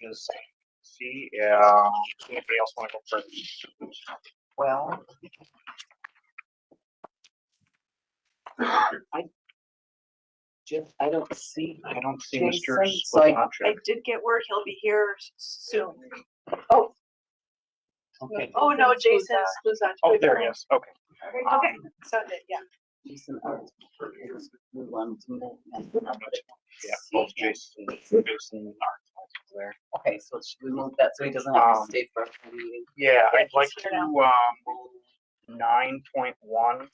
Just see, anybody else want to go first? Well, I don't see Mr. Jason, so I did get word he'll be here soon. okay. Oh, no, Jason's was on. Oh, there he is. Okay. Okay, so, yeah. Jason, move on to Yeah, both Jason and Art there. Okay, so should we move that so he doesn't have to stay for a meeting? Yeah, Yeah, I'd like he's to here now. move 9.1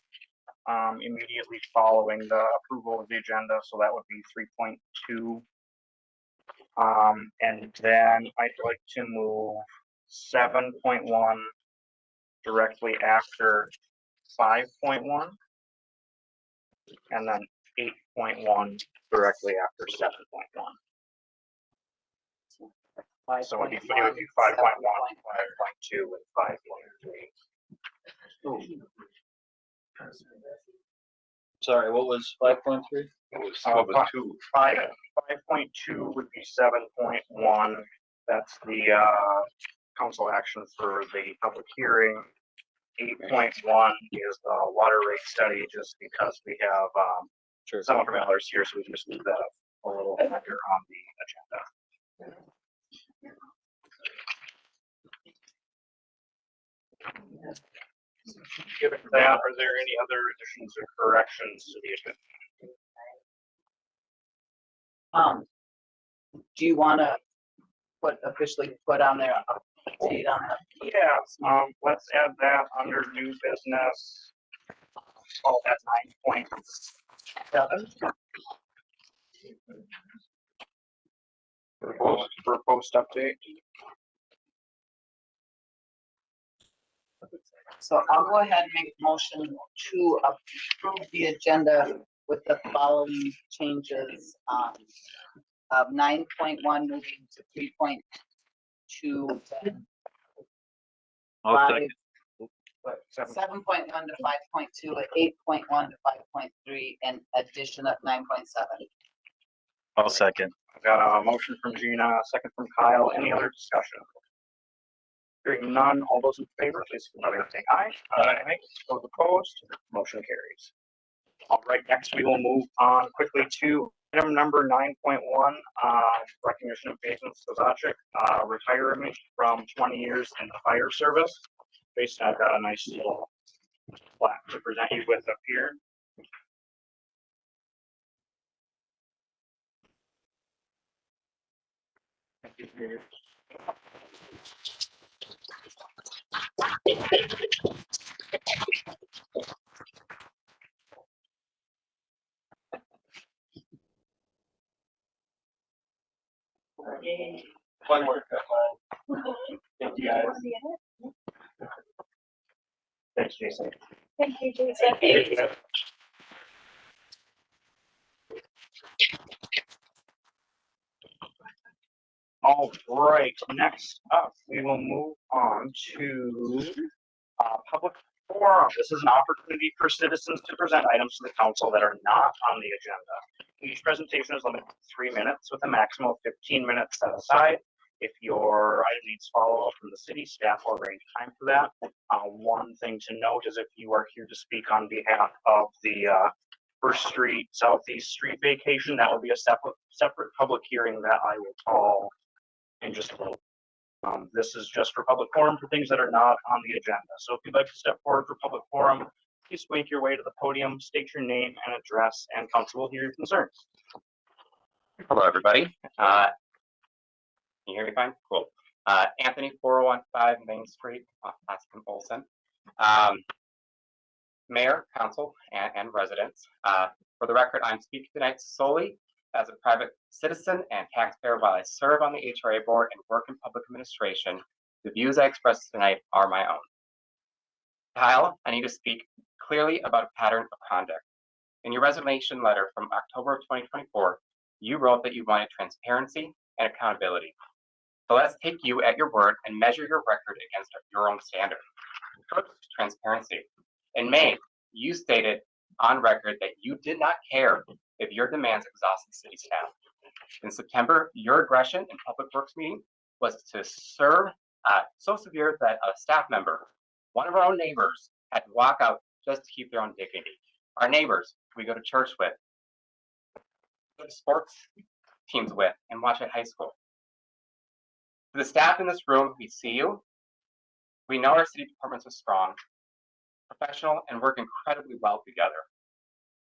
immediately following the approval of the agenda, so that would be 3.2. And then I'd like to move 7.1 directly after 5.1, and then 8.1 directly after 7.1. So it would be 5.1, 5.2, and 5.3. Sorry, what was 5.3? What was 5.2 would be 7.1. That's the council action for the public hearing. 8.1 is the water rate study, just because we have some of our members here, so we just move that up a little higher on the agenda. Given that, are there any other additions or corrections to the agenda? Do you want to officially put on there a date on that? Yeah, let's add that under new business. Oh, that's 9.7. For post update. So I'll go ahead and make a motion to approve the agenda with the following changes, of 9.1 moving to 3.2. I'll second. 7.1 to 5.2, 8.1 to 5.3, and addition of 9.7. I'll second. I've got a motion from Gina, a second from Kyle. Any other discussion? Hearing none, all those in favor, please signify by saying aye. Aye. Those opposed, motion carries. All right, next we will move on quickly to item number 9.1, recognition of Jason Stozacek, retirement from 20 years in the fire service. Basically, I've got a nice little plaque to present you with up here. Thank you for your One more. Thank you guys. Thanks, Jason. Thank you, Jason. All right, next up, we will move on to public forum. This is an opportunity for citizens to present items to the council that are not on the agenda. Each presentation is limited to 3 minutes with a maximum of 15 minutes set aside. If your item needs follow-up from the city, staff will arrange time for that. One thing to note is if you are here to speak on behalf of the First Street, Southeast Street vacation, that will be a separate public hearing that I will call in just a little. This is just for public forum for things that are not on the agenda. So if you'd like to step forward for public forum, please make your way to the podium, state your name and address, and council will hear your concerns. Hello, everybody. Can you hear me fine? Cool. Anthony, 4015 Main Street, Aspen Olson. Mayor, council, and residents. For the record, I'm speaking tonight solely as a private citizen and taxpayer while I serve on the HRA board and work in public administration. The views I express tonight are my own. Kyle, I need to speak clearly about a pattern of conduct. In your resignation letter from October of 2024, you wrote that you wanted transparency and accountability. So let's take you at your word and measure your record against your own standard. First, transparency. In May, you stated on record that you did not care if your demands exhausted city staff. In September, your aggression in public works meeting was to serve so severe that a staff member, one of our own neighbors, had to walk out just to keep their own dignity. Our neighbors we go to church with, go to sports teams with, and watch at high school. To the staff in this room, we see you. We know our city departments are strong, professional, and work incredibly well together.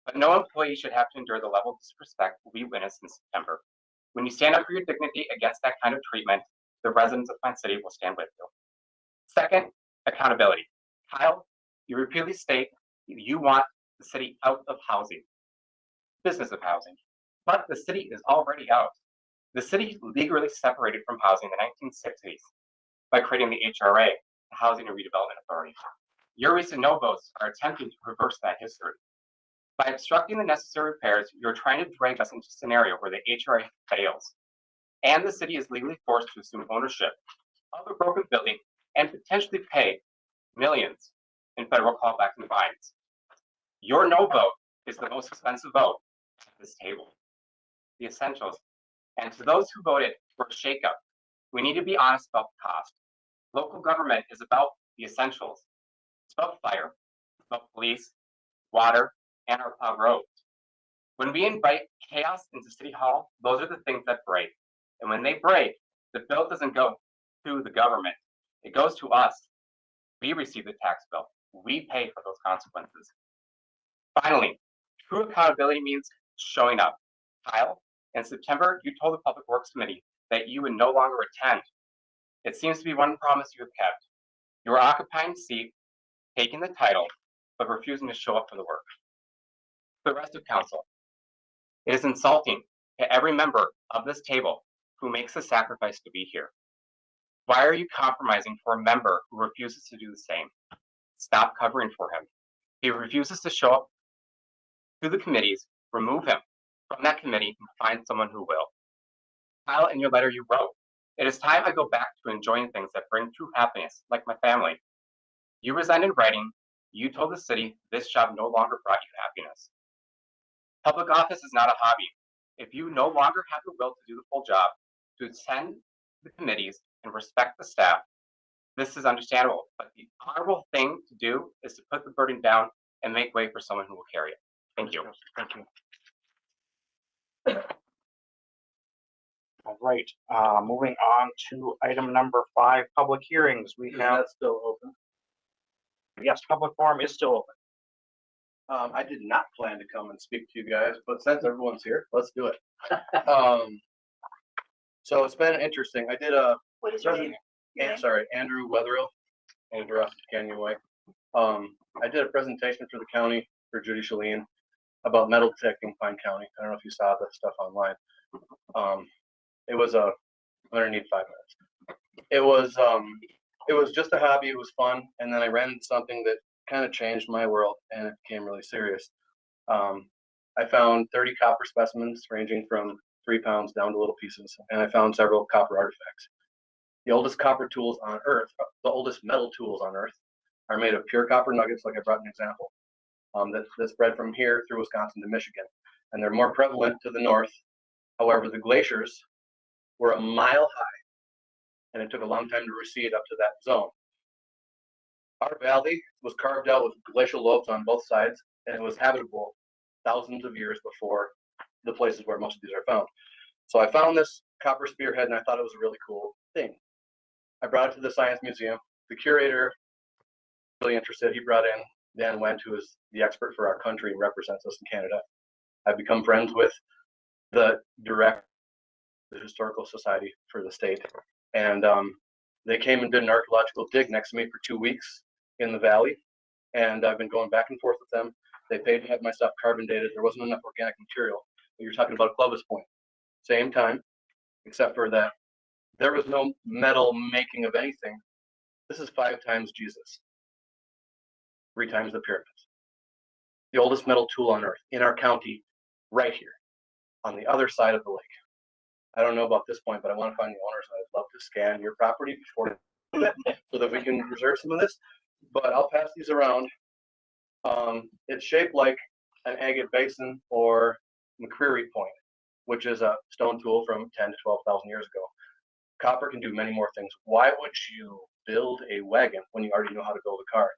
But no employee should have to endure the level of disrespect we witnessed in September. When you stand up for your dignity against that kind of treatment, the residents of Pine City will stand with you. Second, accountability. Kyle, you repeatedly state you want the city out of housing, business of housing, but the city is already out. The city legally separated from housing in the 1960s by creating the HRA, the Housing and Redevelopment Authority. Your recent no votes are attempting to reverse that history. By obstructing the necessary repairs, you're trying to drag us into a scenario where the HRA fails, and the city is legally forced to assume ownership of a broken building and potentially pay millions in federal callbacks and fines. Your no vote is the most expensive vote at this table. The essentials. And to those who voted for a shakeup, we need to be honest about the cost. Local government is about the essentials. It's about fire, it's about police, water, and our plowed roads. When we invite chaos into City Hall, those are the things that break. And when they break, the bill doesn't go to the government. It goes to us. We receive the tax bill. We pay for those consequences. Finally, true accountability means showing up. Kyle, in September, you told the Public Works Committee that you would no longer attend. It seems to be one promise you have kept. You are occupying a seat, taking the title, but refusing to show up for the work. For the rest of council, it is insulting to every member of this table who makes the sacrifice to be here. Why are you compromising for a member who refuses to do the same? Stop covering for him. He refuses to show up to the committees. Remove him from that committee and find someone who will. Kyle, in your letter you wrote, it is time I go back to enjoying things that bring true happiness, like my family. You resigned in writing. You told the city this job no longer brought you happiness. Public office is not a hobby. If you no longer have the will to do the full job, to attend the committees and respect the staff, this is understandable. But the honorable thing to do is to put the burden down and make way for someone who will carry it. Thank you. Thank you. All right, moving on to item number 5, public hearings. We have, That's still open. yes, public forum is still open. I did not plan to come and speak to you guys, but since everyone's here, let's do it. So it's been interesting. I did a, What is your name? Your name? sorry, Andrew Wetherill, Andrew Canyon Way. I did a presentation for the county for Judy Shalene about metal detecting Pine County. I don't know if you saw the stuff online. It was underneath 5 minutes. It was just a hobby. It was fun, and then I ran into something that kind of changed my world, and it became really serious. I found 30 copper specimens ranging from 3 pounds down to little pieces, and I found several copper artifacts. The oldest copper tools on Earth, the oldest metal tools on Earth, are made of pure copper nuggets, like I brought an example. That spread from here through Wisconsin to Michigan, and they're more prevalent to the north. However, the glaciers were a mile high, and it took a long time to recede up to that zone. Our valley was carved out with glacial lobes on both sides, and it was habitable thousands of years before the places where most of these are found. So I found this copper spearhead, and I thought it was a really cool thing. I brought it to the Science Museum. The curator, really interested, he brought in Dan Wendt, who is the expert for our country and represents us in Canada. I've become friends with the director of the Historical Society for the state, and they came and did an archaeological dig next to me for 2 weeks in the valley, and I've been going back and forth with them. They paid to have my stuff carbon dated. There wasn't enough organic material. But you're talking about Clovis Point. Same time, except for that there was no metal making of anything. This is 5 times Jesus, 3 times the pyramids. The oldest metal tool on Earth in our county, right here, on the other side of the lake. I don't know about this point, but I want to find the owners. I'd love to scan your property before so that we can reserve some of this. But I'll pass these around. It's shaped like an agate basin or McCreary point, which is a stone tool from 10 to 12,000 years ago. Copper can do many more things. Why would you build a wagon when you already know how to build a car?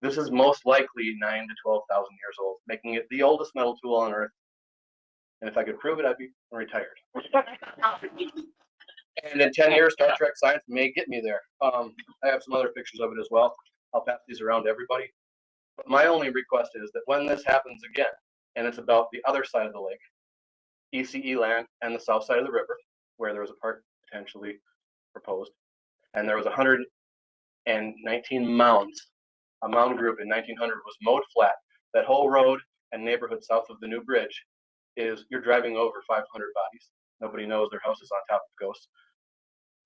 This is most likely 9 to 12,000 years old, making it the oldest metal tool on Earth. And if I could prove it, I'd be retired. And in 10 years, Star Trek science may get me there. I have some other pictures of it as well. I'll pass these around to everybody. But my only request is that when this happens again, and it's about the other side of the lake, ECE land and the south side of the river, where there was a park potentially proposed, and there was 119 mounds. A mound group in 1900 was mowed flat. That whole road and neighborhood south of the new bridge is, you're driving over 500 bodies. Nobody knows their house is on top of ghosts.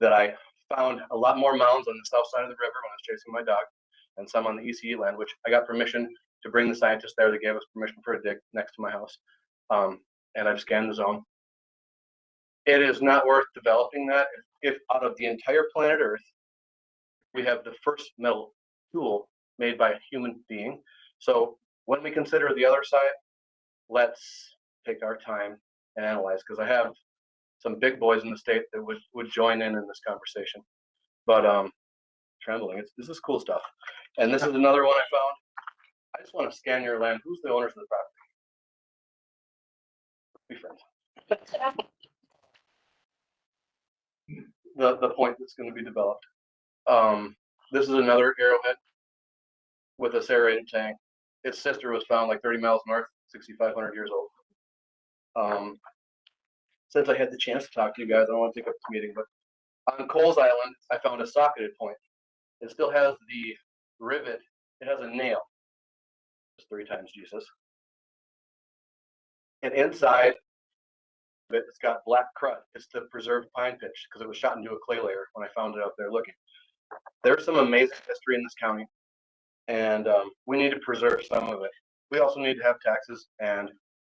That I found a lot more mounds on the south side of the river when I was chasing my dog, and some on the ECE land, which I got permission to bring the scientists there. They gave us permission for a dig next to my house. And I've scanned the zone. It is not worth developing that. If out of the entire planet Earth, we have the first metal tool made by a human being. So when we consider the other side, let's take our time and analyze, because I have some big boys in the state that would join in this conversation. But trembling, this is cool stuff. And this is another one I found. I just want to scan your land. Who's the owners of the property? Be friends. The point that's going to be developed. This is another arrowhead with a serrated tank. Its sister was found like 30 miles north, 6,500 years old. Since I had the chance to talk to you guys, I don't want to take up this meeting, but on Coles Island, I found a socketed point. It still has the rivet. It has a nail. It's 3 times Jesus. And inside of it, it's got black crud. It's the preserved pine pitch because it was shot into a clay layer when I found it out there looking. There's some amazing history in this county, and we need to preserve some of it. We also need to have taxes and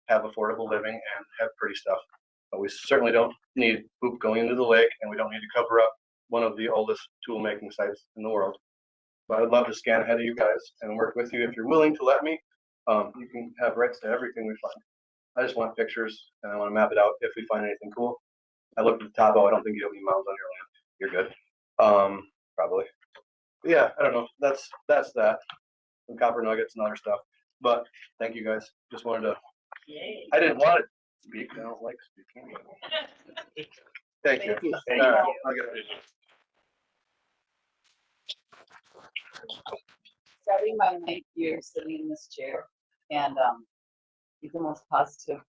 have affordable living and have pretty stuff. But we certainly don't need poop going into the lake, and we don't need to cover up one of the oldest tool making sites in the world. But I'd love to scan ahead of you guys and work with you if you're willing to let me. You can have rights to everything we find. I just want pictures, and I want to map it out if we find anything cool. I looked at the top. Oh, I don't think you have any mounds on your land. You're good. Probably. But yeah, I don't know. That's that. Some copper nuggets and other stuff. But thank you guys. Just wanted to. I didn't want to speak. I don't like speaking. Thank you. Thank All right, you. I'll get it. Starting my 9th year sitting in this chair, and he's the most positive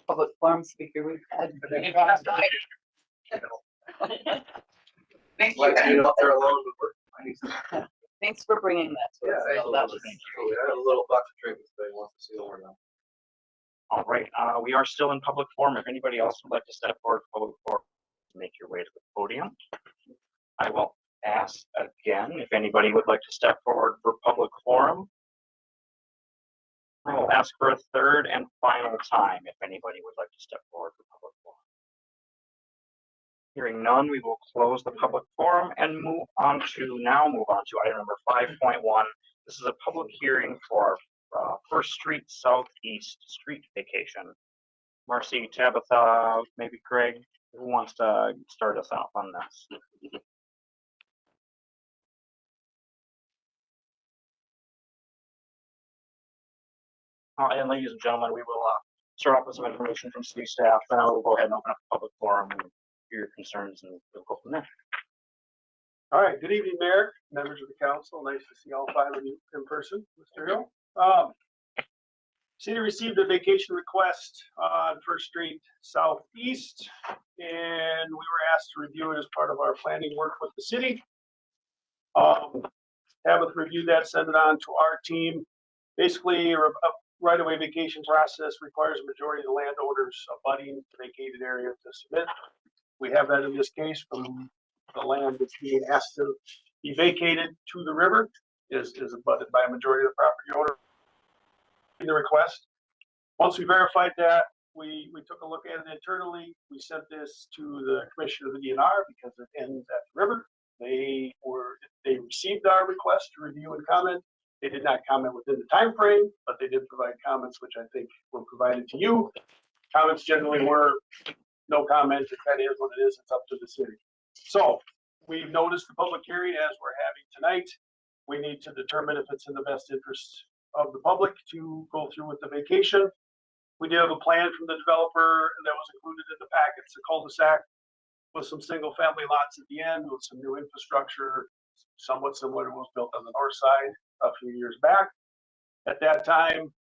public forum speaker we've had. Thank you. Like being out there alone with work. I need some. Thanks for bringing that to us. Bill. That was We had a little box of trinkets they want to see over now. All right, we are still in public forum. If anybody else would like to step forward for public forum, make your way to the podium. I will ask again if anybody would like to step forward for public forum. I will ask for a third and final time if anybody would like to step forward for public forum. Hearing none, we will close the public forum and move on to item number 5.1. This is a public hearing for First Street Southeast Street Vacation. Marcy, Tabitha, maybe Greg, who wants to start us off on this? And ladies and gentlemen, we will start off with some information from city staff, and I will go ahead and open up the public forum and hear your concerns, and we'll go from there. All right, good evening, Mayor, members of the council. Nice to see all 5 of you in person, Mr. Hill. City received a vacation request on First Street Southeast, and we were asked to review it as part of our planning work with the city. Tabitha reviewed that, sent it on to our team. Basically, a right-of-way vacation process requires a majority of the landowners abutting the vacated area to submit. We have that in this case from the land that's being asked to be vacated to the river is abutted by a majority of the property owner in the request. Once we verified that, we took a look at it internally. We sent this to the commissioner of the DNR because it ends at the river. They received our request to review and comment. They did not comment within the time frame, but they did provide comments, which I think were provided to you. Comments generally were no comment. If that is what it is, it's up to the city. So we've noticed the public hearing as we're having tonight. We need to determine if it's in the best interest of the public to go through with the vacation. We did have a plan from the developer that was included in the packets, a cul-de-sac with some single family lots at the end with some new infrastructure, somewhat similar to what was built on the north side a few years back. At that time,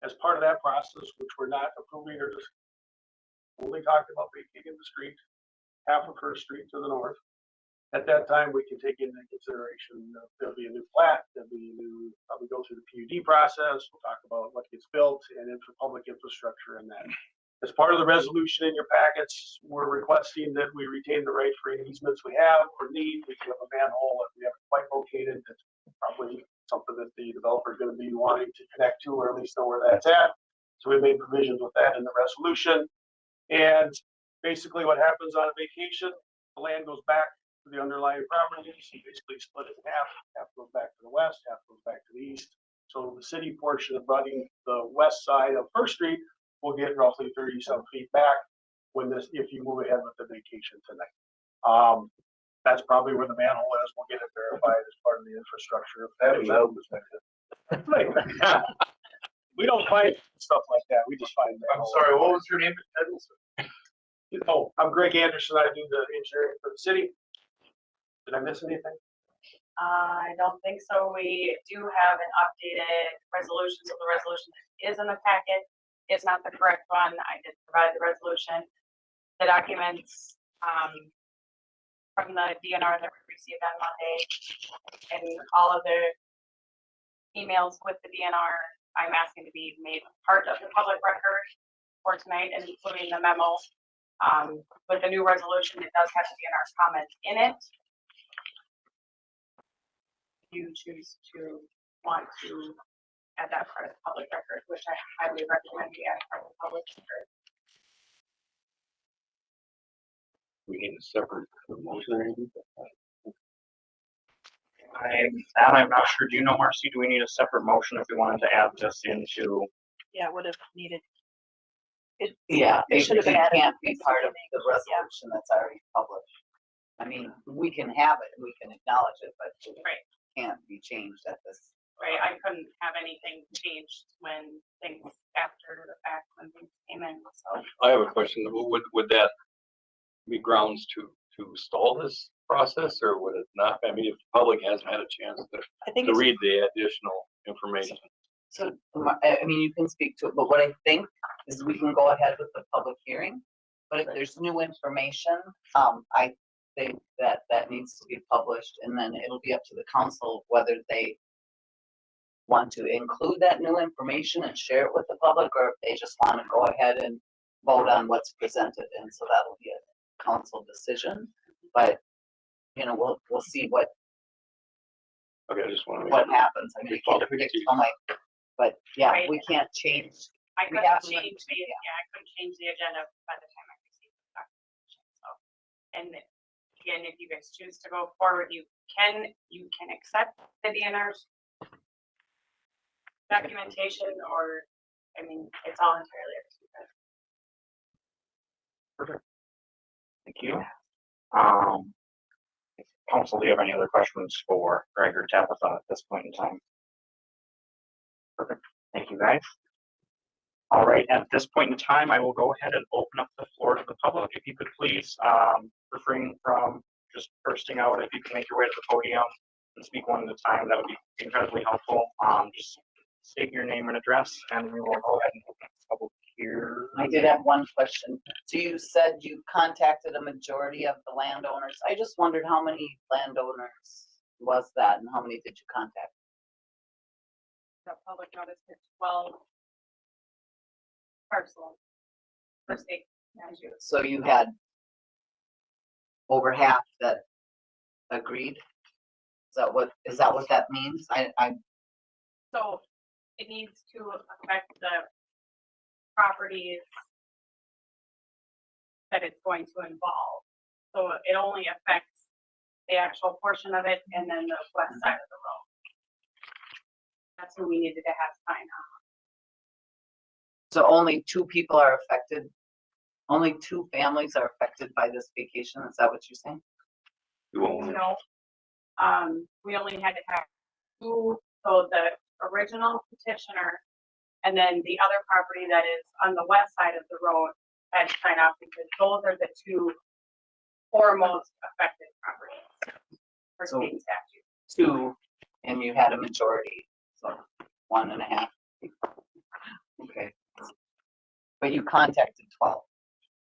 as part of that process, which we're not approving or just only talking about vacating the street, half of First Street to the north. At that time, we can take into consideration, there'll be a new plat, there'll be a new, probably go through the PUD process, we'll talk about what gets built and into public infrastructure and that. As part of the resolution in your packets, we're requesting that we retain the right for any easements we have or need. We have a manhole that we haven't quite located, that's probably something that the developer is gonna be wanting to connect to, or at least know where that's at. So we made provisions with that in the resolution. And basically what happens on a vacation, the land goes back to the underlying property, so you basically split it in half, half goes back to the west, half goes back to the east. So the city portion of running the west side of First Street will get roughly 30-some feet back if you move ahead with the vacation tonight. That's probably where the manhole is, we'll get it verified as part of the infrastructure. That is metal perspective. We don't find stuff like that, we just find. I'm sorry, what was your name? Oh, I'm Greg Anderson. I do the engineering for the city. Did I miss anything? I don't think so. We do have an updated resolution, so the resolution is in the packet. It's not the correct one. I did provide the resolution. The documents, from the DNR that we received on Monday and all of the emails with the DNR, I'm asking to be made part of the public record for tonight, and including the memo. With the new resolution, it does have the DNR's comment in it. You choose to want to add that part of the public record, which I highly recommend we add part of the public record. We need a separate motion or anything? I'm not sure. Do you know, Marcy, do we need a separate motion if we wanted to add this into? Yeah, would have needed. Yeah, It it should have been added. can't be part of the resolution that's already published. I mean, we can have it, we can acknowledge it, but it Right. can't be changed at this. Right, I couldn't have anything changed when things after the fact, when things came in, so. I have a question. Would that be grounds to stall this process, or would it not? I mean, if the public hasn't had a chance I think to it's, read the additional information. So, I mean, you can speak to it, but what I think is we can go ahead with the public hearing. But if there's new information, I think that needs to be published, and then it'll be up to the council whether they want to include that new information and share it with the public, or if they just want to go ahead and vote on what's presented, and so that'll be a council decision. But, you know, we'll see what Okay, I just want to. happens. I mean, we can't predict how much, but yeah, Right. we can't change. I We couldn't have to change the, yeah. yeah, I couldn't change the agenda by the time I received the documentation, so. And again, if you guys choose to go forward, you can accept the DNR's documentation, or, I mean, it's all entirely up to you guys. Thank you. Council, do you have any other questions for Greg or Tabitha at this point in time? Perfect. Thank you, guys. All right, at this point in time, I will go ahead and open up the floor to the public. If you could please, refrain from just bursting out. If you can make your way to the podium and speak one at a time, that would be incredibly helpful. Just state your name and address, and we will go ahead and open the public here. I did have one question. So you said you contacted a majority of the landowners. I just wondered how many landowners was that, and how many did you contact? The public notice is 12 parcels per state statute. So you had over half that agreed? Is that what that means? So it needs to affect the properties that it's going to involve. So it only affects the actual portion of it and then the west side of the road. That's who we needed to have sign on. So only 2 people are affected Only 2 families are affected by this vacation, is that what you're saying? No. We only had to have 2, so the original petitioner and then the other property that is on the west side of the road had to sign off because those are the 2 foremost affected properties for So- state statute. 2, and you had a majority, so 1.5. Okay. But you contacted 12.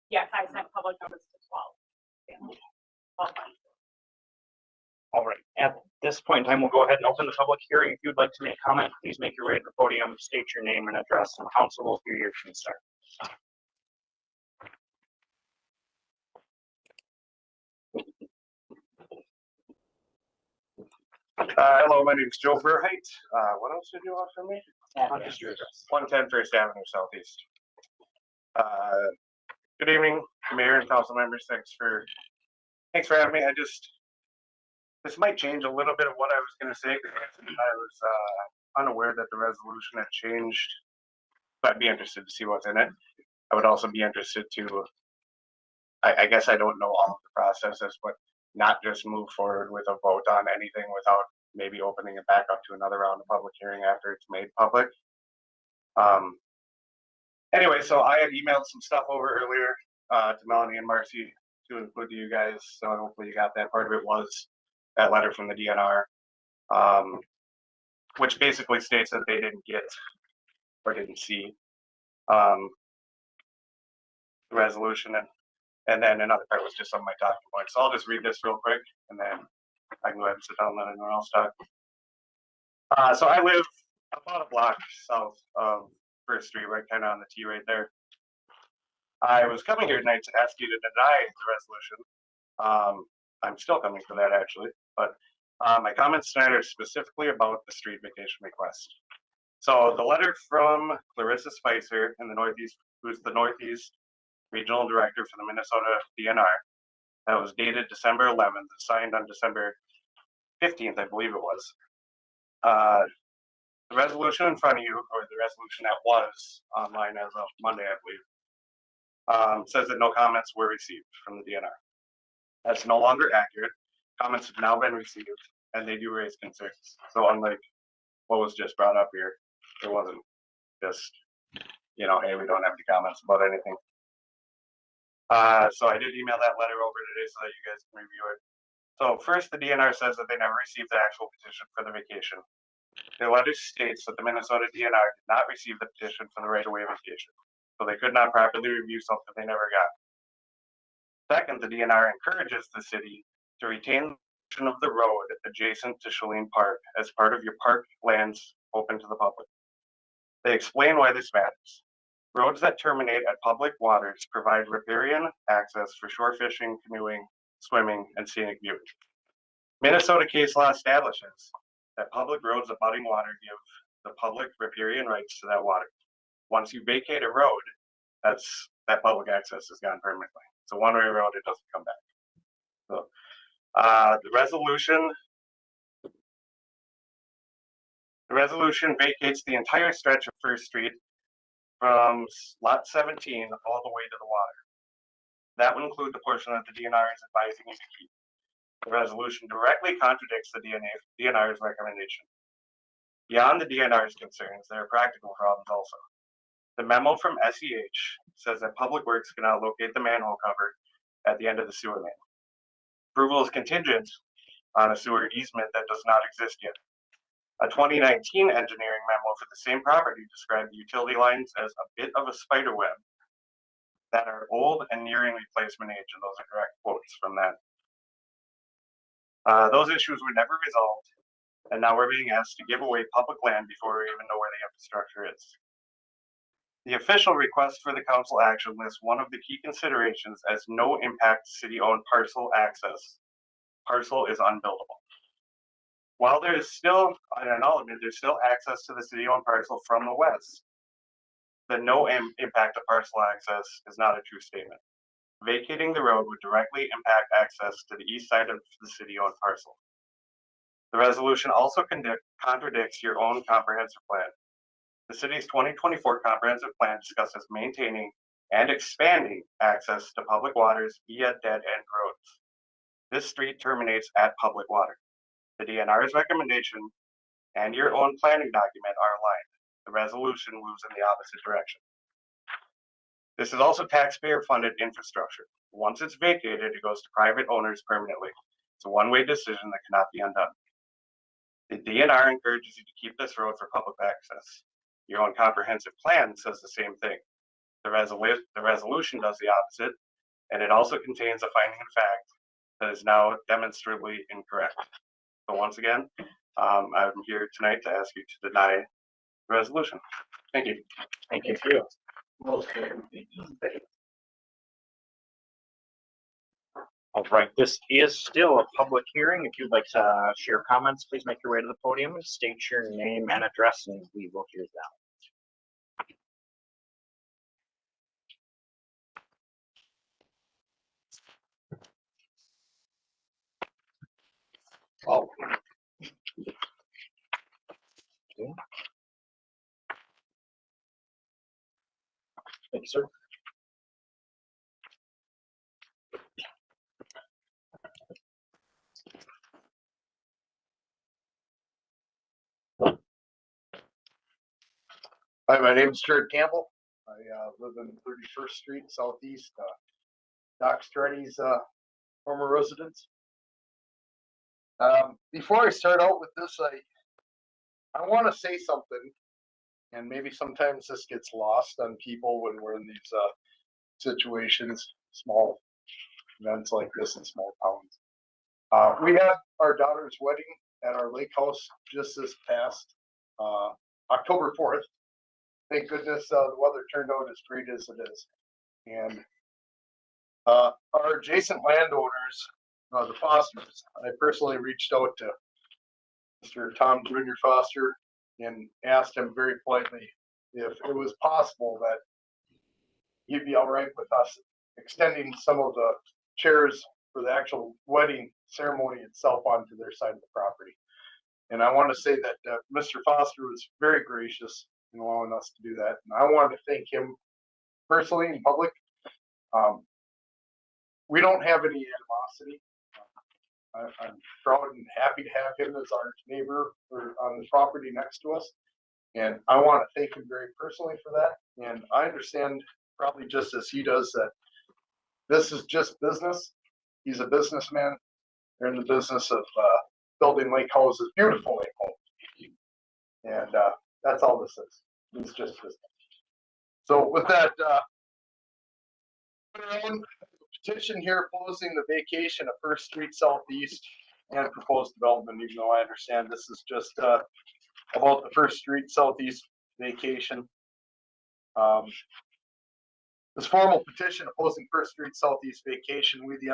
Yes, I sent public notice to 12. families. 12 months. All right, at this point in time, we'll go ahead and open the public hearing. If you'd like to make a comment, please make your way to the podium, state your name and address, and council will hear your concern. Hello, my name is Joe Burheit. What else did you want from me? Address. 110 First Avenue Southeast. Good evening, Mayor and council members. Thanks for having me. This might change a little bit of what I was gonna say, because I was unaware that the resolution had changed. But I'd be interested to see what's in it. I would also be interested to, I guess I don't know all of the processes, but not just move forward with a vote on anything without maybe opening it back up to another round of public hearing after it's made public. Anyway, so I had emailed some stuff over earlier to Melanie and Marcy to include to you guys, so hopefully you got that. Part of it was that letter from the DNR, which basically states that they didn't get or didn't see the resolution, and then another part was just on my talking points. So I'll just read this real quick, and then I can go ahead and sit down and let anyone else talk. So I live about a block south of First Street, right kind of on the T right there. I was coming here tonight to ask you to deny the resolution. I'm still coming for that actually, but my comments tonight are specifically about the street vacation request. So the letter from Clarissa Spicer in the Northeast, who's the Northeast Regional Director for the Minnesota DNR, that was dated December 11th, signed on December 15th, I believe it was. The resolution in front of you, or the resolution that was online as of Monday, I believe, says that no comments were received from the DNR. That's no longer accurate. Comments have now been received, and they do raise concerns. So unlike what was just brought up here, it wasn't just, hey, we don't have the comments about anything. So I did email that letter over today so that you guys can review it. So first, the DNR says that they never received the actual petition for the vacation. The letter states that the Minnesota DNR did not receive the petition for the right-of-way vacation, so they could not properly review something they never got. Second, the DNR encourages the city to retain the portion of the road adjacent to Shelleen Park as part of your park lands open to the public. They explain why this matters. Roads that terminate at public waters provide riparian access for shore fishing, canoeing, swimming, and scenic viewing. Minnesota case law establishes that public roads abutting water give the public riparian rights to that water. Once you vacate a road, that public access is gone permanently. It's a one-way road, it doesn't come back. So the resolution vacates the entire stretch of First Street from lot 17 all the way to the water. That would include the portion that the DNR is advising you to keep. The resolution directly contradicts the DNR's recommendation. Beyond the DNR's concerns, there are practical problems also. The memo from SEH says that Public Works cannot locate the manhole cover at the end of the sewer main. Approval is contingent on a sewer easement that does not exist yet. A 2019 engineering memo for the same property described the utility lines as a bit of a spider web that are old and nearing replacement age, and those are direct quotes from that. Those issues were never resolved, and now we're being asked to give away public land before we even know where the infrastructure is. The official request for the council action lists one of the key considerations as no impact city-owned parcel access. Parcel is unbuildable. While there is still, and I'll admit, there's still access to the city-owned parcel from the west, the no impact of parcel access is not a true statement. Vacating the road would directly impact access to the east side of the city-owned parcel. The resolution also contradicts your own comprehensive plan. The city's 2024 comprehensive plan discusses maintaining and expanding access to public waters via dead-end roads. This street terminates at public water. The DNR's recommendation and your own planning document are aligned. The resolution moves in the opposite direction. This is also taxpayer-funded infrastructure. Once it's vacated, it goes to private owners permanently. It's a one-way decision that cannot be undone. The DNR encourages you to keep this road for public access. Your own comprehensive plan says the same thing. The resolution does the opposite, and it also contains a finding of fact that is now demonstrably incorrect. So once again, I'm here tonight to ask you to deny the resolution. Thank you. Thank you. All right, this is still a public hearing. If you'd like to share comments, please make your way to the podium, state your name and address, and we will hear them. Oh. Okay. Thank you, sir. Hi, my name is Jared Campbell. I live in 31st Street Southeast, Doc Stretty's former residence. Before I start out with this, I want to say something, and maybe sometimes this gets lost on people when we're in these situations, small events like this in small towns. We had our daughter's wedding at our lake house just this past October 4th. Thank goodness the weather turned out as great as it is. And our adjacent landowners, the Fosters, I personally reached out to Mr. Tom Jr. Foster and asked him very politely if it was possible that he'd be all right with us extending some of the chairs for the actual wedding ceremony itself onto their side of the property. And I want to say that Mr. Foster was very gracious in allowing us to do that. And I wanted to thank him personally in public. We don't have any animosity. I'm proud and happy to have him as our neighbor on the property next to us. And I want to thank him very personally for that. And I understand probably just as he does that this is just business. He's a businessman. They're in the business of building lake houses, beautiful lake homes. And that's all this is. It's just business. So with that, petition here opposing the vacation of First Street Southeast and proposed development, even though I understand this is just about the First Street Southeast vacation. This formal petition opposing First Street Southeast vacation, we the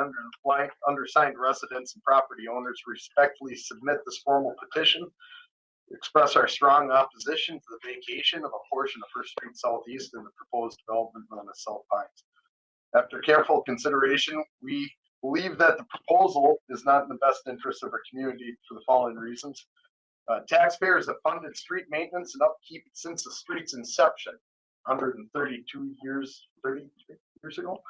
undersigned residents and property owners respectfully submit this formal petition to express our strong opposition to the vacation of a portion of First Street Southeast and the proposed development known as South Pines. After careful consideration, we believe that the proposal is not in the best interest of our community for the following reasons. Taxpayers have funded street maintenance and upkeep since the street's inception, 132 years, 33 years ago.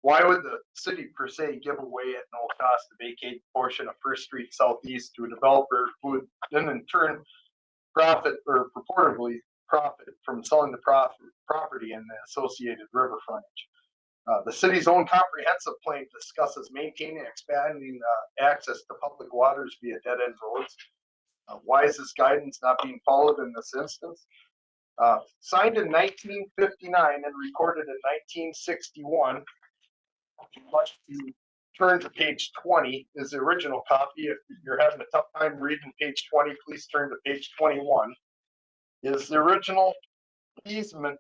Why would the city per se give away at no cost to vacate a portion of First Street Southeast to a developer who would then in turn profit or purportedly profit from selling the property and the associated river frontage? The city's own comprehensive plan discusses maintaining and expanding access to public waters via dead-end roads. Why is this guidance not being followed in this instance? Signed in 1959 and recorded in 1961, if you'd like to turn to page 20 is the original copy. If you're having a tough time reading page 20, please turn to page 21. Is the original easement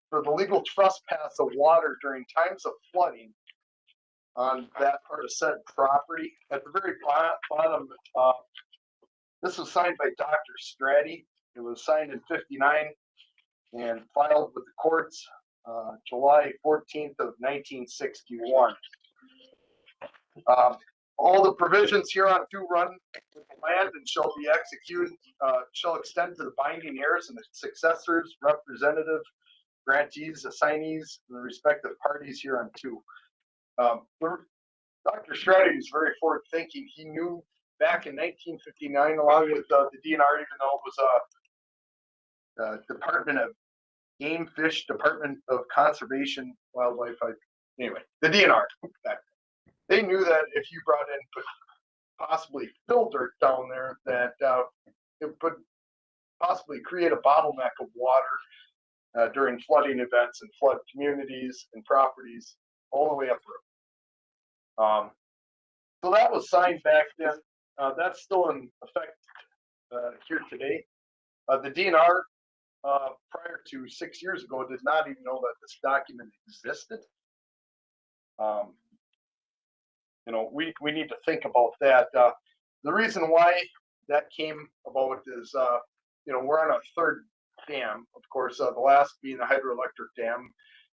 for the legal trespass of water during times of flooding on that part of said property. At the very bottom, this was signed by Dr. Stratty. It was signed in '59 and filed with the courts July 14th of 1961. All the provisions hereon do run with the land and shall be executed, shall extend to the binding heirs and the successors, grantees, assignees, and the respective parties here on two. Dr. Strati is very forward thinking. He knew back in 1959, along with the DNR, even though it was a Department of Game Fish, Department of Conservation, Wildlife, anyway, the DNR. They knew that if you brought in possibly fill dirt down there, that it would possibly create a bottleneck of water during flooding events and flood communities and properties all the way upriver. So that was signed back then. That's still in effect here today. The DNR, prior to 6 years ago, did not even know that this document existed. You know, we need to think about that. The reason why that came about is, you know, we're on a third dam, of course, the last being the hydroelectric dam,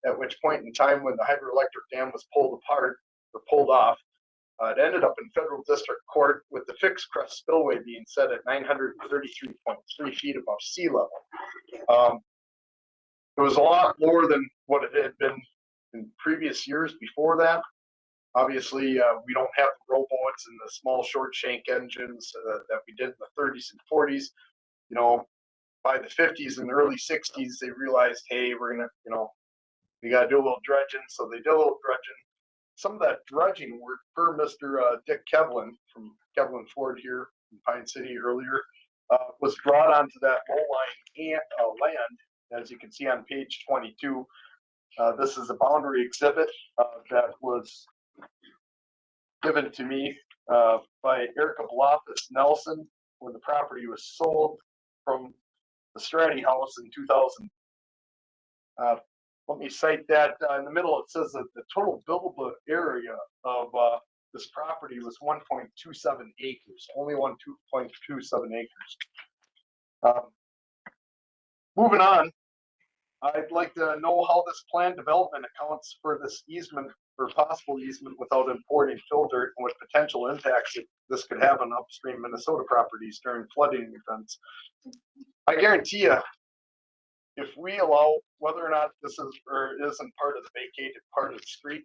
at which point in time when the hydroelectric dam was pulled apart or pulled off, it ended up in federal district court with the fixed crest spillway being set at 933.3 feet above sea level. It was a lot lower than what it had been in previous years before that. Obviously, we don't have the rowboats and the small short shank engines that we did in the 30s and 40s. You know, by the 50s and early 60s, they realized, hey, we're gonna, you know, we gotta do a little dredging. So they did a little dredging. Some of that dredging work per Mr. Dick Kevlin from Kevlin Ford here in Pine City earlier was brought onto that low-lying land, as you can see on page 22. This is a boundary exhibit that was given to me by Erica Blofis Nelson when the property was sold from the Strati House in 2000. Let me cite that. In the middle, it says that the total buildable area of this property was 1.27 acres, only 1.27 acres. Moving on, I'd like to know how this planned development accounts for this easement or possible easement without importing fill dirt and what potential impacts this could have on upstream Minnesota properties during flooding events. I guarantee you, if we allow, whether or not this is or isn't part of the vacated part of the street,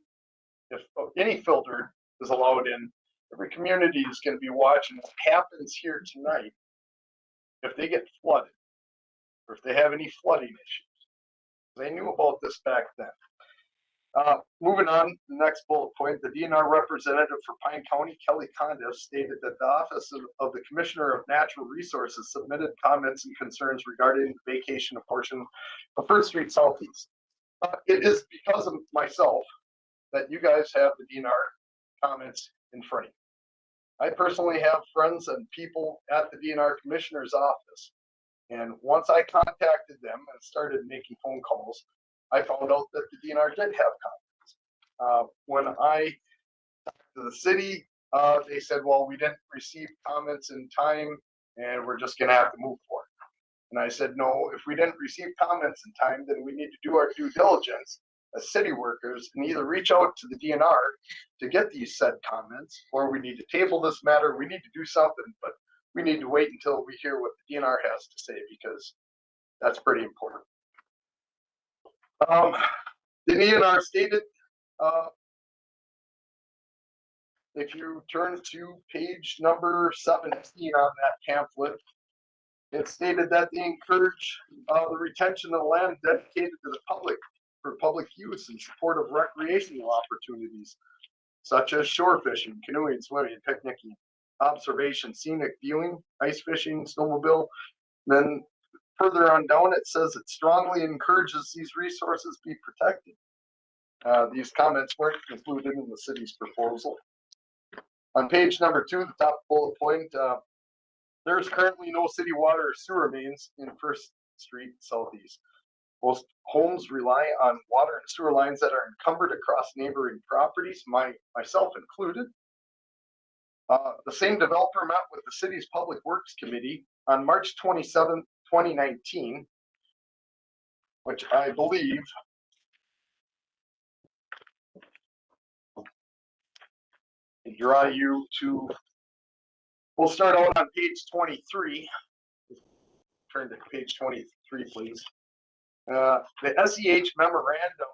if any fill dirt is allowed in, every community is going to be watching what happens here tonight if they get flooded or if they have any flooding issues. They knew about this back then. Moving on, the next bullet point, the DNR representative for Pine County, Kelly Condiff, stated that the Office of the Commissioner of Natural Resources submitted comments and concerns regarding the vacation of portion of First Street Southeast. It is because of myself that you guys have the DNR comments in front of you. I personally have friends and people at the DNR Commissioner's office. And once I contacted them and started making phone calls, I found out that the DNR did have comments. When I talked to the city, they said, well, we didn't receive comments in time and we're just going to have to move forward. And I said, no, if we didn't receive comments in time, then we need to do our due diligence as city workers and either reach out to the DNR to get these said comments, or we need to table this matter. We need to do something, but we need to wait until we hear what the DNR has to say, because that's pretty important. The DNR stated, if you turn to page number 17 on that pamphlet, it stated that they encourage the retention of land dedicated to the public for public use in support of recreational opportunities, such as shore fishing, canoeing, swimming, picnicking, observation, scenic viewing, ice fishing, snowmobile. Then further on down, it says it strongly encourages these resources be protected. These comments weren't included in the city's proposal. On page number 2, the top bullet point, there's currently no city water or sewer mains in First Street Southeast. Most homes rely on water and sewer lines that are encumbered across neighboring properties, myself included. The same developer met with the city's Public Works Committee on March 27, 2019, which I believe draw you to, we'll start out on page 23. Turn to page 23, please. The SEH memorandum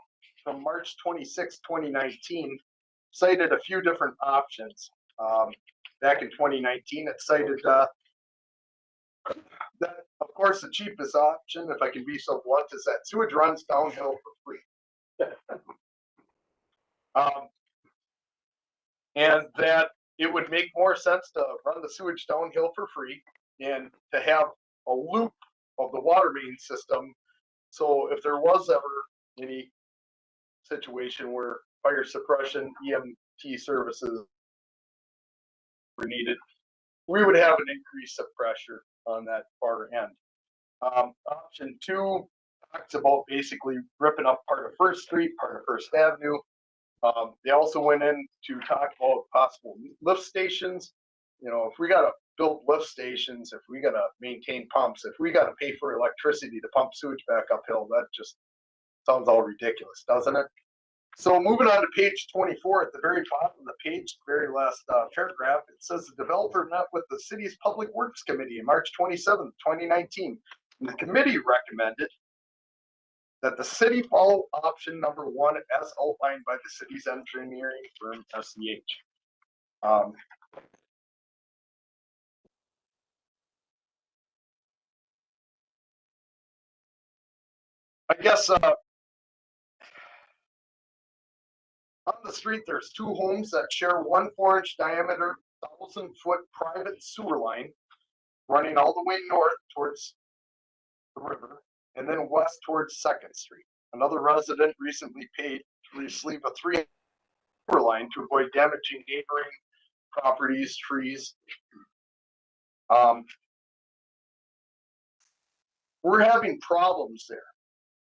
from March 26, 2019 cited a few different options. Back in 2019, it cited that, of course, the cheapest option, if I can be so blunt, is that sewage runs downhill for free. And that it would make more sense to run the sewage downhill for free and to have a loop of the water main system. So if there was ever any situation where fire suppression, EMT services were needed, we would have an increase of pressure on that far end. Option 2 talks about basically ripping up part of First Street, part of First Avenue. They also went in to talk about possible lift stations. You know, if we got to build lift stations, if we got to maintain pumps, if we got to pay for electricity to pump sewage back uphill, that just sounds all ridiculous, doesn't it? So moving on to page 24, at the very bottom of the page, very last paragraph, it says the developer met with the city's Public Works Committee on March 27, 2019. And the committee recommended that the city follow option number 1 as outlined by the city's engineering firm, SEH. I guess on the street, there's 2 homes that share 1 4-inch diameter, 1,000-foot private sewer line running all the way north towards the river and then west towards 2nd Street. Another resident recently paid to receive a 3 sewer line to avoid damaging neighboring properties, trees. We're having problems there.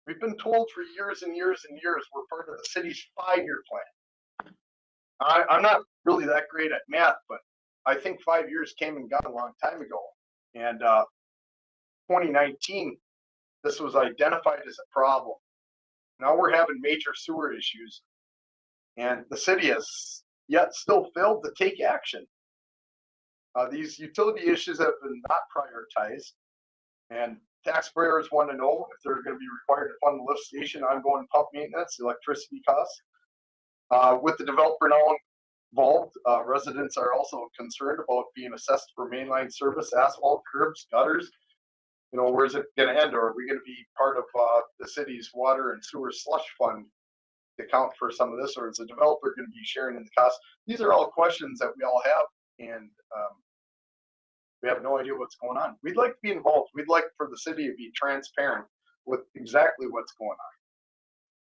We've been told for years and years and years we're part of the city's 5-year plan. I'm not really that great at math, but I think 5 years came and gone a long time ago. And 2019, this was identified as a problem. Now we're having major sewer issues, and the city has yet still failed to take action. These utility issues have been not prioritized, and taxpayers want to know if they're going to be required to fund the lift station, ongoing pump maintenance, electricity costs. With the developer now involved, residents are also concerned about being assessed for mainline service, asphalt, curbs, gutters. You know, where's it going to end? Or are we going to be part of the city's water and sewer slush fund to account for some of this? Or is the developer going to be sharing in the cost? These are all questions that we all have, and we have no idea what's going on. We'd like to be involved. We'd like for the city to be transparent with exactly what's going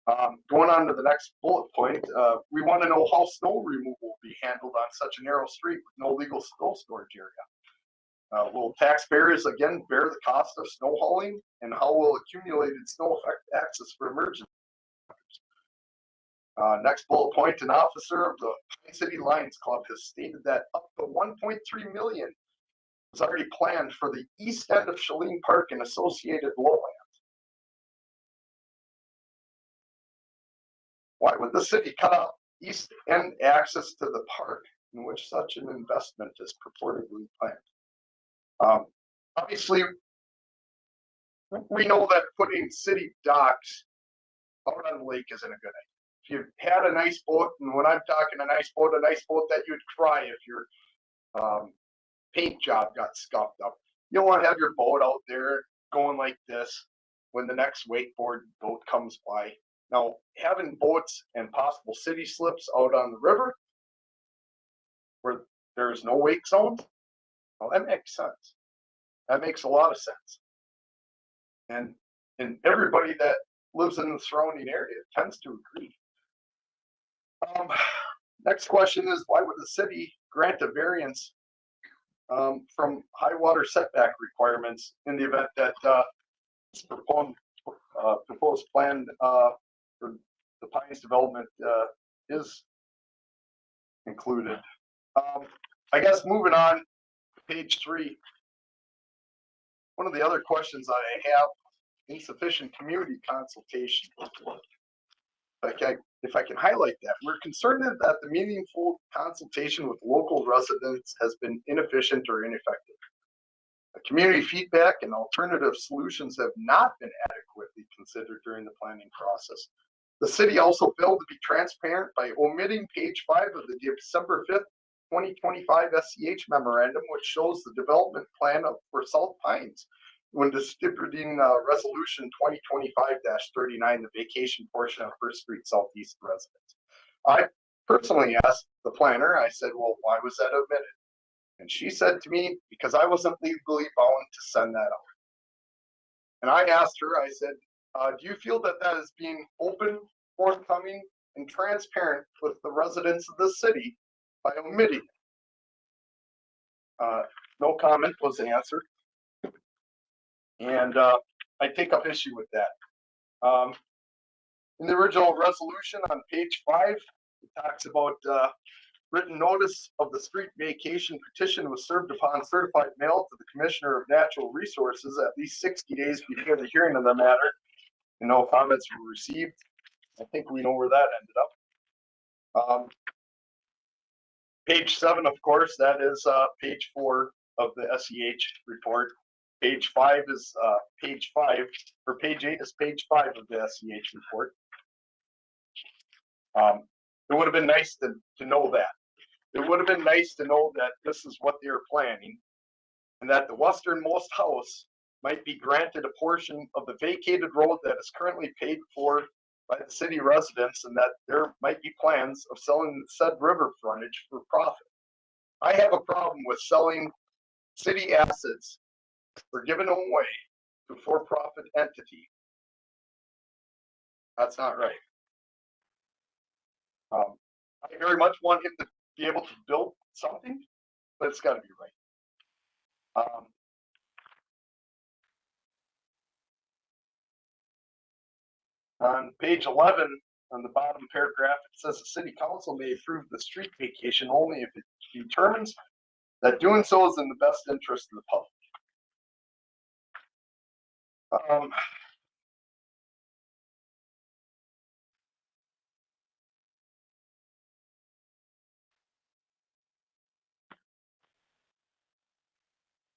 on. Going on to the next bullet point, we want to know how snow removal will be handled on such a narrow street with no legal snow storage area. Will taxpayers again bear the cost of snow hauling, and how will accumulated snow affect access for emergency? Next bullet point, an officer of the Pine City Lions Club has stated that up to $1.3 million was already planned for the east end of Shelleen Park and associated lowlands. Why would the city cut off east end access to the park in which such an investment is purportedly planned? Obviously, we know that putting city docks out on the lake isn't a good idea. If you had a nice boat, and when I'm talking a nice boat that you'd cry if your paint job got scuffed up. You don't want to have your boat out there going like this when the next wakeboard boat comes by. Now, having boats and possible city slips out on the river where there's no wake zone, well, that makes sense. That makes a lot of sense. And everybody that lives in the surrounding area tends to agree. Next question is, why would the city grant a variance from high water setback requirements in the event that this proposed plan for the Pines development is included? I guess moving on to page 3, one of the other questions I have, insufficient community consultation. If I can highlight that, we're concerned that the meaningful consultation with local residents has been inefficient or ineffective. The community feedback and alternative solutions have not been adequately considered. considered during the planning process. The city also failed to be transparent by omitting page 5 of the December 5th, 2025 SCH memorandum, which shows the development plan for South Pines when distributing resolution 2025-39, the vacation portion of First Street Southeast residents. I personally asked the planner, I said, well, why was that omitted? And she said to me, because I wasn't legally bound to send that out. And I asked her, I said, do you feel that that is being open, forthcoming, and transparent with the residents of the city by omitting it? No comment was answered. And I take up issue with that. In the original resolution on page 5, it talks about written notice of the street vacation petition was served upon certified mail to the Commissioner of Natural Resources at least 60 days before the hearing of the matter, and no comments were received. I think we know where that ended up. Page 7, of course, that is page 4 of the SEH report. Page 5 is page 5, or page 8 is page 5 of the SEH report. It would have been nice to know that. It would have been nice to know that this is what they're planning, and that the westernmost house might be granted a portion of the vacated road that is currently paid for by the city residents, and that there might be plans of selling said river frontage for profit. I have a problem with selling city assets or giving them away to a for-profit entity. That's not right. I very much want him to be able to build something, but it's got to be right. On page 11, on the bottom paragraph, it says the city council may approve the street vacation only if it determines that doing so is in the best interest of the public.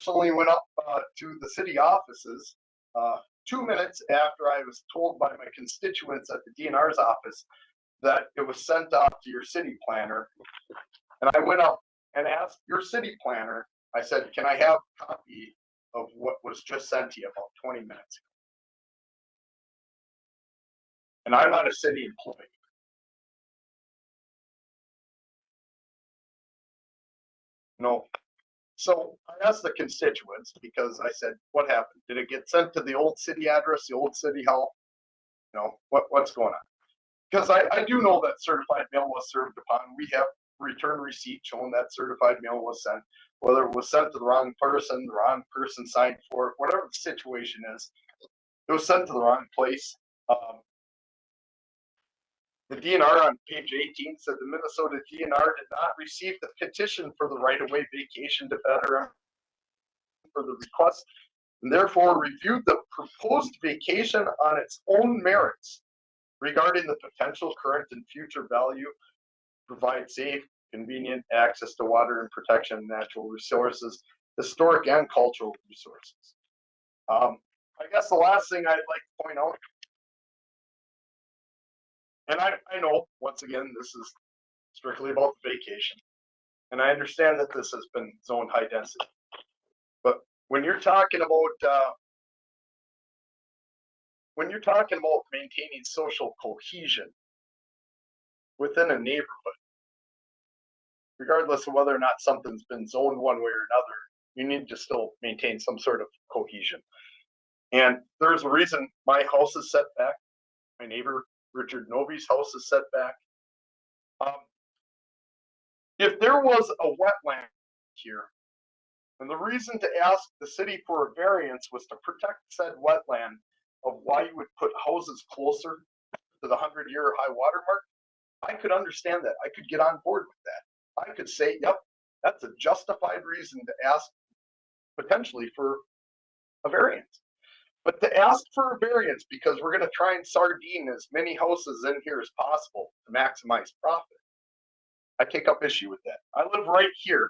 Only went up to the city offices 2 minutes after I was told by my constituents at the DNR's office that it was sent off to your city planner. And I went up and asked your city planner, I said, can I have a copy of what was just sent to you about 20 minutes ago? And I'm not a city employee. No. So I asked the constituents because I said, what happened? Did it get sent to the old city address, the old city hall? You know, what's going on? Because I do know that certified mail was served upon. We have return receipt showing that certified mail was sent, whether it was sent to the wrong person signed for it, whatever the situation is, it was sent to the wrong place. The DNR on page 18 said the Minnesota DNR did not receive the petition for the right-of-way vacation to better for the request, and therefore reviewed the proposed vacation on its own merits regarding the potential current and future value, provide safe, convenient access to water and protection of natural resources, historic and cultural resources. I guess the last thing I'd like to point out, and I know, once again, this is strictly about the vacation. And I understand that this has been zoned high density. But when you're talking about maintaining social cohesion within a neighborhood, regardless of whether or not something's been zoned one way or another, you need to still maintain some sort of cohesion. And there's a reason my house is set back. My neighbor Richard Novy's house is set back. If there was a wetland here, and the reason to ask the city for a variance was to protect said wetland of why you would put houses closer to the 100-year high water mark, I could understand that. I could get on board with that. I could say, yep, that's a justified reason to ask potentially for a variance. But to ask for a variance because we're going to try and sardine as many houses in here as possible to maximize profit, I take up issue with that. I live right here,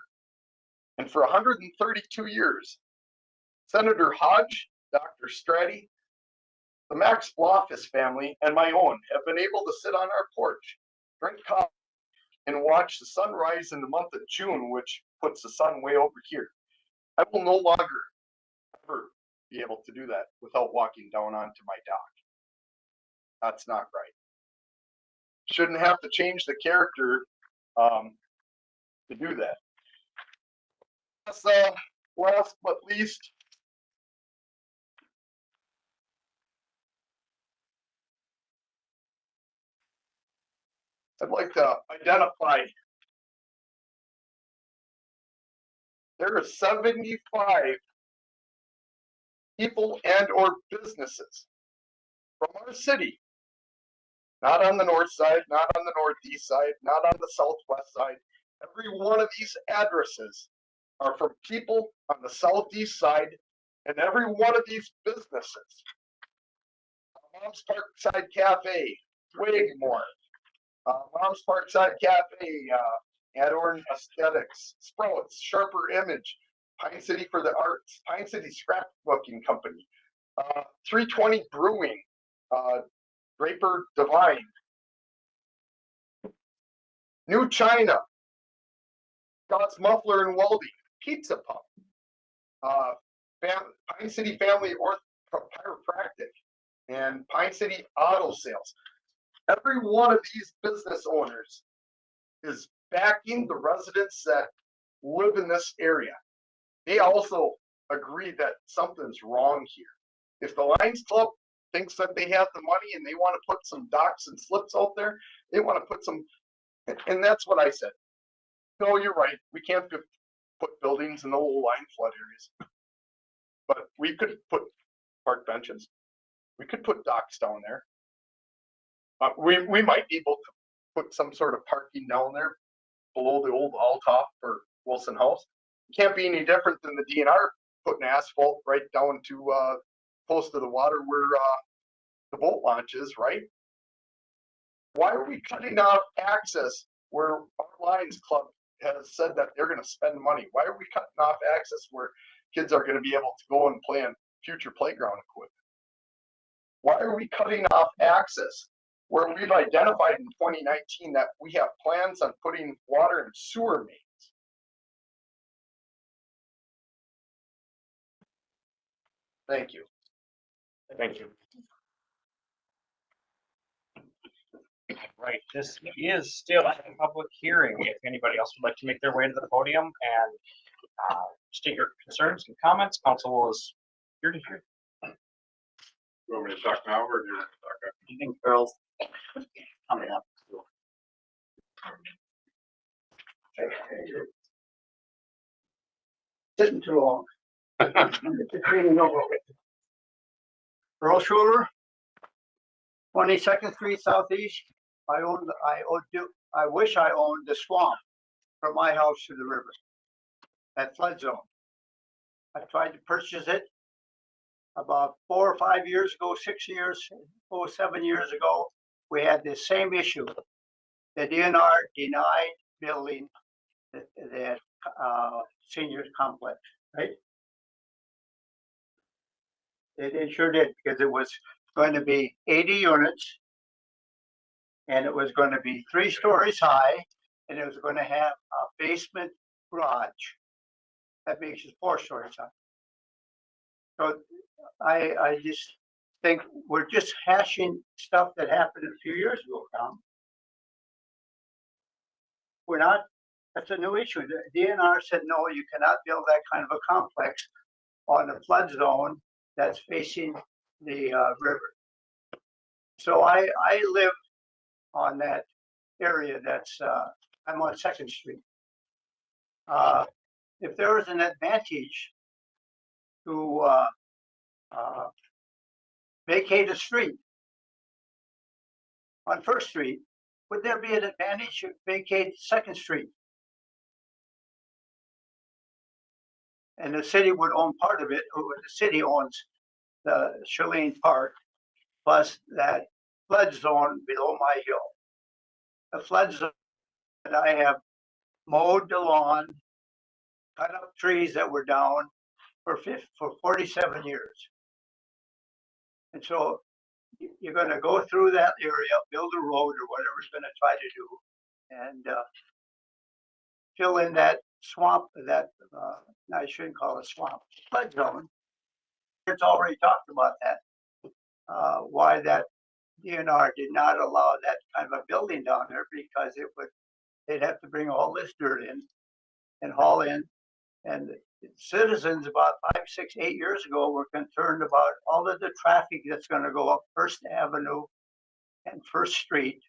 and for 132 years, Senator Hodge, Dr. Stratty, The Max Blofis family and my own have been able to sit on our porch, drink coffee, and watch the sunrise in the month of June, which puts the sun way over here. I will no longer ever be able to do that without walking down onto my dock. That's not right. Shouldn't have to change the character to do that. Last but least, I'd like to identify there are 75 people and or businesses from our city, not on the north side, not on the northeast side, not on the southwest side. Every one of these addresses are from people on the southeast side, and every one of these businesses, Mom's Parkside Cafe, Wigmore, Mom's Parkside Cafe, Adorn Aesthetics, Sprouts, Sharper Image, Pine City for the Arts, Pine City Scrapbooking Company, 320 Brewing, Draper Divine, New China, Scott's Muffler and Welding, Pizza Pub, Pine City Family Chiropractic, and Pine City Auto Sales. Every one of these business owners is backing the residents that live in this area. They also agree that something's wrong here. If the Lions Club thinks that they have the money and they want to put some docks and slips out there, they want to put some, and that's what I said. No, you're right. We can't put buildings in the low line flood areas, but we could put park benches. We could put docks down there. We might be able to put some sort of parking down there below the old Althoff or Wilson House. It can't be any different than the DNR putting asphalt right down to close to the water where the boat launch is, right? Why are we cutting off access where our Lions Club has said that they're going to spend money? Why are we cutting off access where kids are going to be able to go and play on future playground equipment? Why are we cutting off access where we've identified in 2019 that we have plans on putting water and sewer mains? Thank you. Thank you. Right, this is still a public hearing. If anybody else would like to make their way to the podium and state your concerns and comments, council is here to hear. You want me to talk now or do you want to talk after? Evening, girls. Coming up. Sitting too long. Earl Schuler, 22nd Street Southeast. I wish I owned the swamp from my house to the river, that flood zone. I tried to purchase it about 4 or 5 years ago, 6 years, 7 years ago. We had the same issue. The DNR denied building the senior complex, right? It sure did, because it was going to be 80 units, and it was going to be 3 stories high, and it was going to have a basement garage. That makes it 4 stories high. So I just think we're just hashing stuff that happened a few years ago, Tom. We're not, that's a new issue. The DNR said, no, you cannot build that kind of a complex on a flood zone that's facing the river. So I live on that area that's, I'm on 2nd Street. If there was an advantage to vacate a street on 1st Street, would there be an advantage to vacate 2nd Street? And the city would own part of it. The city owns the Cheline Park, plus that flood zone below my hill. The flood zone that I have mowed the lawn, cut up trees that were down for 47 years. And so you're gonna go through that area, build a road or whatever it's gonna try to do. And fill in that swamp, that, I shouldn't call it swamp, flood zone. It's already talked about that. Why that DNR did not allow that kind of a building down there because they'd have to bring all this dirt in and haul in. And citizens about 5, 6, 8 years ago were concerned about all of the traffic that's gonna go up First Avenue and First Street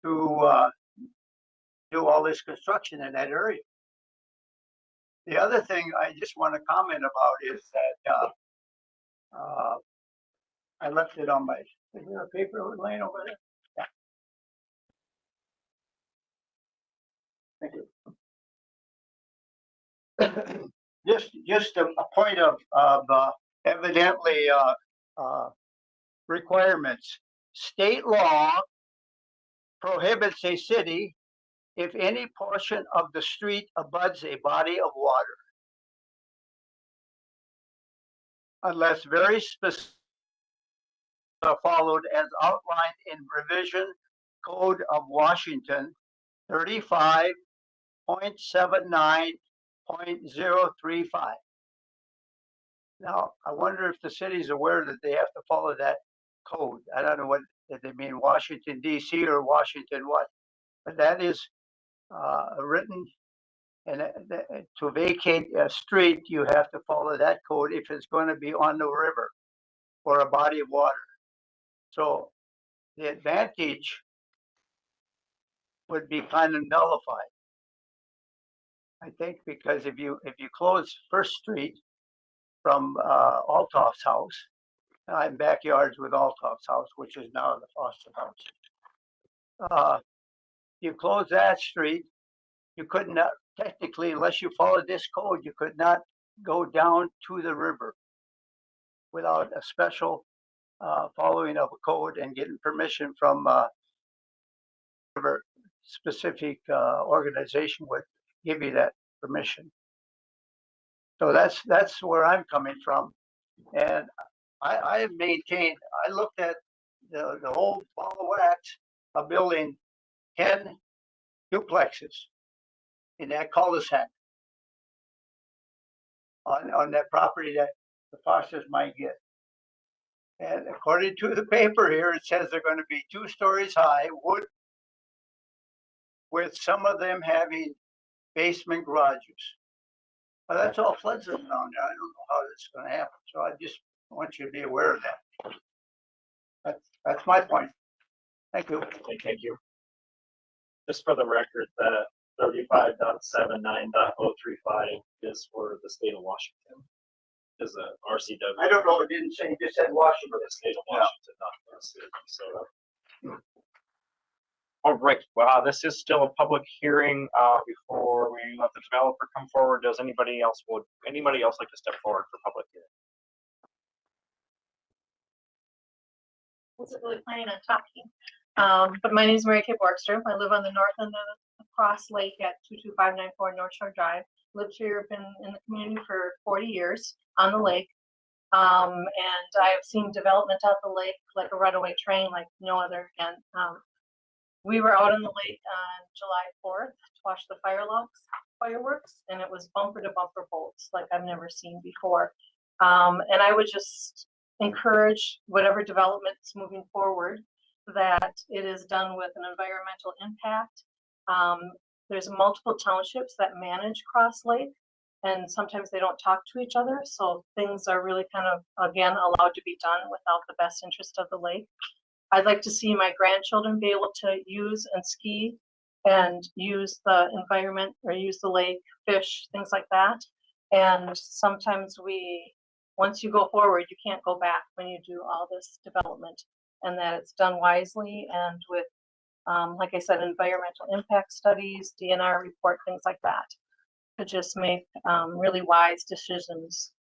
to do all this construction in that area. The other thing I just want to comment about is that I left it on my, is there a paper laying over there? Yeah. Thank you. Just a point of evidently requirements. State law prohibits a city if any portion of the street abuts a body of water, unless very specific are followed as outlined in Revision Code of Washington 35.79.035. Now, I wonder if the city's aware that they have to follow that code. I don't know what if they mean, Washington DC or Washington what, but that is written. And to vacate a street, you have to follow that code if it's going to be on the river or a body of water. So the advantage would be kind of nullified, I think, because if you close First Street from Altoff's house, I'm backyards with Altoff's house, which is now the Foster house. You close that street, you could not technically, unless you followed this code, you could not go down to the river without a special following of a code and getting permission from whatever specific organization would give you that permission. So that's where I'm coming from, and I have maintained. I looked at the whole ball of wax of building 10 duplexes in that cul-de-sac on that property that the Fosters might get. And according to the paper here, it says they're going to be 2 stories high, wood, with some of them having basement garages. Well, that's all flood zone down there. I don't know how that's going to happen. So I just want you to be aware of that. That's my point. Thank you. Okay, thank you. Just for the record, the 35.79.035 is for the state of Washington. Is a RCW. I don't know. It didn't say. It just said Washington. For the state of Washington, not for the state of Minnesota. All right. Well, this is still a public hearing. Before we let the developer come forward, does anybody else like to step forward for public hearing? Wasn't really planning on talking. But my name is Mary Kay Borgstrom. I live on the north end of Cross Lake at 22594 North Shore Drive. Lived here, been in the community for 40 years on the lake. And I've seen development at the lake, like a runaway train, like no other. And we were out on the lake on July 4th to watch the fireworks, and it was bumper to bumper bolts like I've never seen before. And I would just encourage whatever developments moving forward that it is done with an environmental impact. There's multiple townships that manage Cross Lake, and sometimes they don't talk to each other. So things are really kind of, again, allowed to be done without the best interest of the lake. I'd like to see my grandchildren be able to use and ski and use the environment or use the lake, fish, things like that. And sometimes once you go forward, you can't go back when you do all this development, and that it's done wisely and with, like I said, environmental impact studies, DNR report, things like that, to just make really wise decisions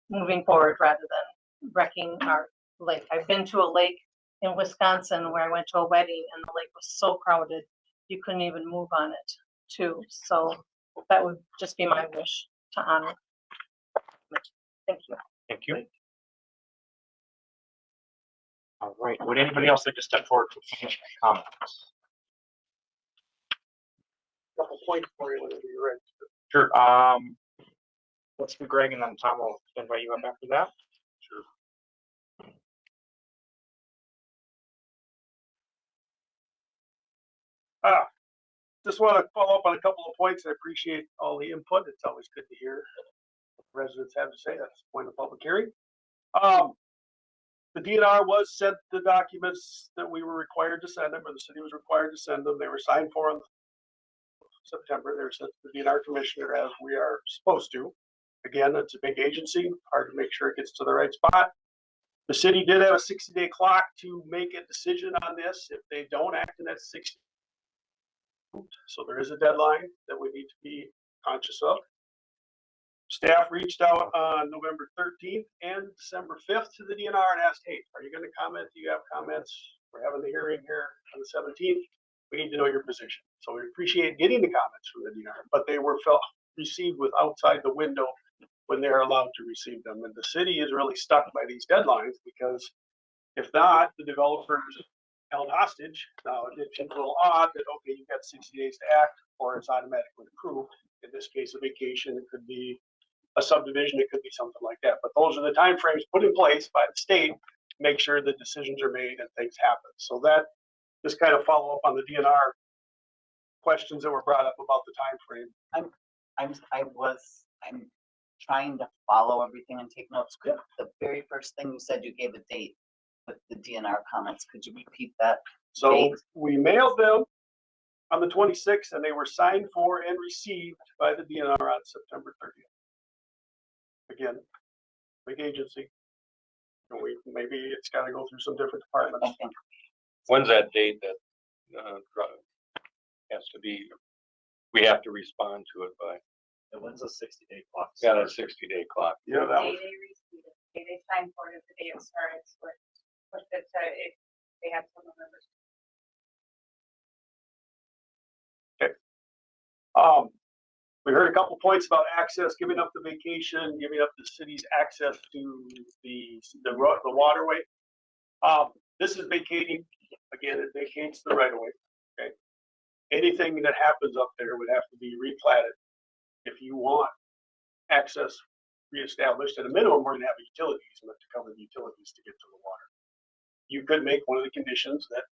moving forward rather than wrecking our lake. I've been to a lake in Wisconsin where I went to a wedding and the lake was so crowded you couldn't even move on it too. So that would just be my wish to honor. Thank you. Thank you. All right, would anybody else like to step forward for commission comments? Couple points for you whenever you're ready. Sure, let's do Greg and then Tom will invite you up after that. Sure. Just want to follow up on a couple of points. I appreciate all the input. It's always good to hear what residents have to say. That's the point of public hearing. The DNR was sent the documents that we were required to send them, or the city was required to send them. They were signed for in September. They were sent to the DNR commissioner as we are supposed to. Again, it's a big agency, hard to make sure it gets to the right spot. The city did have a 60-day clock to make a decision on this. If they don't act in that 60, so there is a deadline that we need to be conscious of. Staff reached out on November 13th and December 5th to the DNR and asked, hey, are you going to comment? Do you have comments? We're having the hearing here on the 17th. We need to know your position. So we appreciate getting the comments from the DNR, but they were received with outside the window when they're allowed to receive them. And the city is really stuck by these deadlines because if not, the developers held hostage. Now, it seems a little odd that, okay, you've got 60 days to act or it's automatically approved. In this case, a vacation, it could be a subdivision, it could be something like that. But those are the timeframes put in place by the state to make sure the decisions are made and things happen. So that just kind of follow up on the DNR questions that were brought up about the timeframe. I'm trying to follow everything and take notes. The very first thing you said, you gave a date with the DNR comments. Could you repeat that? So date? we mailed them on the 26th and they were signed for and received by the DNR on September 30th. Again, big agency. And maybe it's got to go through some different departments. When's that date that has to be, we have to respond to it by? And when's the 60-day clock? Got a 60-day clock. Yeah, that was. They received it. They signed for it the day it started, but if they have some members. We heard a couple points about access, giving up the vacation, giving up the city's access to the waterway. This is vacating, again, it vacates the right of way, okay? Anything that happens up there would have to be replatted. If you want access reestablished, at a minimum, we're gonna have a utility easement to cover the utilities to get to the water. You could make one of the conditions that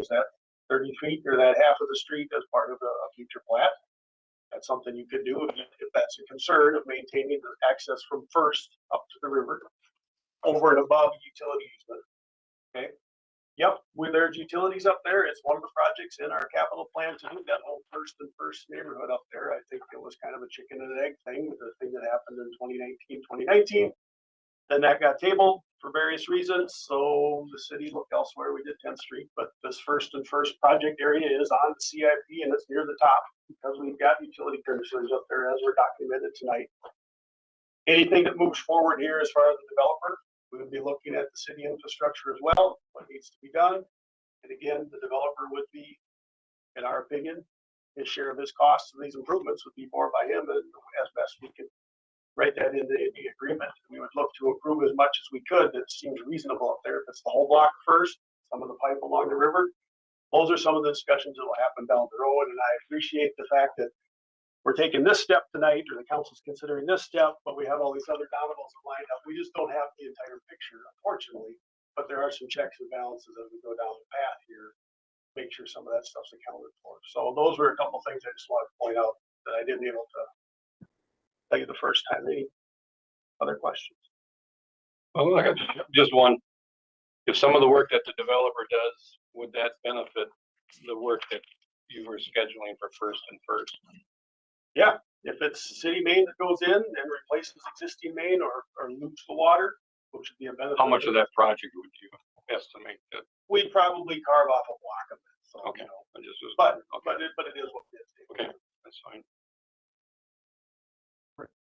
is that 30 feet or that half of the street as part of a future plat. That's something you could do if that's a concern of maintaining the access from First up to the river over and above utility easement. Okay. Yep, where there's utilities up there, it's one of the projects in our capital plan to do that whole First neighborhood up there. I think it was kind of a chicken and an egg thing with the thing that happened in 2019. Then that got tabled for various reasons, so the city looked elsewhere. We did 10th Street, but this First project area is on the CIP and it's near the top because we've got utility concerns up there as we're documented tonight. Anything that moves forward here as far as the developer, we would be looking at the city infrastructure as well, what needs to be done. And again, the developer would be, in our opinion, his share of his costs of these improvements would be borne by him as best we can write that in the agreement. We would look to approve as much as we could that seems reasonable up there. If it's the whole block first, some of the pipe along the river, those are some of the discussions that will happen down the road. And I appreciate the fact that we're taking this step tonight, or the council's considering this step, but we have all these other dominoes lined up. We just don't have the entire picture, unfortunately, but there are some checks and balances as we go down the path here, make sure some of that stuff's accounted for. So those were a couple things I just wanted to point out that I didn't able to tell you the first time. Any other questions? Well, I got just one. If some of the work that the developer does, would that benefit the work that you were scheduling for First? Yeah, if it's city main that goes in and replaces existing main or loops the water, which would be a benefit. How much of that project would you estimate that? We'd probably carve off a block of it. So, Okay. you know, I just was, but okay. it is what it is. Okay, that's fine.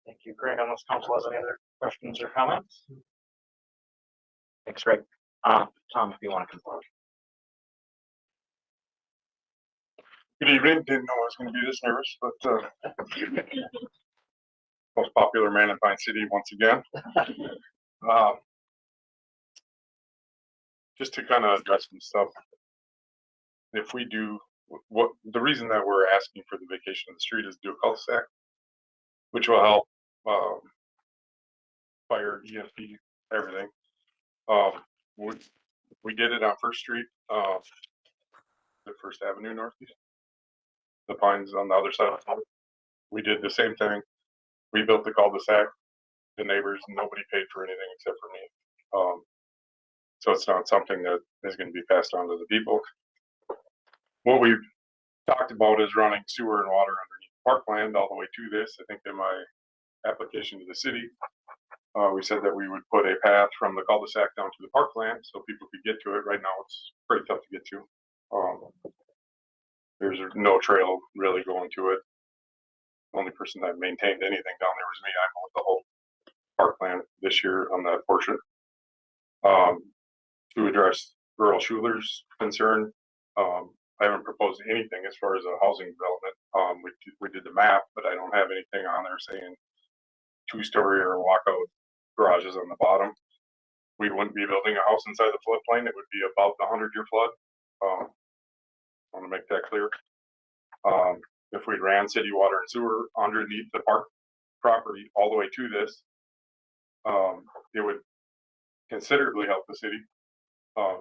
Thank you, Greg. Unless council has any other questions or comments? Thanks, Greg. Tom, if you want to come forward. Good evening. Didn't know I was going to be this nervous, but most popular man in Pine City once again. just to kind of address some stuff. If we do, what, the reason that we're asking for the vacation of the street is to do a cul-de-sac, which will help, fire, EMP, everything. We did it on First Street, the First Avenue Northeast. The Pines on the other side of town. We did the same thing. We built the cul-de-sac, the neighbors, nobody paid for anything except for me. So it's not something that is gonna be passed on to the people. What we've talked about is running sewer and water underneath parkland all the way to this. I think in my application to the city, we said that we would put a path from the cul-de-sac down to the parkland so people could get to it. Right now, it's pretty tough to get to. There's no trail really going to it. The only person that maintained anything down there was me. I mowed the whole parkland this year on that portion. To address Earl Schuler's concern, I haven't proposed anything as far as a housing development. We did the map, but I don't have anything on there saying 2-story or walkout garages on the bottom. We wouldn't be building a house inside the floodplain. It would be about the 100-year flood. I want to make that clear. If we ran city water and sewer underneath the park property all the way to this, it would considerably help the city.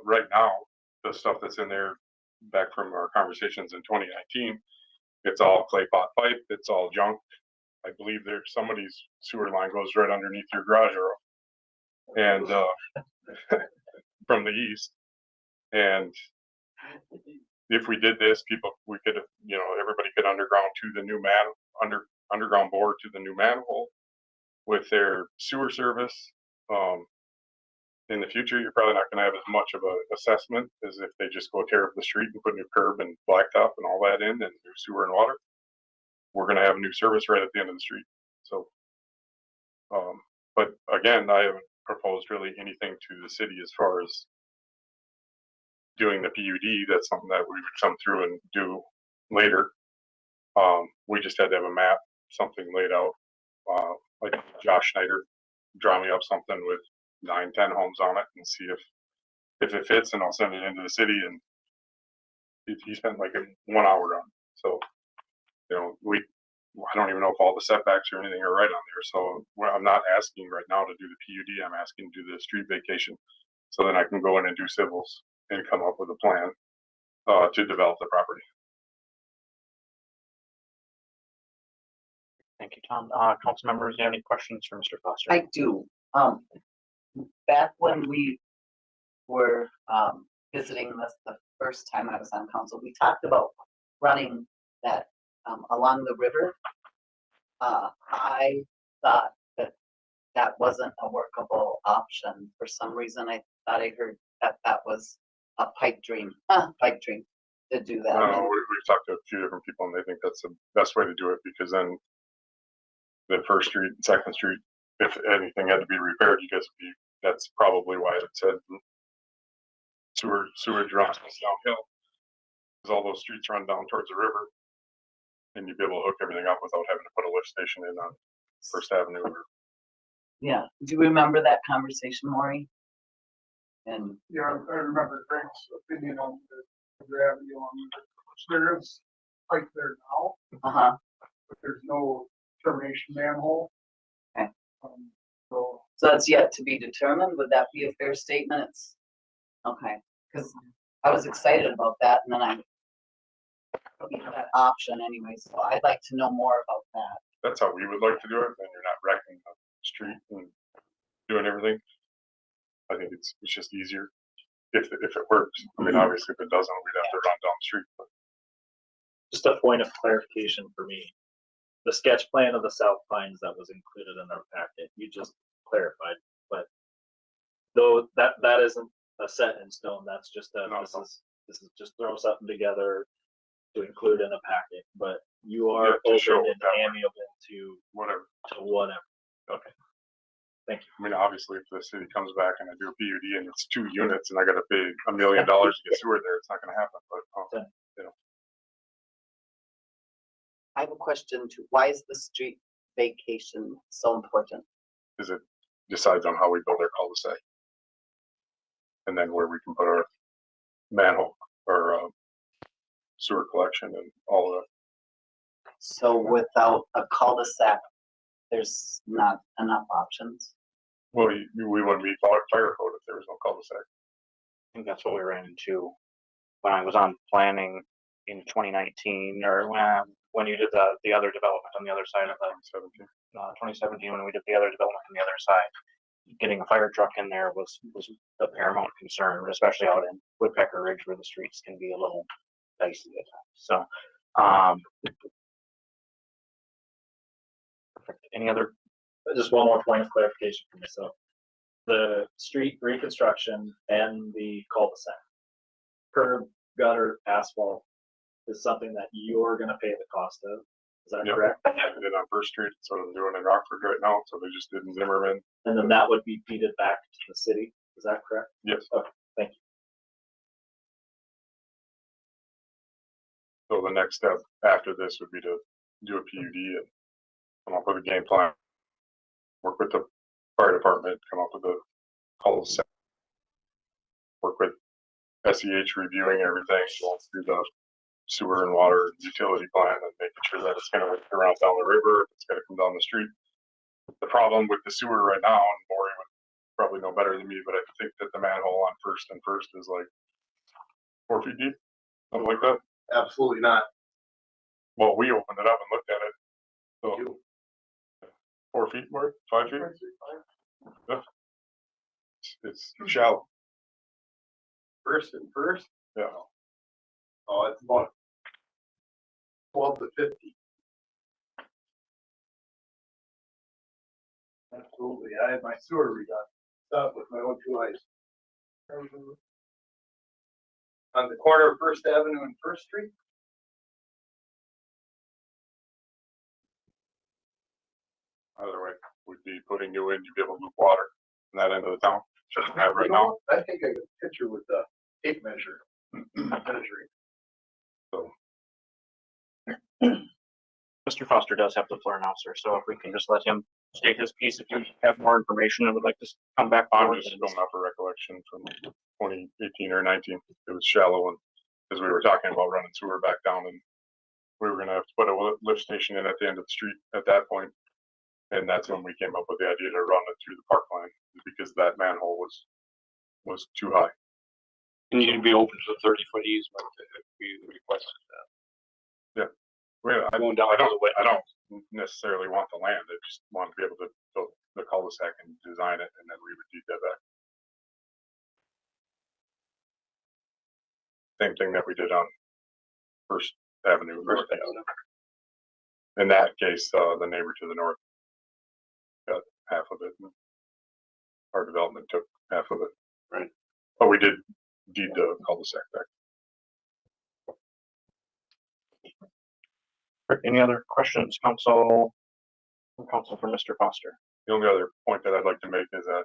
Right now, the stuff that's in there back from our conversations in 2019, it's all clay pot pipe, it's all junk. I believe there's somebody's sewer line goes right underneath your garage, and from the east. And if we did this, we could, everybody could underground to the new underground bore to the new manhole with their sewer service. In the future, you're probably not going to have as much of an assessment as if they just go tear up the street and put new curb and blacktop and all that in, and new sewer and water. We're going to have a new service right at the end of the street. So, but again, I haven't proposed really anything to the city as far as doing the PUD. That's something that we would come through and do later. We just had to have a map, something laid out, like Josh Schneider, draw me up something with 9-10 homes on it and see if it fits, and I'll send it into the city. And he spent like 1 hour on it. So, I don't even know if all the setbacks or anything are right on there. So I'm not asking right now to do the PUD. I'm asking to do the street vacation, so then I can go in and do civils and come up with a plan to develop the property. Thank you, Tom. Council members, do you have any questions for Mr. Foster? I do. Back when we were visiting this the first time I was on council, we talked about running that along the river. I thought that wasn't a workable option. For some reason, I thought I heard that was a pipe dream to do that. We've talked to a few different people, and they think that's the best way to do it, because then the First Street and Second Street, if anything had to be repaired, that's probably why it said sewer drops downhill, because all those streets run down towards the river, and you'd be able to hook everything up without having to put a lift station in on First Avenue. Yeah. Do you remember that conversation, Maury? And Yeah, I remember Greg's opinion on the gravity on it. There is pipe there now, but there's no termination manhole. Okay. So So that's yet to be determined. Would that be a fair statement? It's okay, because I was excited about that, and then I that option anyway. So I'd like to know more about that. That's how we would like to do it. Then you're not wrecking the street and doing everything. I think it's just easier if it works. I mean, obviously, if it doesn't, we'd have to run down the street. But Just a point of clarification for me. The sketch plan of the South Pines that was included in our packet, you just clarified, but though that isn't a set in stone, that's just this is just throw something together to include in a packet, but you are open and amiable to whatever. Okay. Thank you. I mean, obviously, if the city comes back and I do a PUD and it's 2 units and I got to pay $1 million to get sewer there, it's not going to happen. But I have a question too. Why is the street vacation so important? Because it decides on how we build our cul-de-sac. And then where we can put our manhole or sewer collection and all of that. So without a cul-de-sac, there's not enough options. Well, we wouldn't be fire code if there was no cul-de-sac. I think that's what we ran into when I was on planning in 2019, or when you did the other development on the other side of the 2017, when we did the other development on the other side. Getting a fire truck in there was the paramount concern, especially out in Woodpecker Ridge where the streets can be a little dicey at times. So, perfect. Any other? Just one more point of clarification for myself. The street reconstruction and the cul-de-sac, curb, gutter, asphalt is something that you're gonna pay the cost of. Is that Yep. correct? They did on First Street, so they're doing in Rockford right now, so they just did in Zimmerman. And then that would be feeded back to the city. Is that correct? Yes. Okay, thank you. So the next step after this would be to do a PUD and come up with a game plan. Work with the fire department, come up with a cul-de-sac. Work with SEH reviewing everything, going through the sewer and water utility plan and making sure that it's gonna work around down the river, it's gonna come down the street. The problem with the sewer right now, and Maury would probably know better than me, but I think that the manhole on First and First is like 4 feet deep, something like that. Absolutely not. Well, we opened it up and looked at it. So 4 feet more, 5 feet? Yeah. It's shallow. First and First? Yeah. Oh, it's about 12 to 50. Absolutely. I had my sewer redone. Stuff with my own 2 eyes. On the corner of First Avenue and First Street. Other way would be putting new in to be able to move water in that end of the town. Doesn't have right now. I think I got a picture with the tape measure. Measuring. So Mr. Foster does have the floor now, sir. So if we can just let him state his piece, if you have more information and would like to come back I'm forward. just going off a recollection from 2018 or 19. It was shallow and because we were talking about running sewer back down and we were gonna have to put a lift station in at the end of the street at that point. And that's when we came up with the idea to run it through the park line because that manhole was too high. And you'd be open to the 30-foot easement if we requested that. Well, I don't necessarily want the land. I just want to be able to build the cul-de-sac and design it, and then we would deed that back. Same thing that we did on First Avenue. In that case, the neighbor to the north got half of it. And our development took half of it. Right. But we did deed the cul-de-sac back. Any other questions, council? Council for Mr. Foster. The only other point that I'd like to make is that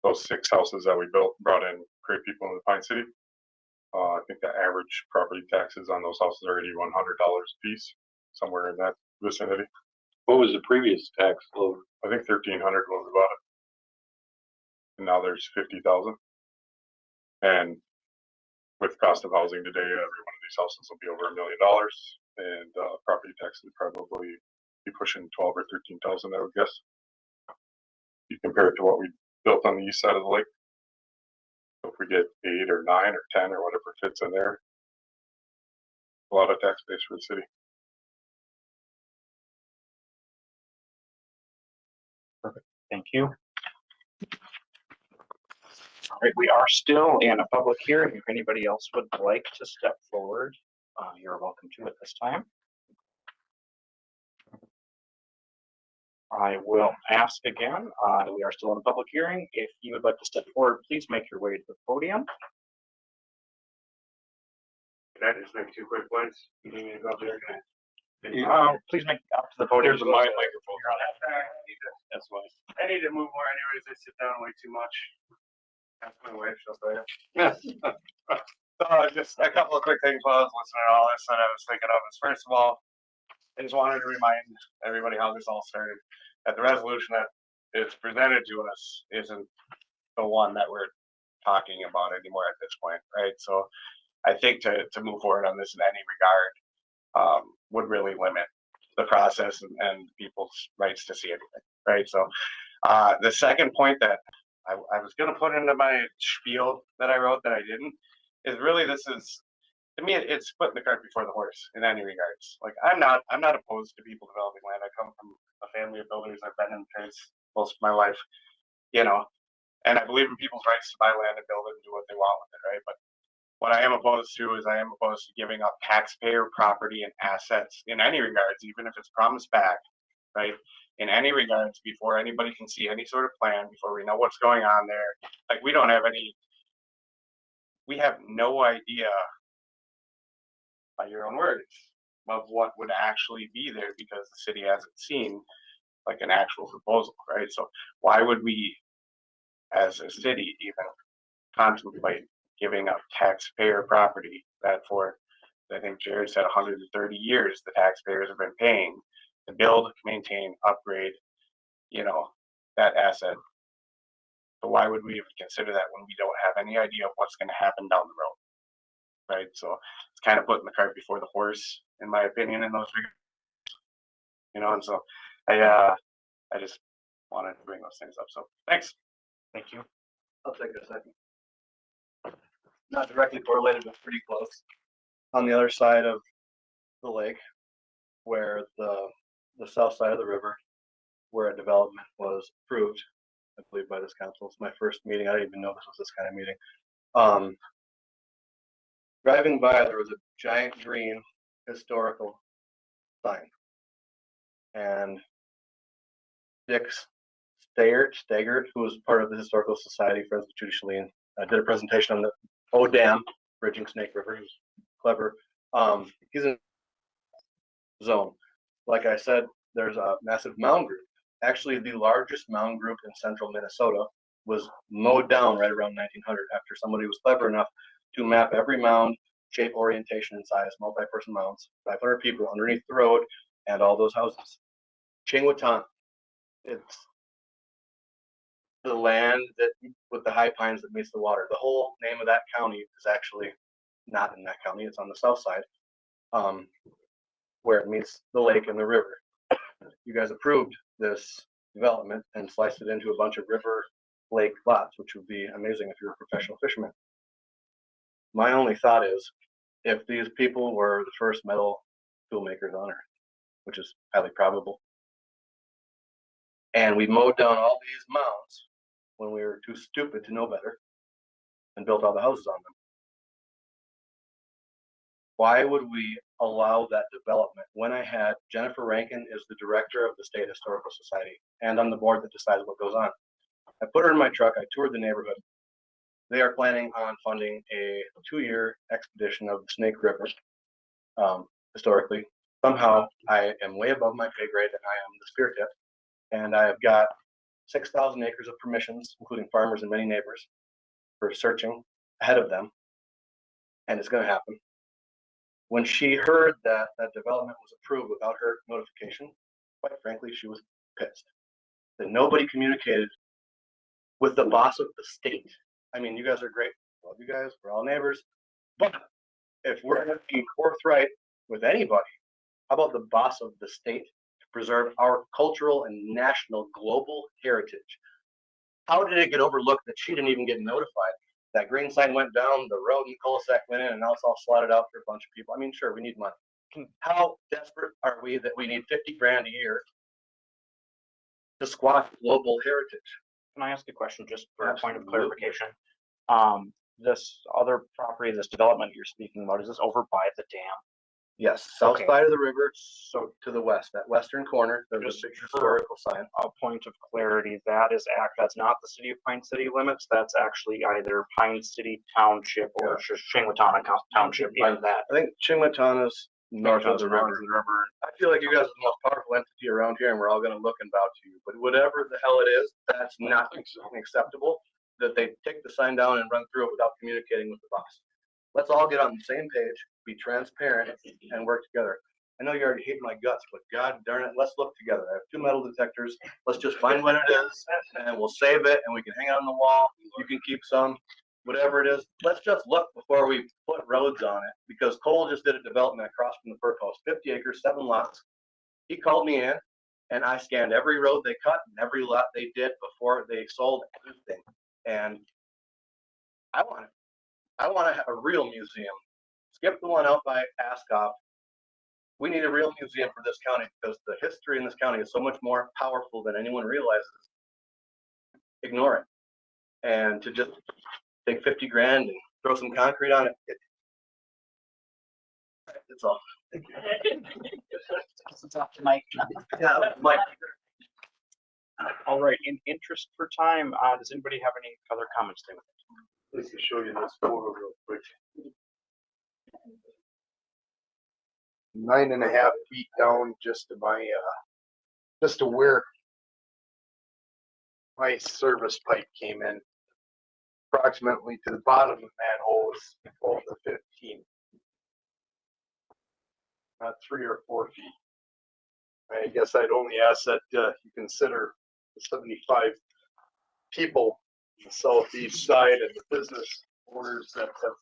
those 6 houses that we brought in great people in the Pine City. I think the average property taxes on those houses are $8,100 a piece, somewhere in that vicinity. What was the previous tax load? I think 1,300 was about it. And now there's 50,000. And with cost of housing today, every one of these houses will be over $1 million. And property taxes would probably be pushing 12 or 13,000, I would guess. You compare it to what we built on the east side of the lake. So if we get 8 or 9 or 10 or whatever fits in there, a lot of tax base for the city. Perfect. Thank you. All right, we are still in a public hearing. If anybody else would like to step forward, you're welcome to at this time. I will ask again, we are still in a public hearing. If you would like to step forward, please make your way to the podium. Can I just make 2 quick points? You need me to go up there? Please make it up to the podium. There's a microphone. That's why. I need to move more anyways. I sit down way too much. That's my wife, she'll tell you. Just a couple of quick things while I was listening to all this that I was thinking of is first of all, I just wanted to remind everybody how this all started. That the resolution that is presented to us isn't the one that we're talking about anymore at this point, right? So I think to move forward on this in any regard would really limit the process and people's rights to see anything, right? So the second point that I was going to put into my spiel that I wrote that I didn't is really this is to me it's putting the cart before the horse in any regards. Like I'm not opposed to people developing land. I come from a family of builders. I've been in trades most of my life, you know, and I believe in people's rights to buy land and build it and do what they want with it, right? But what I am opposed to is I am opposed to giving up taxpayer property and assets in any regards, even if it's promised back, right? In any regards, before anybody can see any sort of plan, before we know what's going on there. Like we have no idea, by your own words, of what would actually be there because the city hasn't seen like an actual proposal, right? So why would we, as a city, even contemplate giving up taxpayer property that for, I think Jared said 130 years, the taxpayers have been paying to build, maintain, upgrade, you know, that asset. So why would we even consider that when we don't have any idea of what's going to happen down the road, right? So it's kind of putting the cart before the horse, in my opinion, in those regards. You know, and so I just wanted to bring those things up. So thanks. Thank you. I'll take a second. Not directly correlated, but pretty close. On the other side of the lake, where the south side of the river, where a development was approved, I believe by this council. It's my first meeting. I didn't even know this was this kind of meeting. Driving by, there was a giant green historical sign. And Dick Stagert, who was part of the Historical Society, Friends of Judy Shalene, did a presentation on the Dam, bridging Snake River. He was clever. He's in zone. Like I said, there's a massive mound group. Actually, the largest mound group in central Minnesota was mowed down right around 1900 after somebody was clever enough to map every mound, shape, orientation, and size, multi-person mounds, 500 people underneath the road, and all those houses. Chingwatan, it's the land that with the high pines that meets the water. The whole name of that county is actually not in that county. It's on the south side, where it meets the lake and the river. You guys approved this development and sliced it into a bunch of river lake lots, which would be amazing if you're a professional fisherman. My only thought is, if these people were the first metal tool makers on Earth, which is highly probable, and we mowed down all these mounds when we were too stupid to know better and built all the houses on them, why would we allow that development when I had Jennifer Rankin is the director of the State Historical Society and I'm the board that decides what goes on? I put her in my truck. I toured the neighborhood. They are planning on funding a 2-year expedition of the Snake River. Historically, somehow I am way above my pay grade and I am the spear tip. And I have got 6,000 acres of permissions, including farmers and many neighbors, for searching ahead of them. And it's going to happen. When she heard that that development was approved without her notification, quite frankly, she was pissed that nobody communicated with the boss of the state. I mean, you guys are great. Love you guys. We're all neighbors. But if we're going to be forthright with anybody, how about the boss of the state to preserve our cultural and national global heritage? How did it get overlooked that she didn't even get notified? That green sign went down, the road and cul-de-sac went in, and now it's all slotted out for a bunch of people. I mean, sure, we need money. How desperate are we that we need 50 grand a year to squash global heritage? Can I ask a question just for a point of clarification? This other property, this development you're speaking about, is this over by the dam? Yes, south Okay. side of the river, so to the west, that western corner, there's Just a big historical sign. A point of clarity, that's not the city of Pine City limits, that's actually either Pine City Township or Chingwatana Township in that. I think Chingwatana's north of the North river. I feel like you guys are the most powerful entity around here and we're all gonna look and bow to you, but whatever the hell it is, that's not acceptable, that they take the sign down and run through it without communicating with the boss. Let's all get on the same page, be transparent and work together. I know you already hate my guts, but god darn it, let's look together. I have 2 metal detectors. Let's just find what it is and we'll save it and we can hang it on the wall. You can keep some. whatever it is, let's just look before we put roads on it, because Cole just did a development across from the Perk House, 50 acres, 7 lots. He called me in and I scanned every road they cut and every lot they did before they sold everything. And I want to have a real museum. Skip the one out by Ascot. We need a real museum for this county because the history in this county is so much more powerful than anyone realizes. Ignore it. And to just take 50 grand and throw some concrete on it. That's all. Mike. Yeah, Mike. All right, in interest for time, does anybody have any other comments? Let me show you this photo real quick. 9.5 feet down just to my, just to where my service pipe came in. Approximately to the bottom of the manhole is 12 to 15. Not 3 or 4 feet. I guess I'd only ask that you consider the 75 people on the southeast side and the business owners that have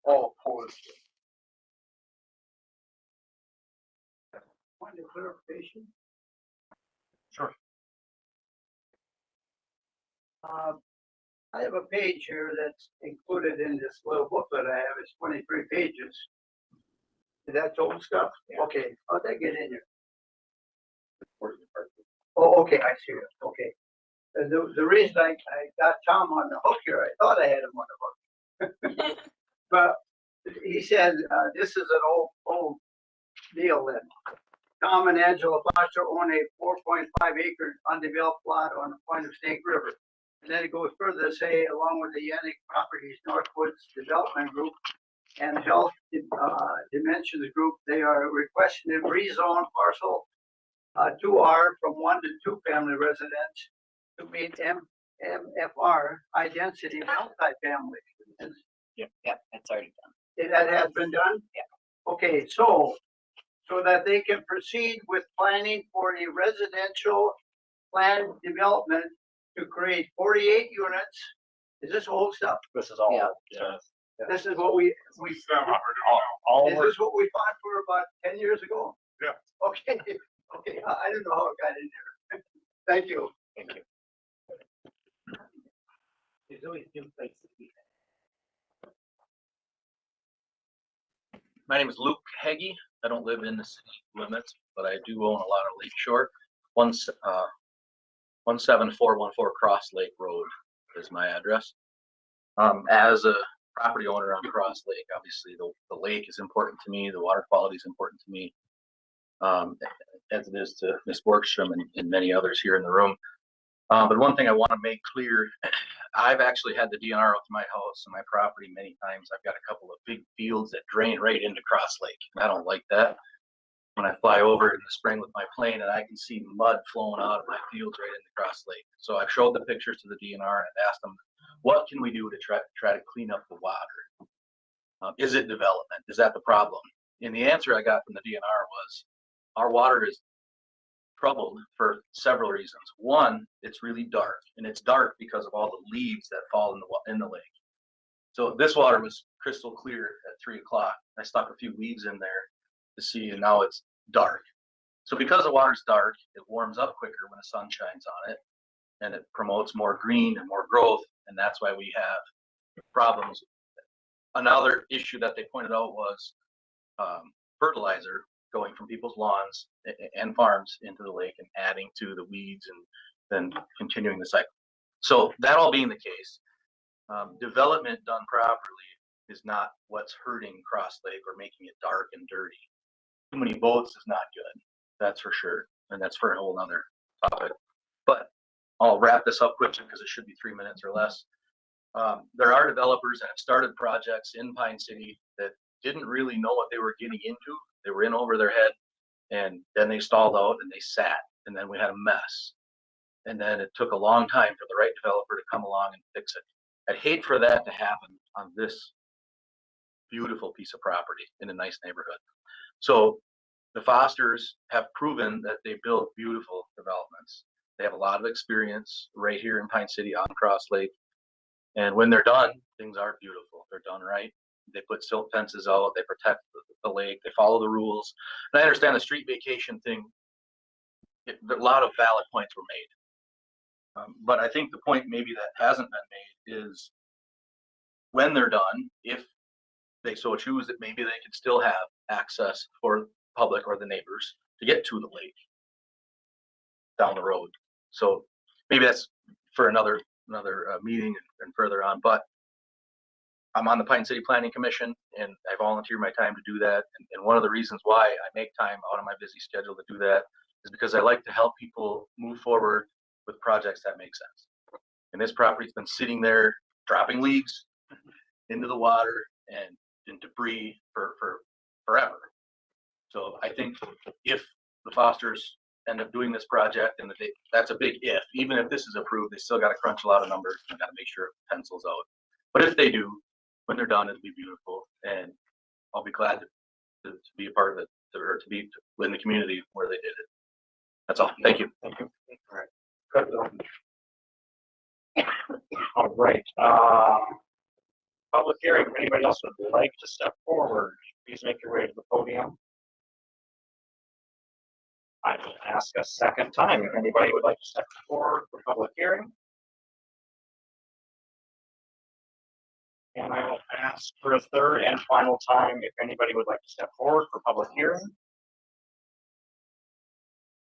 all opposed it. Point of clarification. Sure. I have a page here that's included in this little booklet I have. It's 23 pages. That's old stuff? Okay, how'd that get in here? Oh, okay, I see it. Okay. The reason I got Tom on the hook here, I thought I had him on the hook. But he said, this is an old deal then. Tom and Angela Foster own a 4.5 acre undeveloped lot on the Point of Snake River. And then it goes further to say, along with the Yannick Properties Northwoods Development Group and Health Dimensions Group, they are requesting to rezone parcel 2R from 1 to 2 family residence to meet MFR high density multifamily. Yep, that's already done. That has been done? Yeah. Okay, so that they can proceed with planning for a residential planned development to create 48 units. Is this old stuff? This is all. Yeah. This is what we, All is this what we fought for about 10 years ago? Yeah. Okay, okay, I don't know how it got in there. Thank you. Thank you. There's always new places. My name is Luke Heggie. I don't live in the city limits, but I do own a lot of Lake Shore. 17414 Cross Lake Road is my address. As a property owner on Cross Lake, obviously the lake is important to me. The water quality is important to me, as it is to Ms. Borgstrom and many others here in the room. But one thing I want to make clear, I've actually had the DNR out to my house and my property many times. I've got a couple of big fields that drain right into Cross Lake. And I don't like that. When I fly over in the spring with my plane and I can see mud flowing out of my fields right into Cross Lake. So I've showed the pictures to the DNR and I've asked them, what can we do to try to clean up the water? Is it development? Is that the problem? And the answer I got from the DNR was, our water is troubled for several reasons. One, it's really dark, and it's dark because of all the leaves that fall in the lake. So this water was crystal clear at 3 o'clock. I stuck a few leaves in there to see, and now it's dark. So because the water's dark, it warms up quicker when the sun shines on it, and it promotes more green and more growth, and that's why we have problems. Another issue that they pointed out was fertilizer going from people's lawns and farms into the lake and adding to the weeds and then continuing the cycle. So that all being the case, development done properly is not what's hurting Cross Lake or making it dark and dirty. Too many boats is not good, that's for sure, and that's for a whole nother topic. But I'll wrap this up quickly because it should be 3 minutes or less. There are developers that have started projects in Pine City that didn't really know what they were getting into. They were in over their head, and then they stalled out and they sat, and then we had a mess. And then it took a long time for the right developer to come along and fix it. I'd hate for that to happen on this beautiful piece of property in a nice neighborhood. So the Fosters have proven that they build beautiful developments. They have a lot of experience right here in Pine City on Cross Lake. And when they're done, things are beautiful. They're done right. They put silt fences out, they protect the lake, they follow the rules. And I understand the street vacation thing. A lot of valid points were made. But I think the point maybe that hasn't been made is when they're done, if they so choose, that maybe they could still have access for public or the neighbors to get to the lake down the road. So maybe that's for another meeting and further on, but I'm on the Pine City Planning Commission and I volunteer my time to do that. And one of the reasons why I make time out of my busy schedule to do that is because I like to help people move forward with projects that make sense. And this property's been sitting there dropping leaves into the water and in debris for forever. So I think if the Fosters end up doing this project, and that's a big if, even if this is approved, they still got to crunch a lot of numbers and got to make sure it pencils out. But if they do, when they're done, it'll be beautiful, and I'll be glad to be a part of it, or to be in the community where they did it. That's all. Thank you. Thank you. All right. All right. Public hearing. If anybody else would like to step forward, please make your way to the podium. I will ask a second time if anybody would like to step forward for public hearing. And I will ask for a third and final time if anybody would like to step forward for public hearing.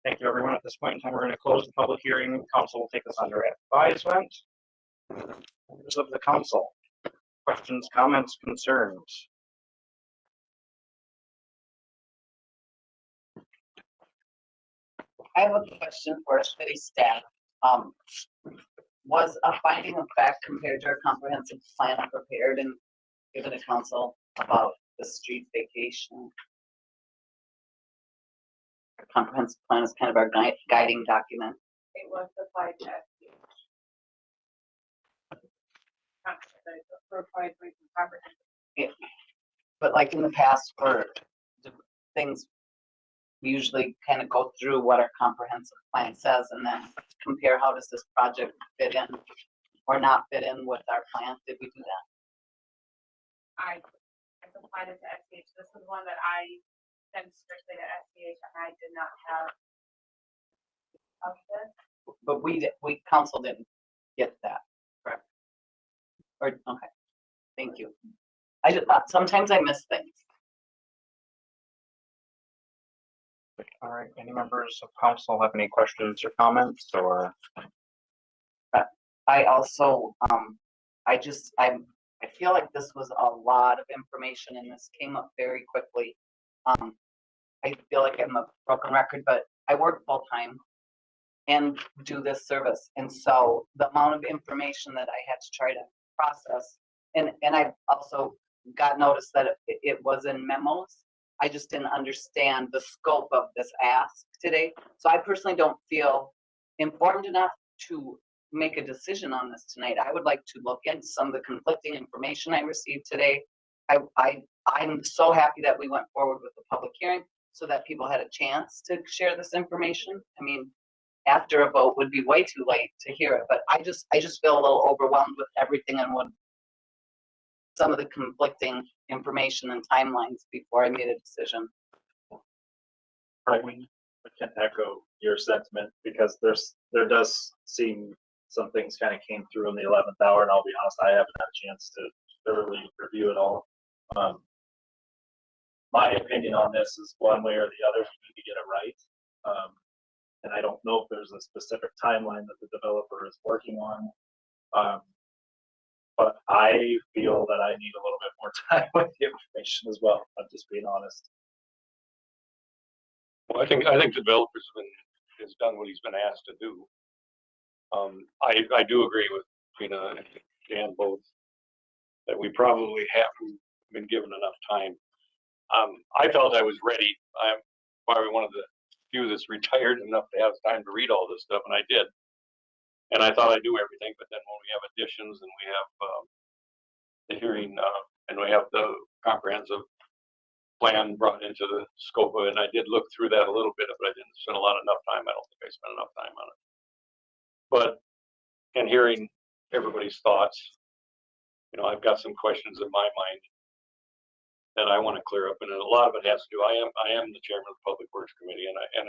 Thank you, everyone. At this point in time, we're going to close the public hearing. Council will take this under advisement. Members of the council, questions, comments, concerns? I have a question for city staff. Was a finding of fact compared to our comprehensive plan prepared and given to council about the street vacation? Our comprehensive plan is kind of our guiding document. It was applied to But like in the past, for things, we usually kind of go through what our comprehensive plan says and then compare how does this project fit in or not fit in with our plan. Did we do that? I applied it to SCH. This is one that I sent strictly to SCH and I did not have of this. But we council didn't get that, correct? Or, okay, thank you. I just, sometimes I miss things. All right, any members of council have any questions or comments, or? I also, I feel like this was a lot of information and this came up very quickly. I feel like I'm a broken record, but I work full time and do this service. And so the amount of information that I had to try to process, and I also got notice that it was in memos. I just didn't understand the scope of this ask today. So I personally don't feel informed enough to make a decision on this tonight. I would like to look into some of the conflicting information I received today. I'm so happy that we went forward with the public hearing so that people had a chance to share this information. I mean, after a vote would be way too late to hear it, but I just feel a little overwhelmed with everything and what some of the conflicting information and timelines before I made a decision. Right. I can echo your sentiment because there does seem some things kind of came through in the 11th hour, and I'll be honest, I haven't had a chance to thoroughly review it all. My opinion on this is one way or the other, we need to get it right. And I don't know if there's a specific timeline that the developer is working on. But I feel that I need a little bit more time with the information as well. I'm just being honest. Well, I think the developer's has done what he's been asked to do. I do agree with Trina and Dan both that we probably haven't been given enough time. I felt I was ready. I'm probably one of the few that's retired enough to have time to read all this stuff, and I did. And I thought I knew everything, but then when we have additions and we have the hearing and we have the comprehensive plan brought into the scope of it, and I did look through that a little bit, but I didn't spend enough time. I don't think I spent enough time on it. But in hearing everybody's thoughts, I've got some questions in my mind that I want to clear up, and a lot of it has to do, I am the chairman of the Public Works Committee, and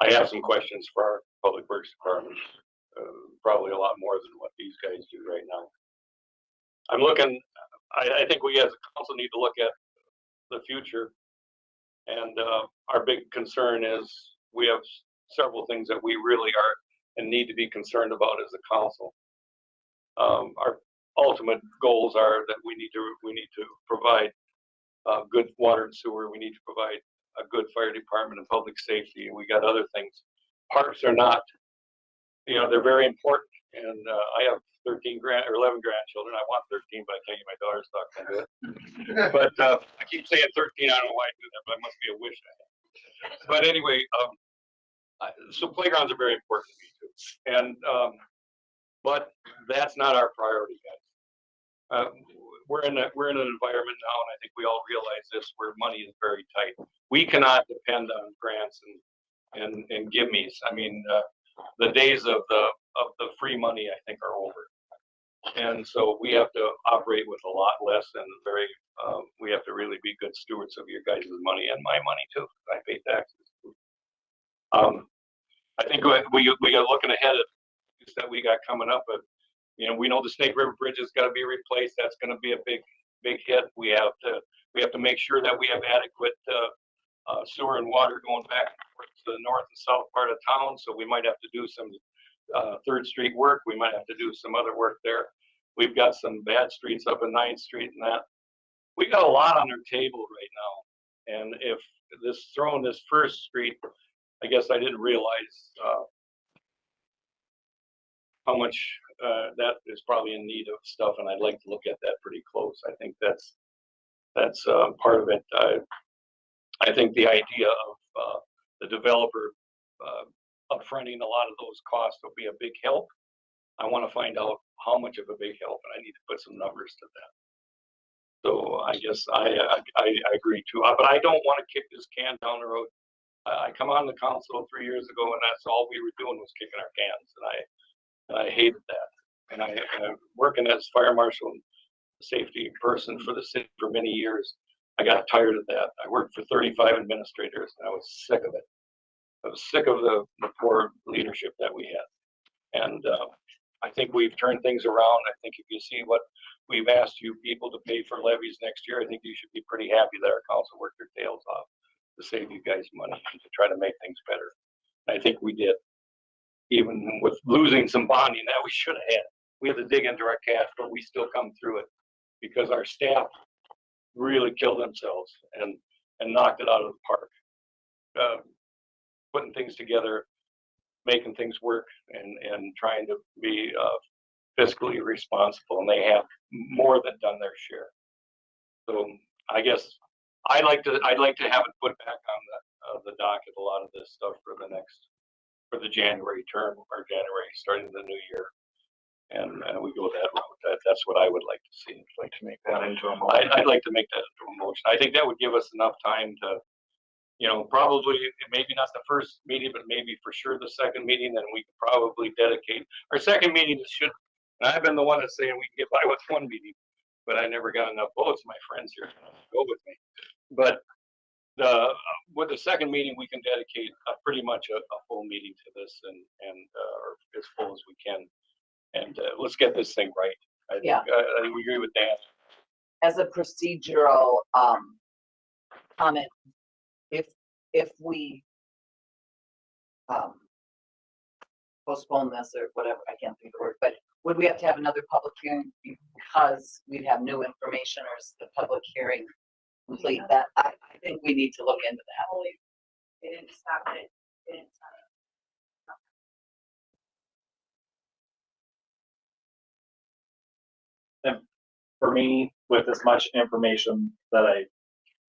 I have some questions for our Public Works Department, probably a lot more than what these guys do right now. I think we as a council need to look at the future, and our big concern is we have several things that we really are and need to be concerned about as a council. Our ultimate goals are that we need to provide good water and sewer. We need to provide a good fire department and public safety. And we got other things. Parks are not, they're very important. And I have 11 grandchildren. I want 13, but I tell you, my daughter's not going to do it. But I keep saying 13. I don't know why I do that, but it must be a wish I have. But anyway, so playgrounds are very important to me too. And but that's not our priority, guys. We're in an environment now, and I think we all realize this, where money is very tight. We cannot depend on grants and gimmies. I mean, the days of the free money, I think, are over. And so we have to operate with a lot less, and we have to really be good stewards of your guys' money and my money too. I pay taxes. I think we are looking ahead at that we got coming up, but we know the Snake River Bridge has got to be replaced. That's going to be a big hit. We have to make sure that we have adequate sewer and water going back to the north and south part of town. So we might have to do some 3rd Street work. We might have to do some other work there. We've got some bad streets up in 9th Street and that. We got a lot on our table right now. And if this 1st Street, I guess I didn't realize how much that is probably in need of stuff, and I'd like to look at that pretty close. I think that's part of it. I think the idea of the developer upfronting a lot of those costs will be a big help. I want to find out how much of a big help, and I need to put some numbers to that. So I guess I agree too, but I don't want to kick this can down the road. I come on the council 3 years ago, and that's all we were doing was kicking our cans, and I hated that. And I working as fire marshal and safety person for the city for many years. I got tired of that. I worked for 35 administrators, and I was sick of it. I was sick of the poor leadership that we had. And I think we've turned things around. I think if you see what we've asked you people to pay for levies next year, I think you should be pretty happy that our council worked their tails off to save you guys money and to try to make things better. I think we did, even with losing some bonding that we should have had. We had to dig into our cash, but we still come through it because our staff really killed themselves and knocked it out of the park. Putting things together, making things work, and trying to be fiscally responsible, and they have more than done their share. So I guess I'd like to have it put back on the docket, a lot of this stuff for the January term, or January starting the new year, and we go that route. That's what I would like to see. I'd like to make that into a motion. I'd like to make that into a motion. I think that would give us enough time to, probably maybe not the first meeting, but maybe for sure the second meeting. Then we could probably dedicate our second meeting should. And I've been the one that's saying we can get by with one meeting, but I never got enough votes. My friends here go with me. But with the second meeting, we can dedicate pretty much a full meeting to this, and or as full as we can. And let's get this thing right. I think we agree with Dan. As a procedural comment, if we postpone this or whatever, I can't think of the word, but would we have to have another public hearing because we'd have new information, or is the public hearing complete? That I think we need to look into that. They didn't stop it. They didn't stop it. And for me, with as much information that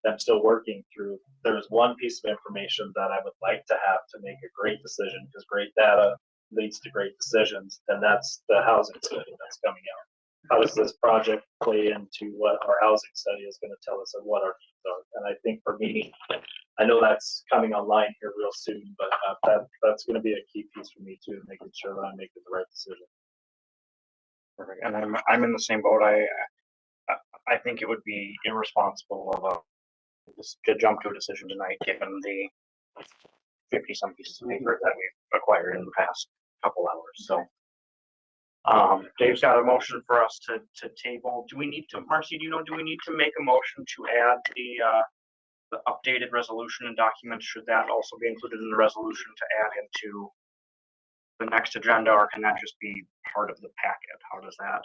I'm still working through, there's one piece of information that I would like to have to make a great decision, because great data leads to great decisions, and that's the housing study that's coming out. How does this project play into what our housing study is going to tell us and what our needs are? And I think for me, I know that's coming online here real soon, but that's going to be a key piece for me too, making sure that I'm making the right decision. Perfect. And I'm in the same boat. I think it would be irresponsible of just to jump to a decision tonight, given the 50-some pieces of paper that we've acquired in the past couple hours. So, Dave's got a motion for us to table. Do we need to, Marcy, do we need to make a motion to add the updated resolution and documents? Should that also be included in the resolution to add into the next agenda, or can that just be part of the packet? How does that?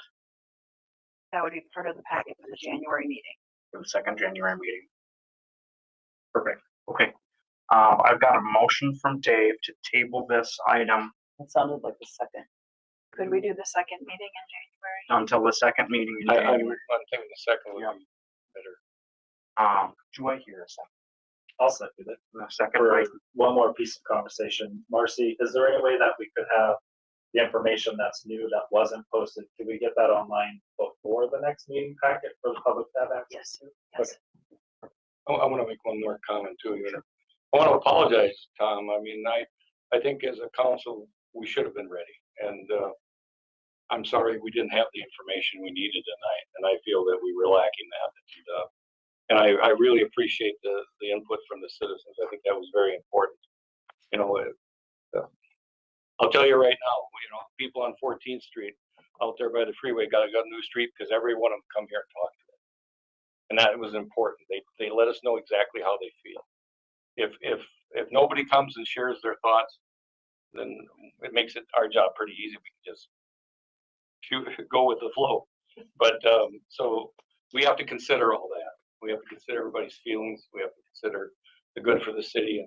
That would be part of the packet for the January meeting. For the second January meeting. Perfect. Okay. I've got a motion from Dave to table this item It sounded like the second. Could we do the second meeting in January? until the second meeting in I'm January. thinking the second would be better. Do I hear a second? I'll second it. A second, For right? one more piece of conversation, Marcy, is there any way that we could have the information that's new that wasn't posted? Could we get that online before the next meeting packet for the public to have access to? Yes. I want to make one more comment too. I want to apologize, Tom. I mean, I think as a council, we should have been ready. And I'm sorry we didn't have the information we needed tonight. And I feel that we were lacking that. And I really appreciate the input from the citizens. I think that was very important. I'll tell you right now, people on 14th Street out there by the freeway got a new street because every one of them come here and talk to them. And that was important. They let us know exactly how they feel. If nobody comes and shares their thoughts, then it makes it our job pretty easy. We can just go with the flow. But so we have to consider all that. We have to consider everybody's feelings. We have to consider the good for the city.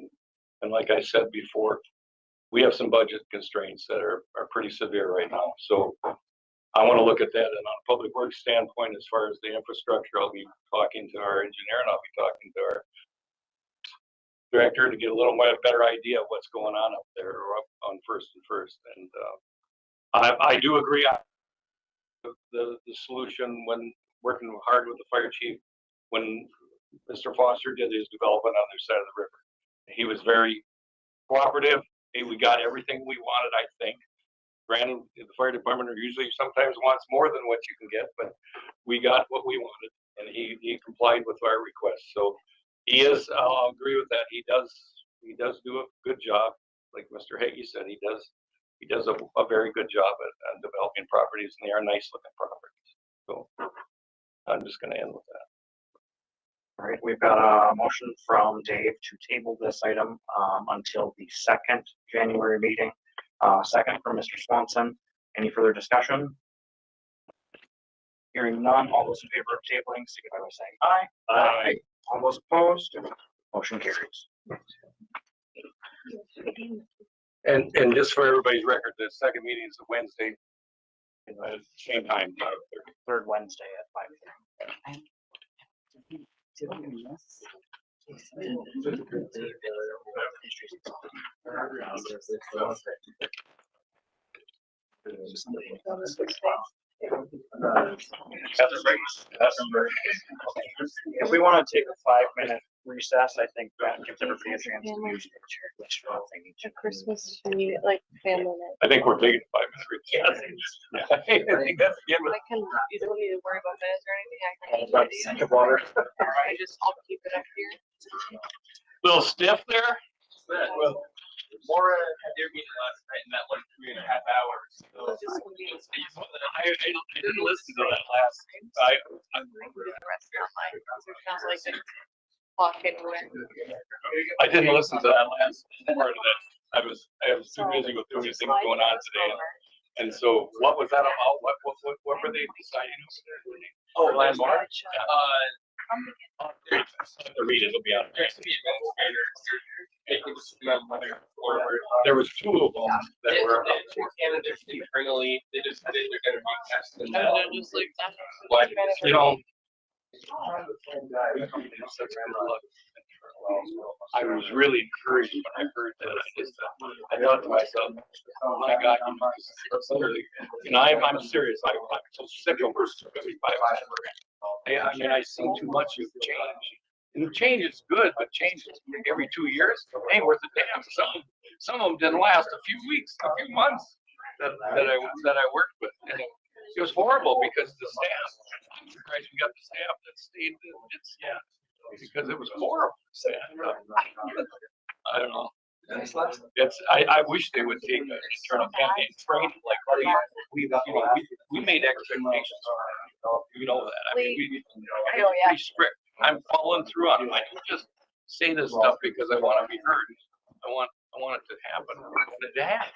And like I said before, we have some budget constraints that are pretty severe right now. So I want to look at that. And on a public works standpoint, as far as the infrastructure, I'll be talking to our engineer and I'll be talking to our director to get a little better idea of what's going on up there or up on First and First. And I do agree on the solution when working hard with the fire chief. When Mr. Foster did his development on their side of the river, he was very cooperative. Hey, we got everything we wanted, I think. Granted, the fire department usually sometimes wants more than what you can get, but we got what we wanted, and he complied with our request. So I'll agree with that. He does do a good job, like Mr. Hagee said. He does a very good job at developing properties, and they are nice looking properties. So I'm just going to end with that. All right, we've got a motion from Dave to table this item until the second January meeting. Second from Mr. Swanson. Any further discussion? Hearing none, all those in favor of tabling, signify by saying aye. Aye. All those opposed, motion carries. And just for everybody's record, the second meeting is a Wednesday, same time. Third Wednesday at 5 p.m. Did we miss? If we want to take a 5-minute recess, I think that gives everybody a chance to use A Christmas tree, like family night. I think we're taking 5 minutes. Yeah. I think that's the end of I can, you don't need to worry about minutes or anything. I it. About can. sink of water. I'll keep it up here. little stiff there. Well, Maura had their meeting last night and that like 3.5 hours. So I didn't listen to that last. I didn't listen to that last part of that. I was too busy with doing things going on today. And so what was that about? What were they deciding? Oh, landmark. The reading will be out. There was 2 of them that were. Candidates internally, they decided they're going to be testing that. But, you know. I was really encouraged when I heard that. I thought to myself, oh my God, I'm serious. I'm so sick of this. I mean, I see too much of change. And change is good, but change every 2 years ain't worth a damn. Some of them didn't last a few weeks, a few months that I worked with. It was horrible because the staff, I'm surprised we got the staff that stayed, because it was horrible. I don't know. I wish they would take an internal campaign training, like, we made expectations. You know that, I mean, I am pretty strict. I'm following through on it. I don't just say this stuff because I want to be heard. I want it to happen. And it has.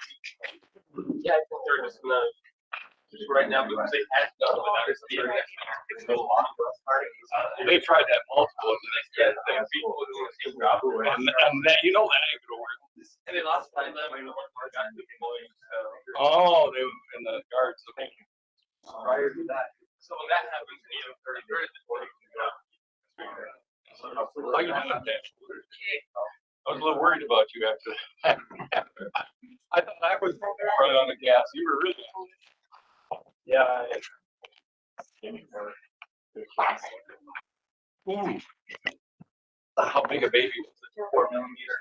Yeah, I think they're just gonna, right now, because they had done it, obviously, it's no longer a party. They tried that multiple, and they people who do the same job, and that, you know, that ain't gonna work. And they lost time, I mean, one part got the employees. Oh, they, and the guards, I think. Prior to that. So when that happens, you know, 30, the 40. How you doing, Dan? I was a little worried about you after. I thought I was running on the gas. You were really. Yeah. Ooh. How big a baby was it? 4 millimeter.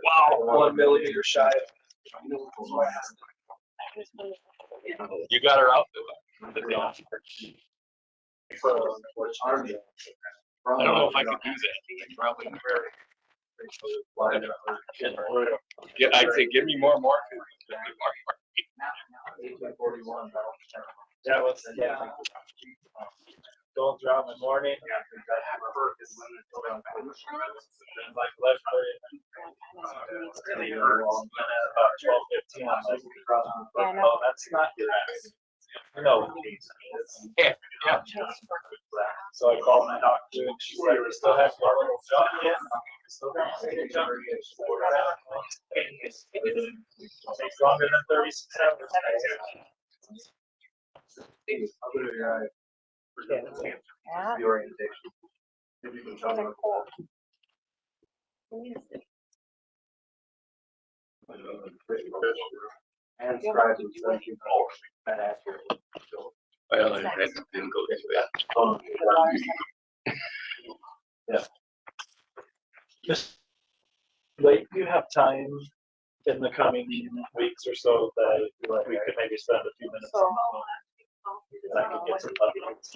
Wow. 1 millimeter shy. You got her out there. I don't know if I could do that. Probably. Yeah, I'd say give me more morphine. That was, don't drop in the morning. Like left really hurts. About 12:15. Oh, that's not your ass. No. Yeah. So I called my doctor and she said, we still have our little jump yet. Still got a jump. Takes longer than 36 hours. Yeah. The orientation. And scribes and such. Well, I didn't go to that. Yeah. Just like you have time in the coming weeks or so that we could maybe spend a few minutes on the phone. Because I could get some updates.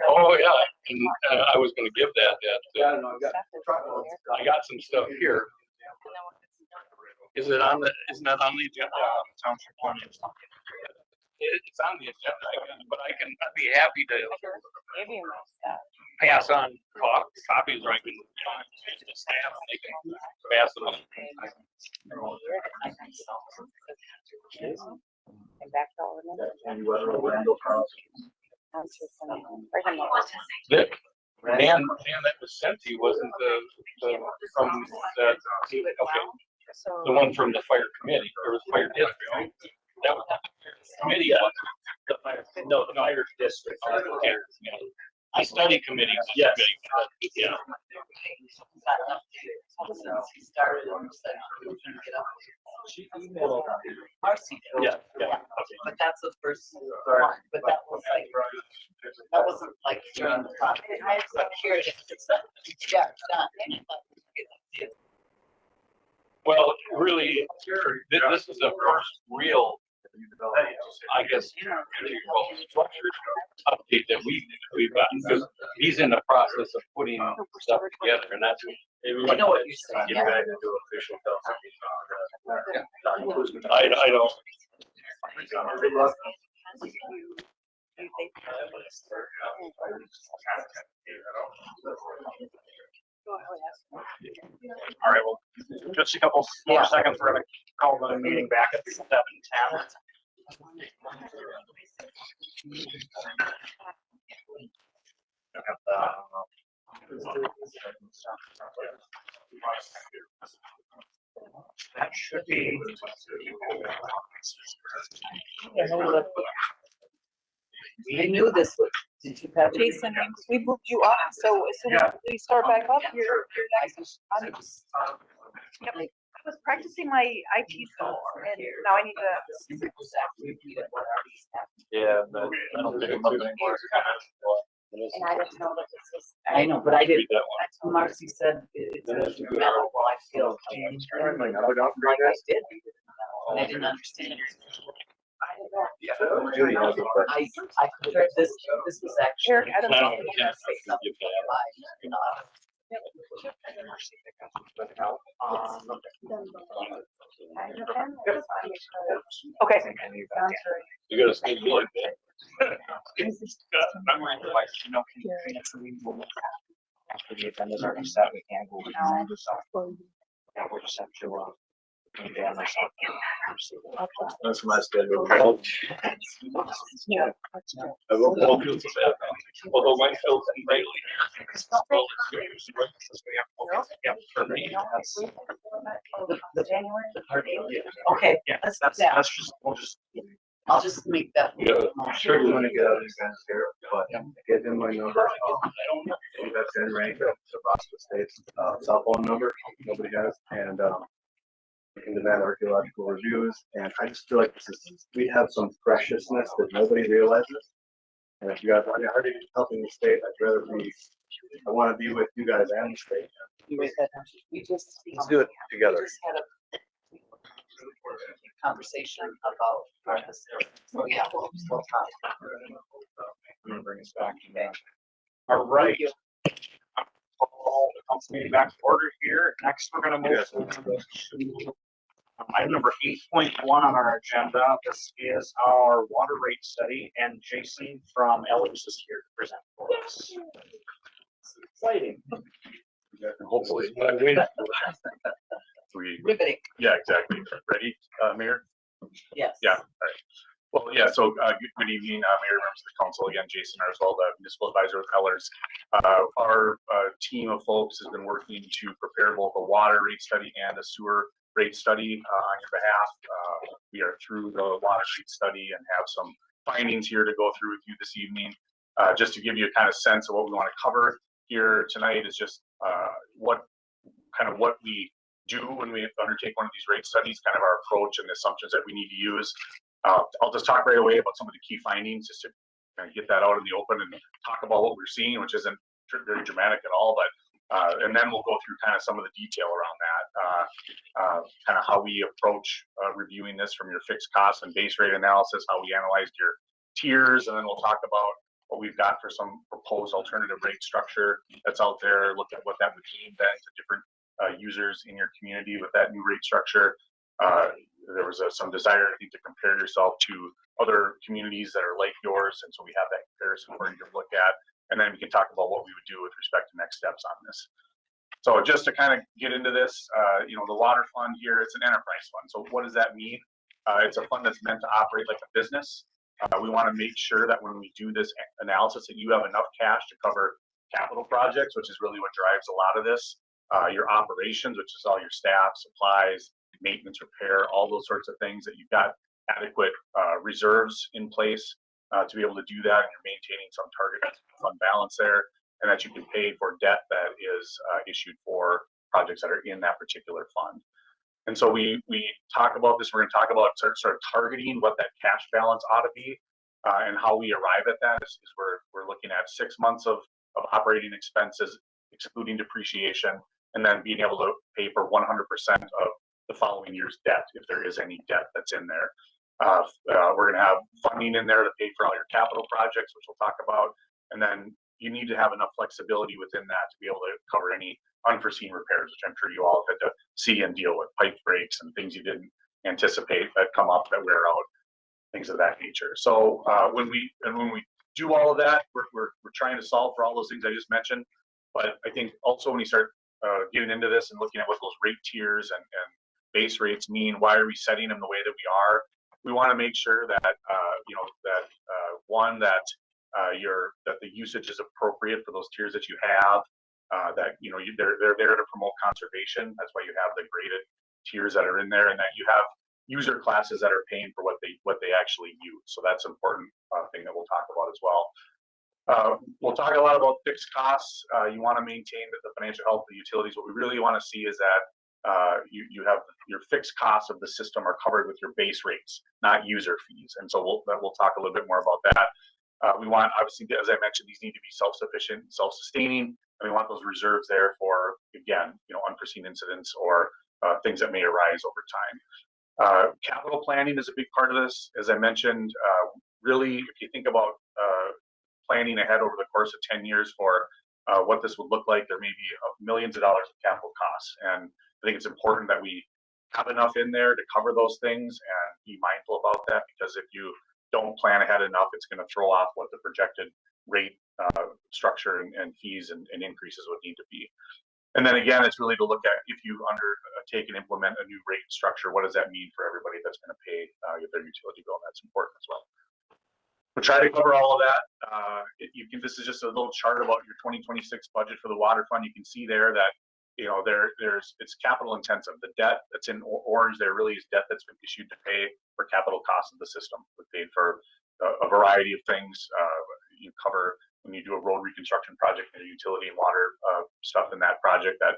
Oh, yeah, and I was gonna give that, I got some stuff here. Is it on the, isn't that on the agenda? Township one. It's on the agenda, but I'd be happy to pass on copies, or I can, change the staff, and they can pass them on. Dan, that was sent to you, wasn't from the, okay, the one from the fire committee, or the fire district. That was not the committee, The fire, no, the fire district. Okay. The study committee. Yes. Yeah. Since he started, and said he was gonna get up. She emailed. Marcy did. Yeah, yeah. But that's the first one, but that wasn't like during the process. I was like, here it is. Yeah, it's done. Well, really, this is the first real, I guess, structured update that we've gotten, because he's in the process of putting stuff together, and that's. I know what you're saying. Get back into official I don't. All right, well, just a couple more seconds. We're gonna call the meeting back at 7:10. That should be. We knew this was, did you have? Jason, we moved you up, so as soon as we start back up, you're next. Yep. I was practicing my IT skills and now I need to. Yeah, but I don't think I'm up anymore. And I didn't know that this was. I know, but I didn't, Read that Marcy said it's metal, I feel. I did. I didn't understand. Judy has a question. I compared this was actually. Eric, I don't know. Okay. You gotta stay good. After the agenda's already set, we can't go. Yeah, we'll just have to, maybe I myself. That's my schedule. I will go through the bad. Although my health and daily. Yeah, for me, Okay, yeah, let's that's, do that. that's just, we'll just. I'll just make that. Yeah. I'm sure you wanna get out of these guys here, but give him my number. That's in rank of Nebraska State's, cell phone number, nobody has, and, we can demand archaeological reviews, and I just feel like we have some preciousness that nobody realizes. And if you guys are already helping the state, I wanna be with you guys and the state. Let's do it together. We just had a conversation about this. So, yeah, we'll talk. I'm gonna bring us back. All right. Call the council meeting back to order here. Next, we're gonna move to item number 8.1 on our agenda. This is our water rate study, and Jason from Ellis is here to present for us. It's exciting. Hopefully. Riveting. Yeah, exactly. Ready, Mayor? Yes. Yeah, all right. Well, yeah, so good evening, Mayor, members of the council, again, Jason Arswell, the municipal advisor with Ellers. Our team of folks has been working to prepare both a water rate study and a sewer rate study on your behalf. We are through the water rate study and have some findings here to go through with you this evening. Just to give you a kind of sense of what we want to cover here tonight is just what we do when we undertake one of these rate studies, kind of our approach and the assumptions that we need to use. I'll just talk right away about some of the key findings just to kind of get that out in the open and talk about what we're seeing, which isn't very dramatic at all, but and then we'll go through kind of some of the detail around that, kind of how we approach reviewing this from your fixed cost and base rate analysis, how we analyzed your tiers, and then we'll talk about what we've got for some proposed alternative rate structure that's out there, look at what that would mean then to different users in your community with that new rate structure. There was some desire, I think, to compare yourself to other communities that are like yours, and so we have that comparison for you to look at, and then we can talk about what we would do with respect to next steps on this. So just to kind of get into this, the water fund here, it's an enterprise fund. So what does that mean? It's a fund that's meant to operate like a business. We want to make sure that when we do this analysis that you have enough cash to cover capital projects, which is really what drives a lot of this, your operations, which is all your staff, supplies, maintenance, repair, all those sorts of things, that you've got adequate reserves in place to be able to do that, and you're maintaining some target fund balance there, and that you can pay for debt that is issued for projects that are in that particular fund. And so we talk about this. We're going to talk about sort of targeting what that cash balance ought to be, and how we arrive at that is we're looking at 6 months of operating expenses, excluding depreciation, and then being able to pay for 100% of the following year's debt, if there is any debt that's in there. We're going to have funding in there to pay for all your capital projects, which we'll talk about, and then you need to have enough flexibility within that to be able to cover any unforeseen repairs, which I'm sure you all have had to see and deal with, pipe breaks and things you didn't anticipate that come up that wear out, things of that nature. So when we do all of that, we're trying to solve for all those things I just mentioned. But I think also when you start getting into this and looking at what those rate tiers and base rates mean, why are we setting them the way that we are? We want to make sure that that the usage is appropriate for those tiers that you have. That they're there to promote conservation. That's why you have the graded tiers that are in there, and that you have user classes that are paying for what they actually use. So that's an important thing that we'll talk about as well. We'll talk a lot about fixed costs. You want to maintain the financial health of the utilities. What we really want to see is that you have your fixed costs of the system are covered with your base rates, not user fees. And so we'll talk a little bit more about that. We want, obviously, as I mentioned, these need to be self-sufficient, self-sustaining, and we want those reserves there for, again, unforeseen incidents or things that may arise over time. Capital planning is a big part of this. As I mentioned, really, if you think about planning ahead over the course of 10 years for what this would look like, there may be millions of dollars of capital costs. And I think it's important that we have enough in there to cover those things and be mindful about that, because if you don't plan ahead enough, it's going to throw off what the projected rate structure and fees and increases would need to be. And then again, it's really to look at, if you undertake and implement a new rate structure, what does that mean for everybody that's going to pay their utility bill? And that's important as well. We'll try to cover all of that. This is just a little chart about your 2026 budget for the water fund. You can see there that, you know, it's capital intensive. The debt that's in orange there really is debt that's been issued to pay for capital costs of the system. We paid for a variety of things. You cover when you do a road reconstruction project and utility and water stuff in that project that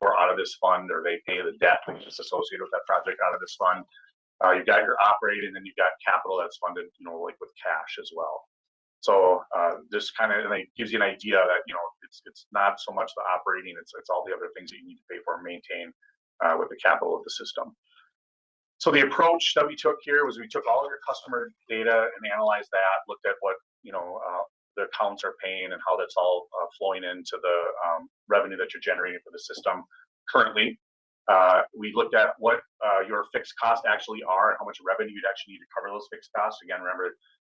or out of this fund, or they pay the debt that's associated with that project out of this fund. You've got your operating, and then you've got capital that's funded, you know, like with cash as well. So this kind of gives you an idea that, you know, it's not so much the operating, it's all the other things that you need to pay for and maintain with the capital of the system. So the approach that we took here was we took all of your customer data and analyzed that, looked at what, you know, the accounts are paying and how that's all flowing into the revenue that you're generating for the system currently. We looked at what your fixed costs actually are and how much revenue you'd actually need to cover those fixed costs. Again, remember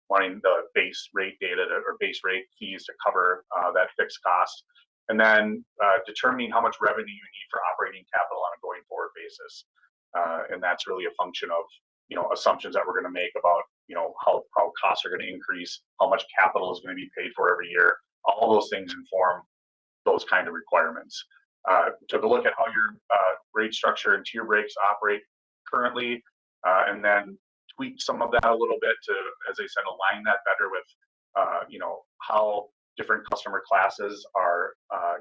wanting the base rate data or base rate fees to cover that fixed cost. And then determining how much revenue you need for operating capital on a going forward basis. And that's really a function of, you know, assumptions that we're going to make about, you know, how costs are going to increase, how much capital is going to be paid for every year. All those things inform those kind of requirements. Took a look at how your rate structure and tier breaks operate currently, and then tweaked some of that a little bit to, as I said, align that better with, you know, how different customer classes are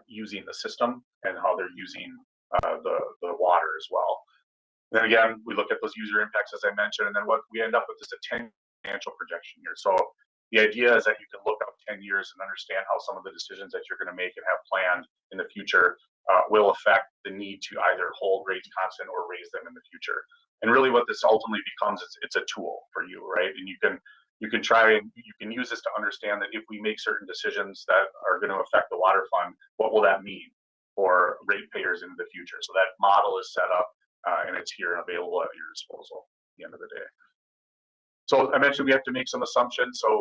using the system and how they're using the water as well. Then again, we look at those user impacts, as I mentioned, and then what we end up with is a 10 financial projection here. So the idea is that you can look up 10 years and understand how some of the decisions that you're going to make and have planned in the future will affect the need to either hold rates constant or raise them in the future. And really what this ultimately becomes is it's a tool for you, right? And you can try and you can use this to understand that if we make certain decisions that are going to affect the water fund, what will that mean for ratepayers in the future? So that model is set up and it's here and available at your disposal at the end of the day. So I mentioned we have to make some assumptions. So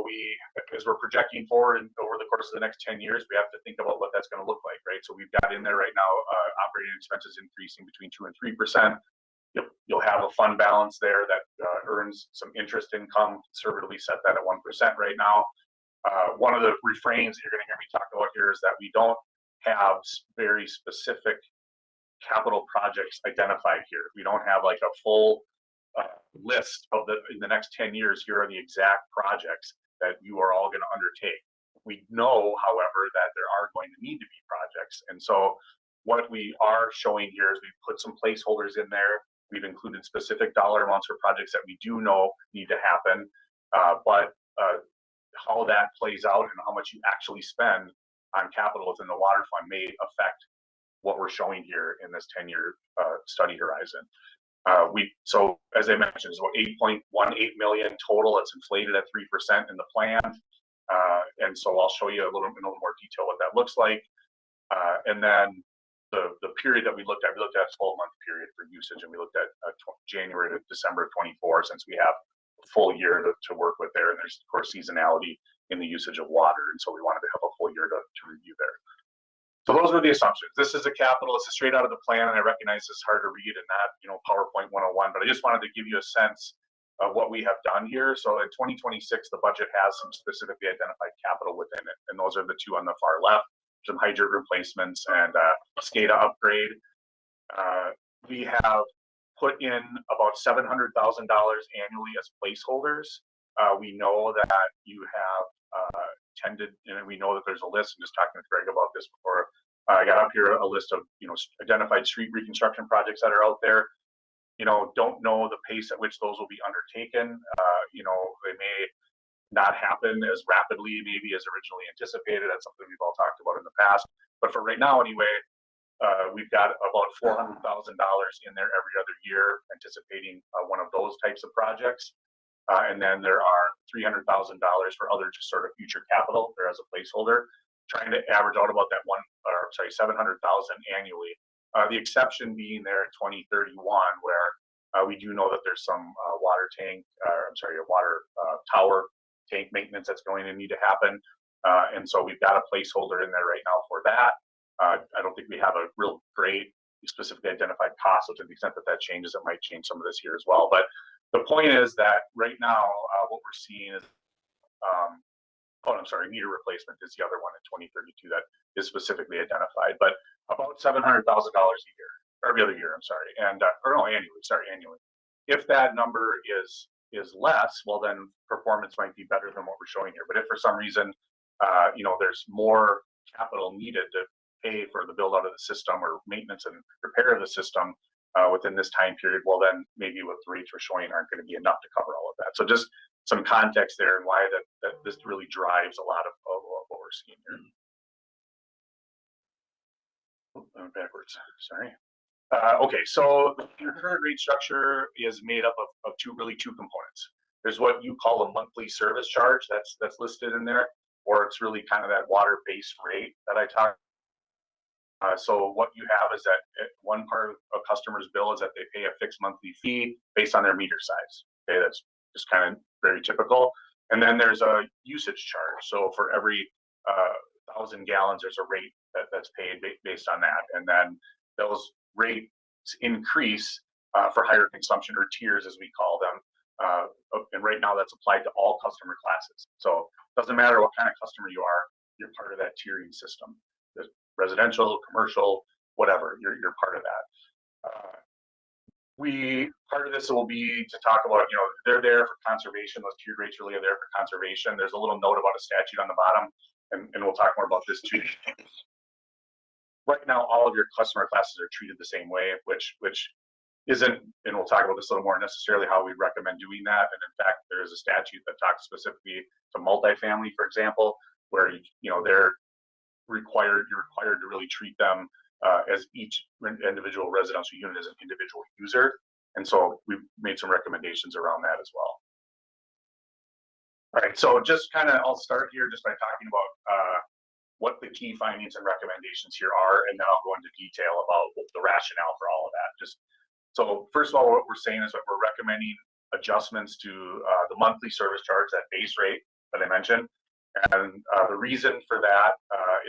as we're projecting forward and over the course of the next 10 years, we have to think about what that's going to look like, right? So we've got in there right now, operating expenses increasing between 2 and 3%. You'll have a fund balance there that earns some interest income, conservatively set that at 1% right now. One of the refrains that you're going to hear me talk about here is that we don't have very specific capital projects identified here. We don't have like a full list of in the next 10 years, here are the exact projects that you are all going to undertake. We know, however, that there are going to need to be projects. And so what we are showing here is we've put some placeholders in there. We've included specific dollar amounts for projects that we do know need to happen, but how that plays out and how much you actually spend on capital within the water fund may affect what we're showing here in this 10-year study horizon. So as I mentioned, it's about 8.18 million total. It's inflated at 3% in the plan. And so I'll show you a little more detail what that looks like. And then the period that we looked at a 12-month period for usage, and we looked at January to December of 24, since we have a full year to work with there. And there's of course seasonality in the usage of water. And so we wanted to have a full year to review there. So those were the assumptions. This is a capital, it's straight out of the plan, and I recognize it's hard to read and not, you know, PowerPoint 101, but I just wanted to give you a sense of what we have done here. So in 2026, the budget has some specifically identified capital within it, and those are the two on the far left, some hydrant replacements and SCADA upgrade. We have put in about $700,000 annually as placeholders. We know that you have tended, and we know that there's a list, and just talking with Greg about this before I got up here, a list of, you know, identified street reconstruction projects that are out there. You know, don't know the pace at which those will be undertaken. You know, they may not happen as rapidly maybe as originally anticipated. That's something we've all talked about in the past. But for right now anyway, we've got about $400,000 in there every other year, anticipating one of those types of projects. And then there are $300,000 for other just sort of future capital there as a placeholder, trying to average out about that $700,000 annually. The exception being there in 2031, where we do know that there's some water tower tank maintenance that's going to need to happen. And so we've got a placeholder in there right now for that. I don't think we have a real great specifically identified cost, so to the extent that that changes, it might change some of this here as well. But the point is that right now, what we're seeing is, meter replacement is the other one in 2032 that is specifically identified, but about $700,000 a year, or every other year, annually. If that number is less, well, then performance might be better than what we're showing here. But if for some reason, there's more capital needed to pay for the build out of the system or maintenance and repair of the system within this time period, well, then maybe what the rates we're showing aren't going to be enough to cover all of that. So just some context there and why that this really drives a lot of what we're seeing here. Backwards, sorry. Okay, so your current rate structure is made up of two components. There's what you call a monthly service charge that's listed in there, or it's really kind of that water-based rate that I talked. So what you have is that one part of a customer's bill is that they pay a fixed monthly fee based on their meter size. Okay, that's just kind of very typical. And then there's a usage charge. So for every 1,000 gallons, there's a rate that's paid based on that. And then those rates increase for higher consumption, or tiers as we call them. And right now that's applied to all customer classes. So it doesn't matter what kind of customer you are, you're part of that tiering system. There's residential, commercial, whatever, you're part of that. Part of this will be to talk about, they're there for conservation. Those tiered rates really are there for conservation. There's a little note about a statute on the bottom, and we'll talk more about this too. Right now, all of your customer classes are treated the same way, which isn't, and we'll talk about this a little more, necessarily how we recommend doing that. And in fact, there is a statute that talks specifically to multifamily, for example, where you're required to really treat them as each individual residential unit as an individual user. And so we've made some recommendations around that as well. All right, so just I'll start here just by talking about what the key findings and recommendations here are, and then I'll go into detail about the rationale for all of that. So first of all, what we're saying is that we're recommending adjustments to the monthly service charge, that base rate that I mentioned. And the reason for that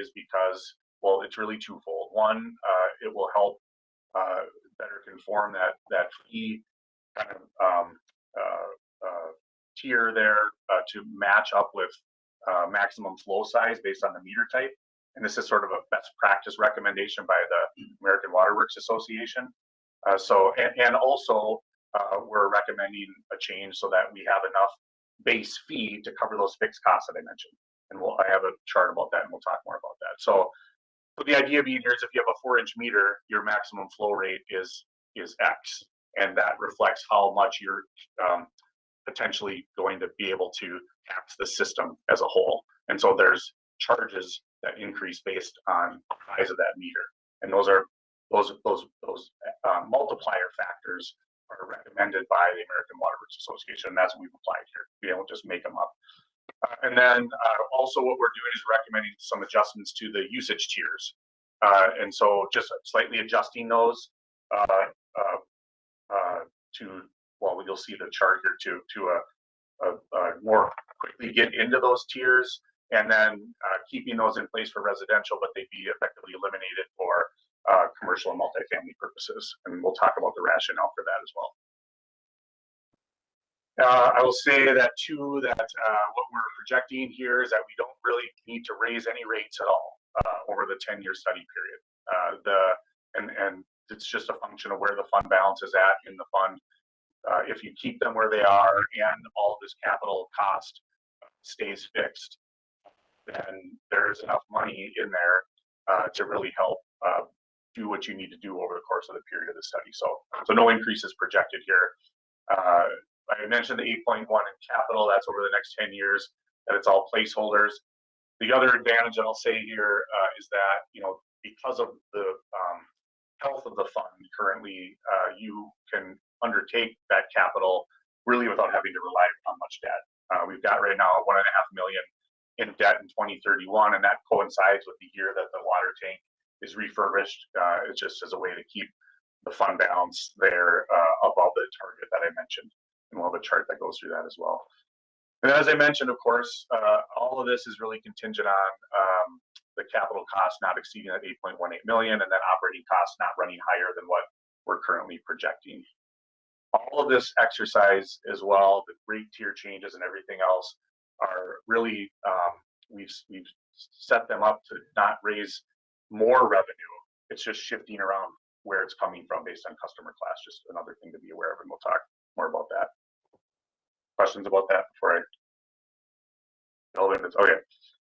is because, well, it's really twofold. One, it will help better conform that fee kind of tier there to match up with maximum flow size based on the meter type. And this is sort of a best practice recommendation by the American Water Works Association. And also we're recommending a change so that we have enough base fee to cover those fixed costs that I mentioned. And I have a chart about that, and we'll talk more about that. So the idea being here is if you have a 4-inch meter, your maximum flow rate is X, and that reflects how much you're potentially going to be able to tax the system as a whole. And so there's charges that increase based on the size of that meter, and those multiplier factors are recommended by the American Water Works Association, and that's what we've applied here. We don't just make them up. And then also what we're doing is recommending some adjustments to the usage tiers. And so just slightly adjusting those you'll see the chart here to more quickly get into those tiers, and then keeping those in place for residential, but they'd be effectively eliminated for commercial and multifamily purposes. And we'll talk about the rationale for that as well. I will say that too, that what we're projecting here is that we don't really need to raise any rates at all over the 10-year study period. And it's just a function of where the fund balance is at in the fund. If you keep them where they are and all of this capital cost stays fixed, then there's enough money in there to really help do what you need to do over the course of the period of the study. So no increases projected here. I mentioned the 8.1 in capital, that's over the next 10 years, that it's all placeholders. The other advantage that I'll say here is that, because of the health of the fund currently, you can undertake that capital really without having to rely on much debt. We've got right now 1.5 million in debt in 2031, and that coincides with the year that the water tank is refurbished. It's just as a way to keep the fund balance there above the target that I mentioned. And we'll have a chart that goes through that as well. And as I mentioned, of course, all of this is really contingent on the capital cost not exceeding that 8.18 million, and then operating costs not running higher than what we're currently projecting. All of this exercise as well, the rate tier changes and everything else are really, we've set them up to not raise more revenue. It's just shifting around where it's coming from based on customer class. Just another thing to be aware of, and we'll talk more about that. Questions about that before I delve into this? Okay.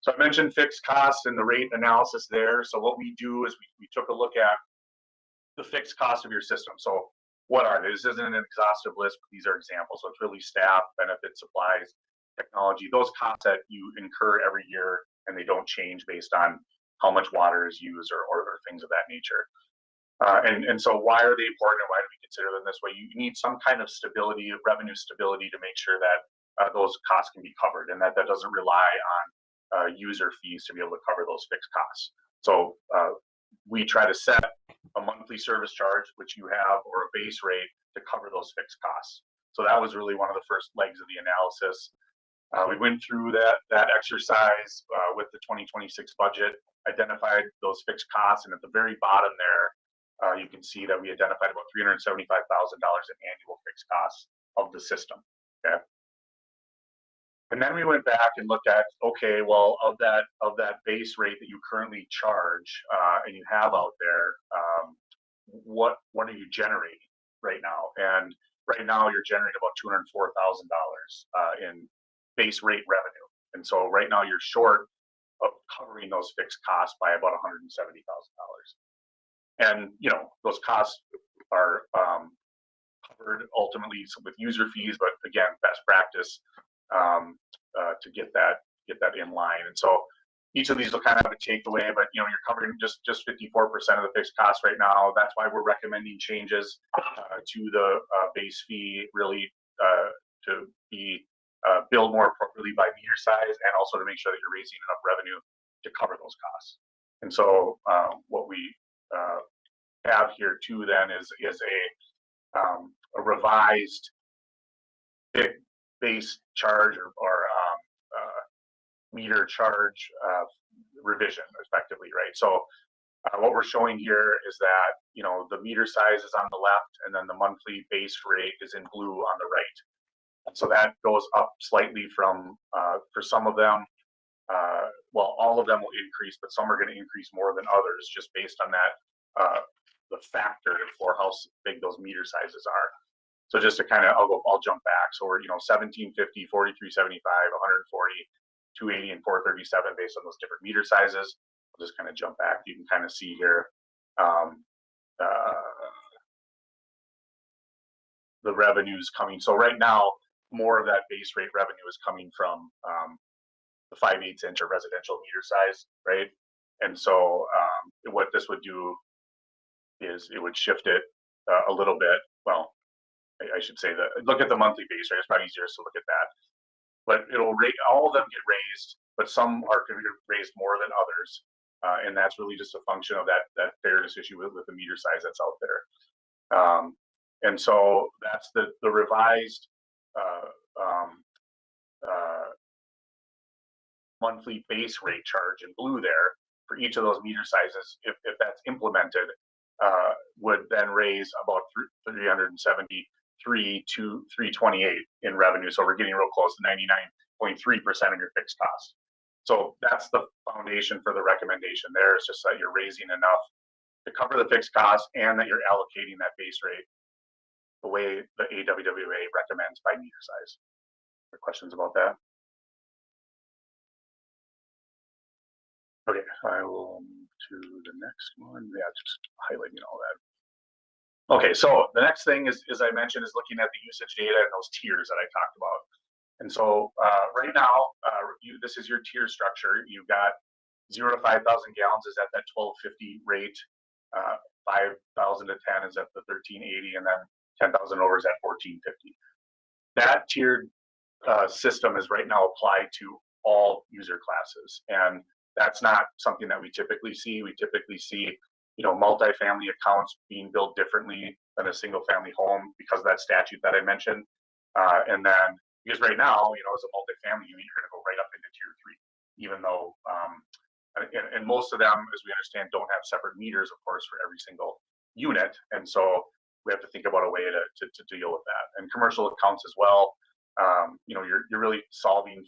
So I mentioned fixed costs and the rate analysis there. So what we do is we took a look at the fixed cost of your system. So what are they? This isn't an exhaustive list, but these are examples. So it's really staff, benefits, supplies, technology, those costs that you incur every year, and they don't change based on how much water is used or things of that nature. And so why are they important, and why do we consider them this way? You need some kind of stability, revenue stability, to make sure that those costs can be covered, and that doesn't rely on user fees to be able to cover those fixed costs. So we try to set a monthly service charge, which you have, or a base rate to cover those fixed costs. So that was really one of the first legs of the analysis. We went through that exercise with the 2026 budget, identified those fixed costs, and at the very bottom there, you can see that we identified about $375,000 in annual fixed costs of the system. Okay. And then we went back and looked at, okay, well, of that base rate that you currently charge and you have out there, what are you generating right now? And right now you're generating about $204,000 in base rate revenue. And so right now you're short of covering those fixed costs by about $170,000. And those costs are covered ultimately with user fees, but again, best practice to get that in line. And so each of these will kind of have a takeaway, but you're covering just 54% of the fixed costs right now. That's why we're recommending changes to the base fee, really to be billed more appropriately by meter size, and also to make sure that you're raising enough revenue to cover those costs. And so what we have here too then is a revised base charge or meter charge revision, effectively, right? So what we're showing here is that the meter size is on the left, and then the monthly base rate is in blue on the right. And so that goes up slightly from for some of them. Well, all of them will increase, but some are going to increase more than others, just based on that the factor for how big those meter sizes are. So just to kind of, I'll jump back. So we're 1750, 4375, 140, 280, and 437 based on those different meter sizes. I'll just kind of jump back. You can kind of see here the revenues coming. So right now, more of that base rate revenue is coming from the 5/8 inch or residential meter size, right? And so what this would do is it would shift it a little bit. Well, I should say that look at the monthly base rate. It's probably easier to look at that. But it'll rate, all of them get raised, but some are going to get raised more than others. And that's really just a function of that fairness issue with the meter size that's out there. And so that's the revised monthly base rate charge in blue there for each of those meter sizes, if that's implemented, would then raise about 373 to 328 in revenue. So we're getting real close to 99.3% of your fixed costs. So that's the foundation for the recommendation there. It's just that you're raising enough to cover the fixed costs and that you're allocating that base rate the way the AWWA recommends by meter size. Any questions about that? Okay, I will move to the next one. Yeah, just highlighting all that. Okay, so the next thing is, as I mentioned, is looking at the usage data and those tiers that I talked about. And so right now, this is your tier structure. You've got 0 to 5,000 gallons is at that 1250 rate. 5,000 to 10 is at the 1380, and then 10,000 over is at 1450. That tiered system is right now applied to all user classes, and that's not something that we typically see. We typically see, you know, multifamily accounts being billed differently than a single family home because of that statute that I mentioned. And then, because right now, you know, as a multifamily unit, you're gonna go right up into tier 3, even though, and most of them, as we understand, don't have separate meters, of course, for every single unit. And so we have to think about a way to deal with that. And commercial accounts as well, you know, you're really solving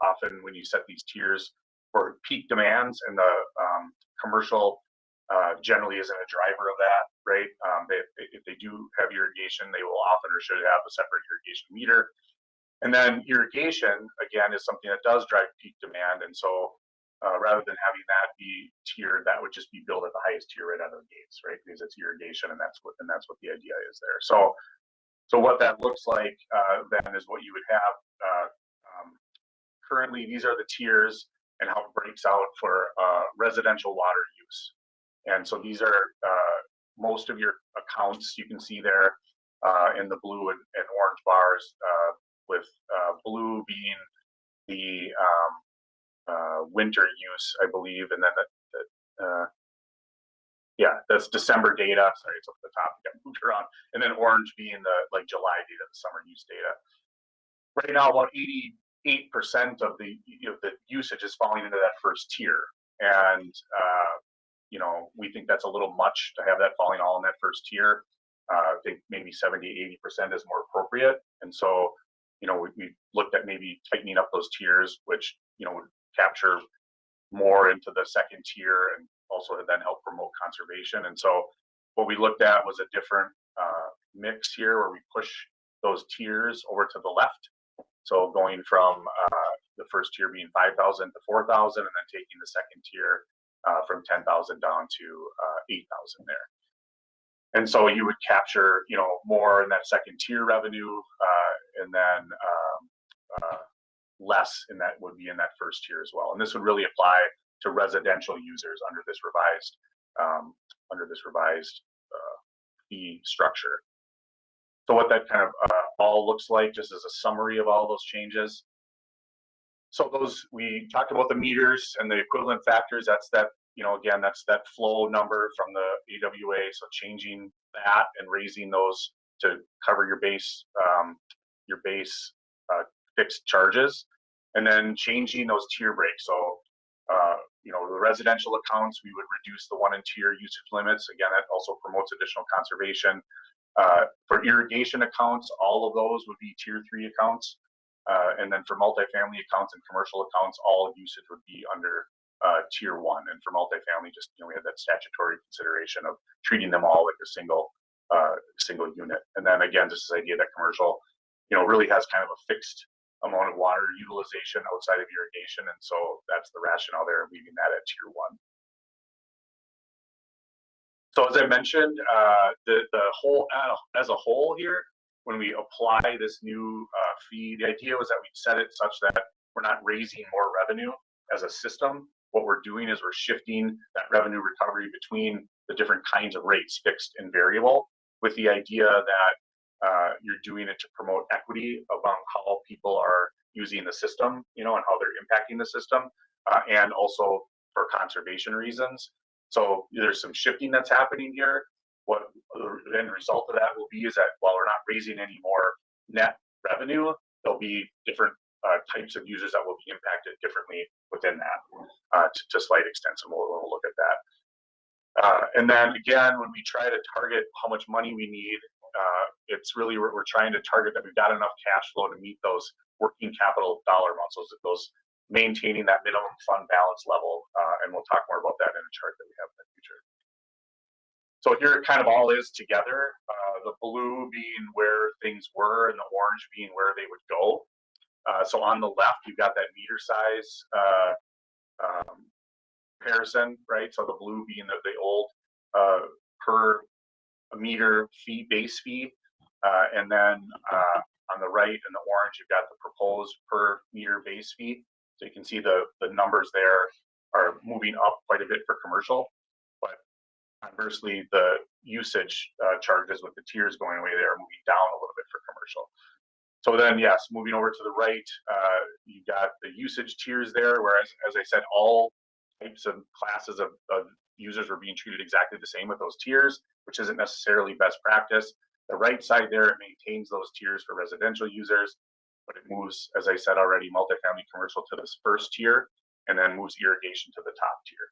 often when you set these tiers for peak demands, and the commercial generally isn't a driver of that, right? If they do have irrigation, they will often or should have a separate irrigation meter. And then irrigation, again, is something that does drive peak demand. And so rather than having that be tiered, that would just be billed at the highest tier right out of the gates, right? Because it's irrigation, and that's what the idea is there. So what that looks like then is what you would have currently. These are the tiers and how it breaks out for residential water use. And so these are most of your accounts you can see there in the blue and orange bars, with blue being the winter use, I believe, and then yeah, that's December data. Sorry, it's up at the top. Got moved around, and then orange being the like July data, the summer use data. Right now, about 88% of the the usage is falling into that first tier, and you know, we think that's a little much to have that falling all in that first tier. I think maybe 70–80% is more appropriate, and so you know we looked at maybe tightening up those tiers, which you know would capture more into the second tier and also to then help promote conservation. And so what we looked at was a different mix here where we push those tiers over to the left. So going from the first tier being 5,000 to 4,000, and then taking the second tier from 10,000 down to 8,000 there. And so you would capture, you know, more in that second tier revenue, and then less in that would be in that first tier as well. And this would really apply to residential users under this revised fee structure. So what that kind of all looks like, just as a summary of all those changes. So those, we talked about the meters and the equivalent factors. That's that, you know, again, that's that flow number from the AWA. So changing that and raising those to cover your base fixed charges, and then changing those tier breaks. So you know, the residential accounts, we would reduce the 1 and tier usage limits. Again, that also promotes additional conservation. For irrigation accounts, all of those would be tier 3 accounts. And then for multifamily accounts and commercial accounts, all usage would be under tier 1. And for multifamily, just, you know, we have that statutory consideration of treating them all like a single unit. And then again, just this idea that commercial, you know, really has kind of a fixed amount of water utilization outside of irrigation. And so that's the rationale there, leaving that at tier 1. So as I mentioned, the whole, as a whole here, when we apply this new fee, the idea was that we'd set it such that we're not raising more revenue as a system. What we're doing is we're shifting that revenue recovery between the different kinds of rates, fixed and variable, with the idea that you're doing it to promote equity among how people are using the system, you know, and how they're impacting the system, and also for conservation reasons. So there's some shifting that's happening here. What the end result of that will be is that while we're not raising any more net revenue, there'll be different types of users that will be impacted differently within that to slight extent. So we'll look at that. And then again, when we try to target how much money we need, it's really we're trying to target that we've got enough cash flow to meet those working capital dollar amounts, those maintaining that minimum fund balance level. And we'll talk more about that in a chart that we have in the future. So here it kind of all is together, the blue being where things were and the orange being where they would go. So on the left, you've got that meter size comparison, right? So the blue being the old per meter fee, base fee. And then on the right in the orange, you've got the proposed per meter base fee. So you can see the numbers there are moving up quite a bit for commercial, but conversely, the usage charges with the tiers going away, they are moving down a little bit for commercial. So then, yes, moving over to the right, you got the usage tiers there, whereas, as I said, all types of classes of users are being treated exactly the same with those tiers, which isn't necessarily best practice. The right side there, it maintains those tiers for residential users, but it moves, as I said already, multifamily commercial to this first tier, and then moves irrigation to the top tier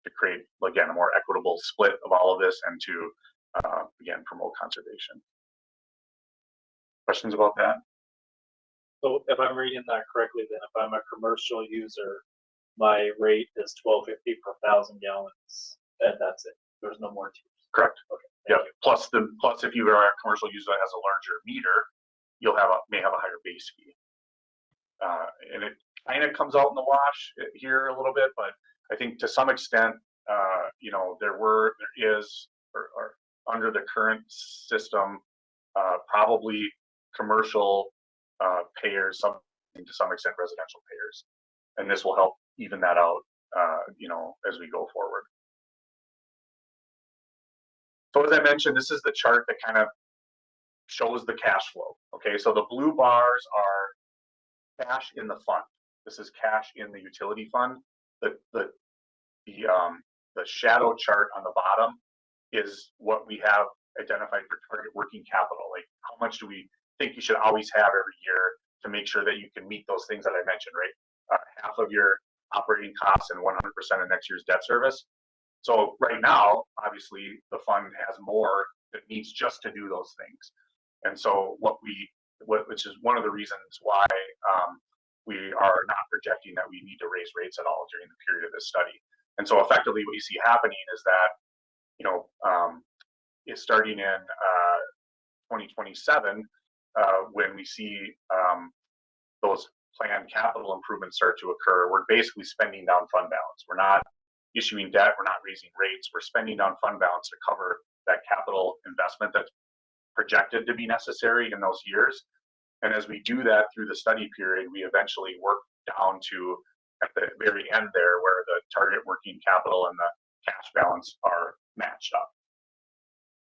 to create, again, a more equitable split of all of this and to, again, promote conservation. Questions about that? So if I'm reading that correctly, then if I'm a commercial user, my rate is $12.50 per 1,000 gallons, and that's it. There's no more tiers. Correct. Okay. Yeah. Plus if you are a commercial user that has a larger meter, you'll may have a higher base fee. And it kind of comes out in the wash here a little bit, but I think to some extent, you know, there is under the current system, probably commercial payers, to some extent residential payers, and this will help even that out, you know, as we go forward. So as I mentioned, this is the chart that kind of shows the cash flow. Okay, so the blue bars are cash in the fund. This is cash in the utility fund. The shadow chart on the bottom is what we have identified for target working capital. Like, how much do we think you should always have every year to make sure that you can meet those things that I mentioned, right? Half of your operating costs and 100% of next year's debt service. So right now, obviously, the fund has more that needs just to do those things. And so which is one of the reasons why we are not projecting that we need to raise rates at all during the period of this study. And so effectively what you see happening is that, you know, is starting in 2027, when we see those planned capital improvements start to occur, we're basically spending down fund balance. We're not issuing debt, we're not raising rates, we're spending down fund balance to cover that capital investment that's projected to be necessary in those years. And as we do that through the study period, we eventually work down to at the very end there where the target working capital and the cash balance are matched up.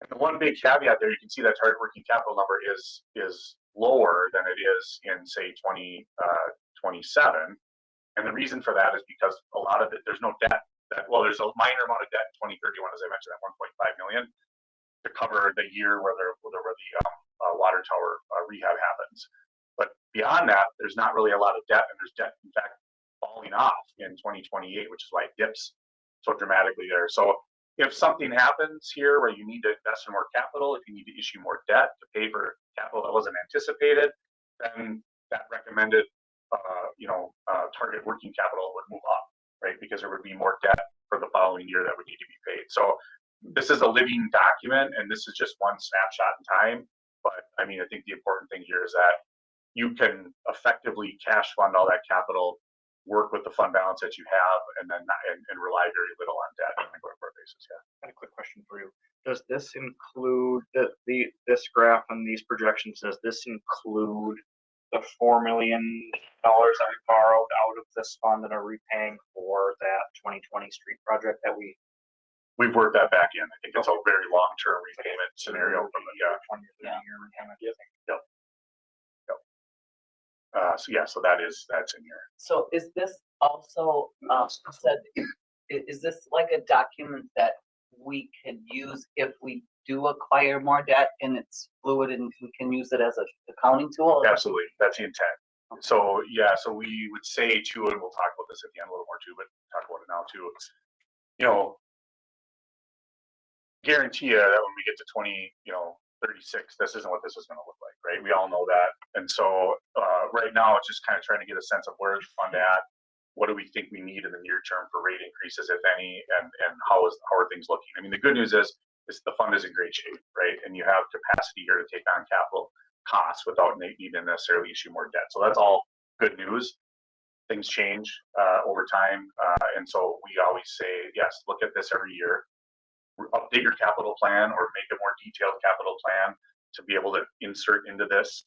And the one big caveat there, you can see that target working capital number is lower than it is in, say, 2027. And the reason for that is because a lot of it, there's no debt. There's a minor amount of debt in 2031, as I mentioned, at 1.5 million to cover the year where the water tower rehab happens. But beyond that, there's not really a lot of debt, and there's debt, in fact, falling off in 2028, which is why it dips so dramatically there. So if something happens here where you need to invest in more capital, if you need to issue more debt to pay for capital that wasn't anticipated, then that recommended target working capital would move up, right? Because there would be more debt for the following year that would need to be paid. So this is a living document, and this is just one snapshot in time. But I mean, I think the important thing here is that you can effectively cash fund all that capital, work with the fund balance that you have, and then and rely very little on debt on a going-forward basis. Yeah. I have a quick question for you. Does this include this graph and these projections? Does this include the $4 million that we borrowed out of this fund that are repaying for that 2020 street project that we've worked that back in? I think it's a very long-term repayment scenario from the 20 year repayment. Yep. So that's in here. So is this also is this like a document that we could use if we do acquire more debt and it's fluid and we can use it as an accounting tool? Absolutely, that's the intent. So yeah, so we would say too, and we'll talk about this at the end a little more too, but talk about it now too. You know, guarantee you that when we get to 36, this isn't what this is going to look like, right? We all know that. And so right now it's just kind of trying to get a sense of where is the fund at, what do we think we need in the near term for rate increases, if any, and how are things looking? I mean, the good news is the fund is in great shape, right? And you have capacity here to take on capital costs without needing to necessarily issue more debt. So that's all good news. Things change over time. And so we always say, yes, look at this every year. Update your capital plan or make a more detailed capital plan to be able to insert into this.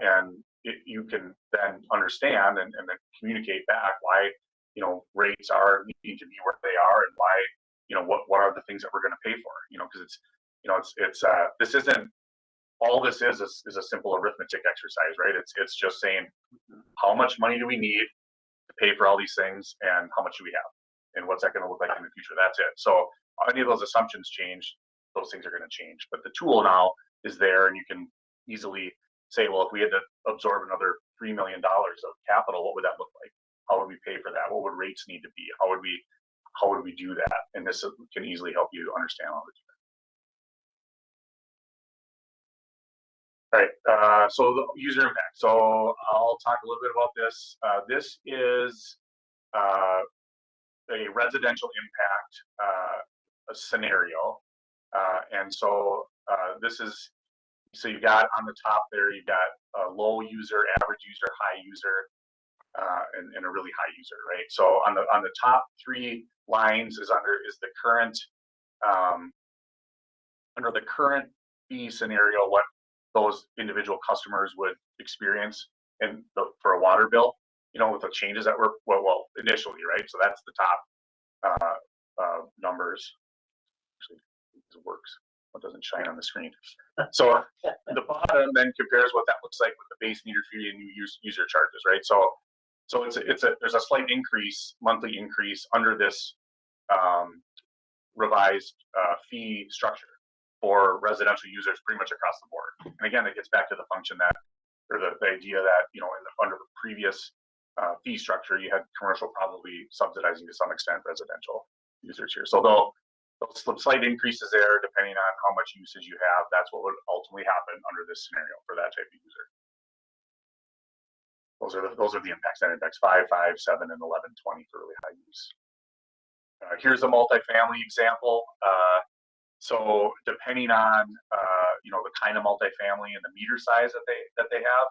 And you can then understand and then communicate back why, rates are needing to be where they are and why, what are the things that we're going to pay for, because this isn't, all this is a simple arithmetic exercise, right? It's just saying, how much money do we need to pay for all these things and how much do we have? And what's that going to look like in the future? That's it. So any of those assumptions change, those things are going to change. But the tool now is there, and you can easily say, well, if we had to absorb another $3 million of capital, what would that look like? How would we pay for that? What would rates need to be? How would we do that? And this can easily help you understand all this. All right, so the user impact. So I'll talk a little bit about this. This is a residential impact scenario. And so this is, so you got on the top there, you got a low user, average user, high user, and a really high user, right? So on the top 3 lines is the current, under the current fee scenario, what those individual customers would experience for a water bill, with the changes that were, well, initially, right? So that's the top numbers. Actually, it works. It doesn't shine on the screen. So the bottom then compares what that looks like with the base meter fee and new user charges, right? So there's a slight increase, monthly increase under this revised fee structure for residential users pretty much across the board. And again, it gets back to the function that, or the idea that, under the previous fee structure, you had commercial probably subsidizing to some extent residential users here. So they'll slight increases there depending on how much usage you have. That's what would ultimately happen under this scenario for that type of user. Those are the impacts. That impacts 5, 7, and 11, 20 for really high use. Here's a multifamily example. So depending on the kind of multifamily and the meter size that they have,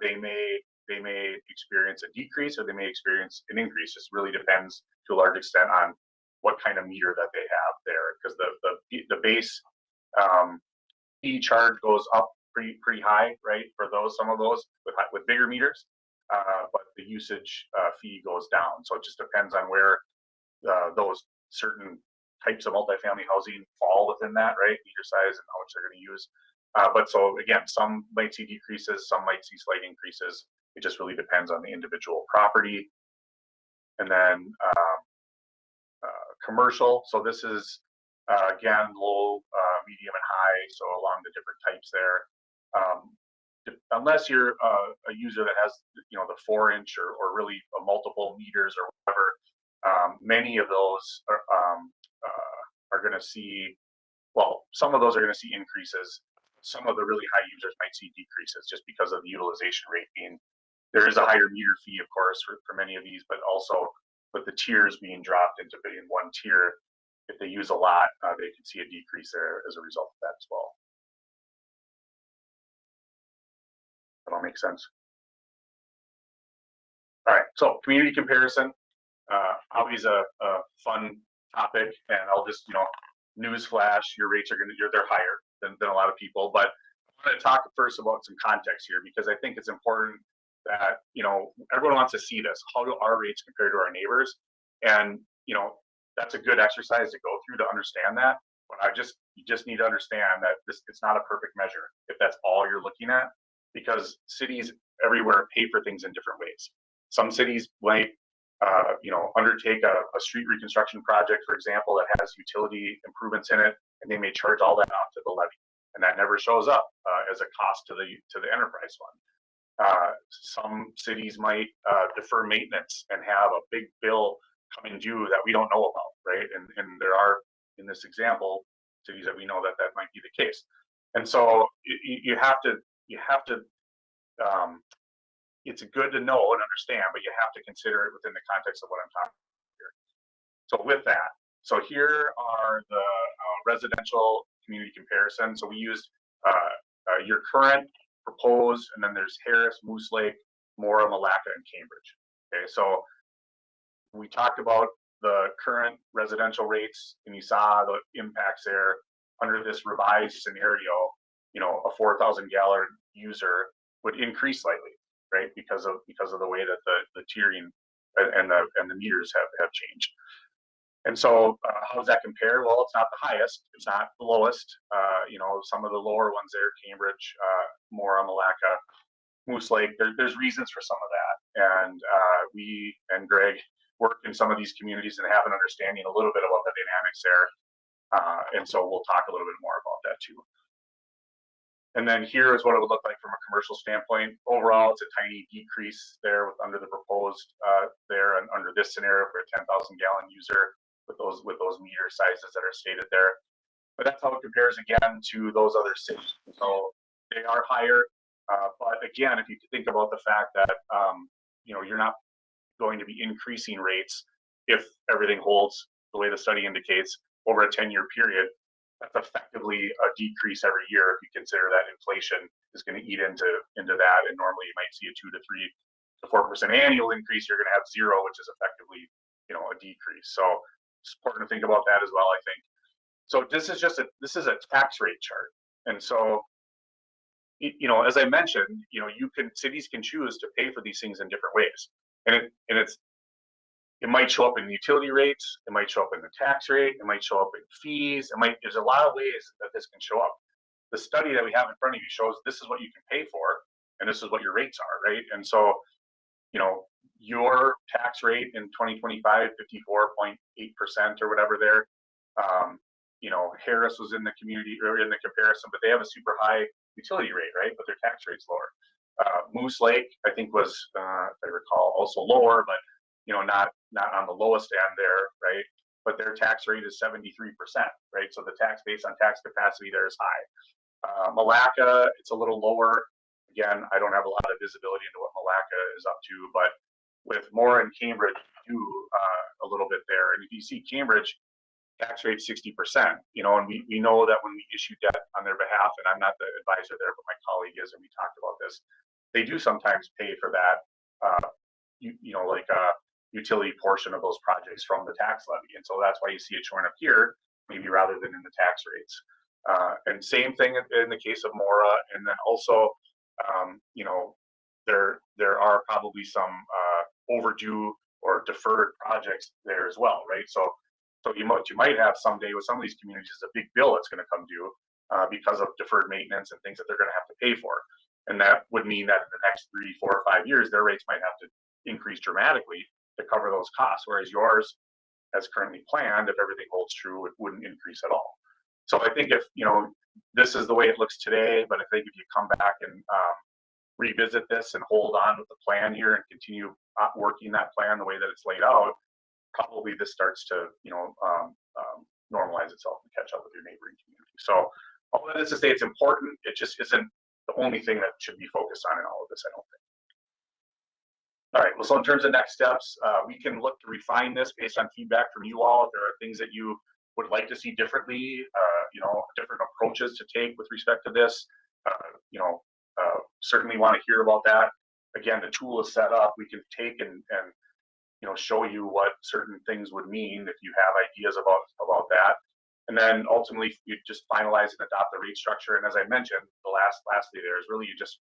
they may experience a decrease or they may experience an increase. This really depends to a large extent on what kind of meter that they have there, because the base fee charge goes up pretty high, right? For some of those with bigger meters, but the usage fee goes down. So it just depends on where those certain types of multifamily housing fall within that, right? Meter size and how much they're going to use. But so again, some might see decreases, some might see slight increases. It just really depends on the individual property. And then commercial. So this is again low, medium, and high. So along the different types there. Unless you're a user that has the 4-inch or really multiple meters or whatever, many of those are going to see, well, some of those are going to see increases. Some of the really high users might see decreases just because of the utilization rate being, there is a higher meter fee, of course, for many of these, but also with the tiers being dropped into being one tier, if they use a lot, they can see a decrease there as a result of that as well. That all makes sense. All right, so community comparison, always a fun topic, and I'll just, news flash, your rates are they're higher than a lot of people, but I want to talk first about some context here, because I think it's important that, everyone wants to see this. How do our rates compare to our neighbors? And, that's a good exercise to go through to understand that, but you just need to understand that it's not a perfect measure if that's all you're looking at, because cities everywhere pay for things in different ways. Some cities might undertake a street reconstruction project, for example, that has utility improvements in it, and they may charge all that off to the levy, and that never shows up as a cost to the enterprise fund. Some cities might defer maintenance and have a big bill coming due that we don't know about, right? And there are, in this example, cities that we know that might be the case. And so you have to. It's good to know and understand, but you have to consider it within the context of what I'm talking about here. So with that, so here are the residential community comparison. So we used your current, proposed, and then there's Harris, Moose Lake, Mora, Malacca, and Cambridge. Okay, so we talked about the current residential rates, and you saw the impacts there under this revised scenario. A 4,000 gallon user would increase slightly, right? Because of the way that the tiering and the meters have changed. And so, how does that compare? Well, it's not the highest, it's not the lowest. Some of the lower ones there, Cambridge, Mora, Malacca, Moose Lake, there's reasons for some of that. And we and Greg work in some of these communities and have an understanding a little bit about the dynamics there. And so we'll talk a little bit more about that too. And then here is what it would look like from a commercial standpoint. Overall, it's a tiny decrease there under the proposed there and under this scenario for a 10,000 gallon user with those meter sizes that are stated there. But that's how it compares again to those other cities. So they are higher. But again, if you think about the fact that you're not going to be increasing rates if everything holds the way the study indicates over a 10-year period, that's effectively a decrease every year if you consider that inflation is going to eat into that. And normally you might see a 2 to 3 to 4% annual increase. You're going to have zero, which is effectively a decrease. So it's important to think about that as well, I think. So this is a tax rate chart, and so as I mentioned, cities can choose to pay for these things in different ways, and it might show up in utility rates, it might show up in the tax rate, it might show up in fees, there's a lot of ways that this can show up. The study that we have in front of you shows this is what you can pay for, and this is what your rates are, right? And so, your tax rate in 2025, 54.8% or whatever there. Harris was in the community or in the comparison, but they have a super high utility rate, right? But their tax rate's lower. Moose Lake, I think, was, if I recall, also lower, but not on the lowest end there, right? But their tax rate is 73%, right? So the tax based on tax capacity there is high. Malacca, it's a little lower. Again, I don't have a lot of visibility into what Malacca is up to, but with Mora and Cambridge, do a little bit there. And if you see Cambridge, tax rate 60%, and we know that when we issue debt on their behalf, and I'm not the advisor there, but my colleague is, and we talked about this, they do sometimes pay for that, like a utility portion of those projects from the tax levy. And so that's why you see it showing up here, maybe rather than in the tax rates. And same thing in the case of Mora. And then also, there are probably some overdue or deferred projects there as well, right? So you might have someday with some of these communities a big bill that's going to come due because of deferred maintenance and things that they're going to have to pay for. And that would mean that in the next 3, 4, or 5 years, their rates might have to increase dramatically to cover those costs, whereas yours, as currently planned, if everything holds true, it wouldn't increase at all. So I think if, this is the way it looks today, but I think if you come back and revisit this and hold on with the plan here and continue working that plan the way that it's laid out, probably this starts to, normalize itself and catch up with your neighboring community. So all that is to say it's important. It just isn't the only thing that should be focused on in all of this, I don't think. All right, well, so in terms of next steps, we can look to refine this based on feedback from you all. If there are things that you would like to see differently, different approaches to take with respect to this, certainly want to hear about that. Again, the tool is set up. We can take and show you what certain things would mean if you have ideas about that. And then ultimately you just finalize and adopt the rate structure. And as I mentioned, lastly there is really, you just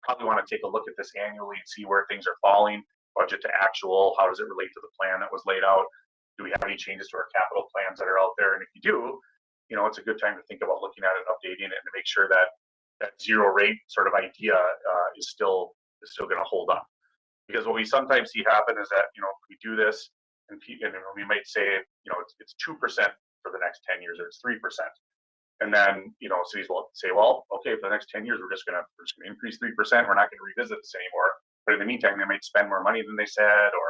probably want to take a look at this annually and see where things are falling, budget to actual, how does it relate to the plan that was laid out? Do we have any changes to our capital plans that are out there? And if you do, it's a good time to think about looking at it, updating it, and to make sure that that zero rate sort of idea is still going to hold up. Because what we sometimes see happen is that, we do this and we might say, it's 2% for the next 10 years or it's 3%. And then, cities will say, well, okay, for the next 10 years, we're just going to increase 3%. We're not going to revisit this anymore. But in the meantime, they might spend more money than they said, or,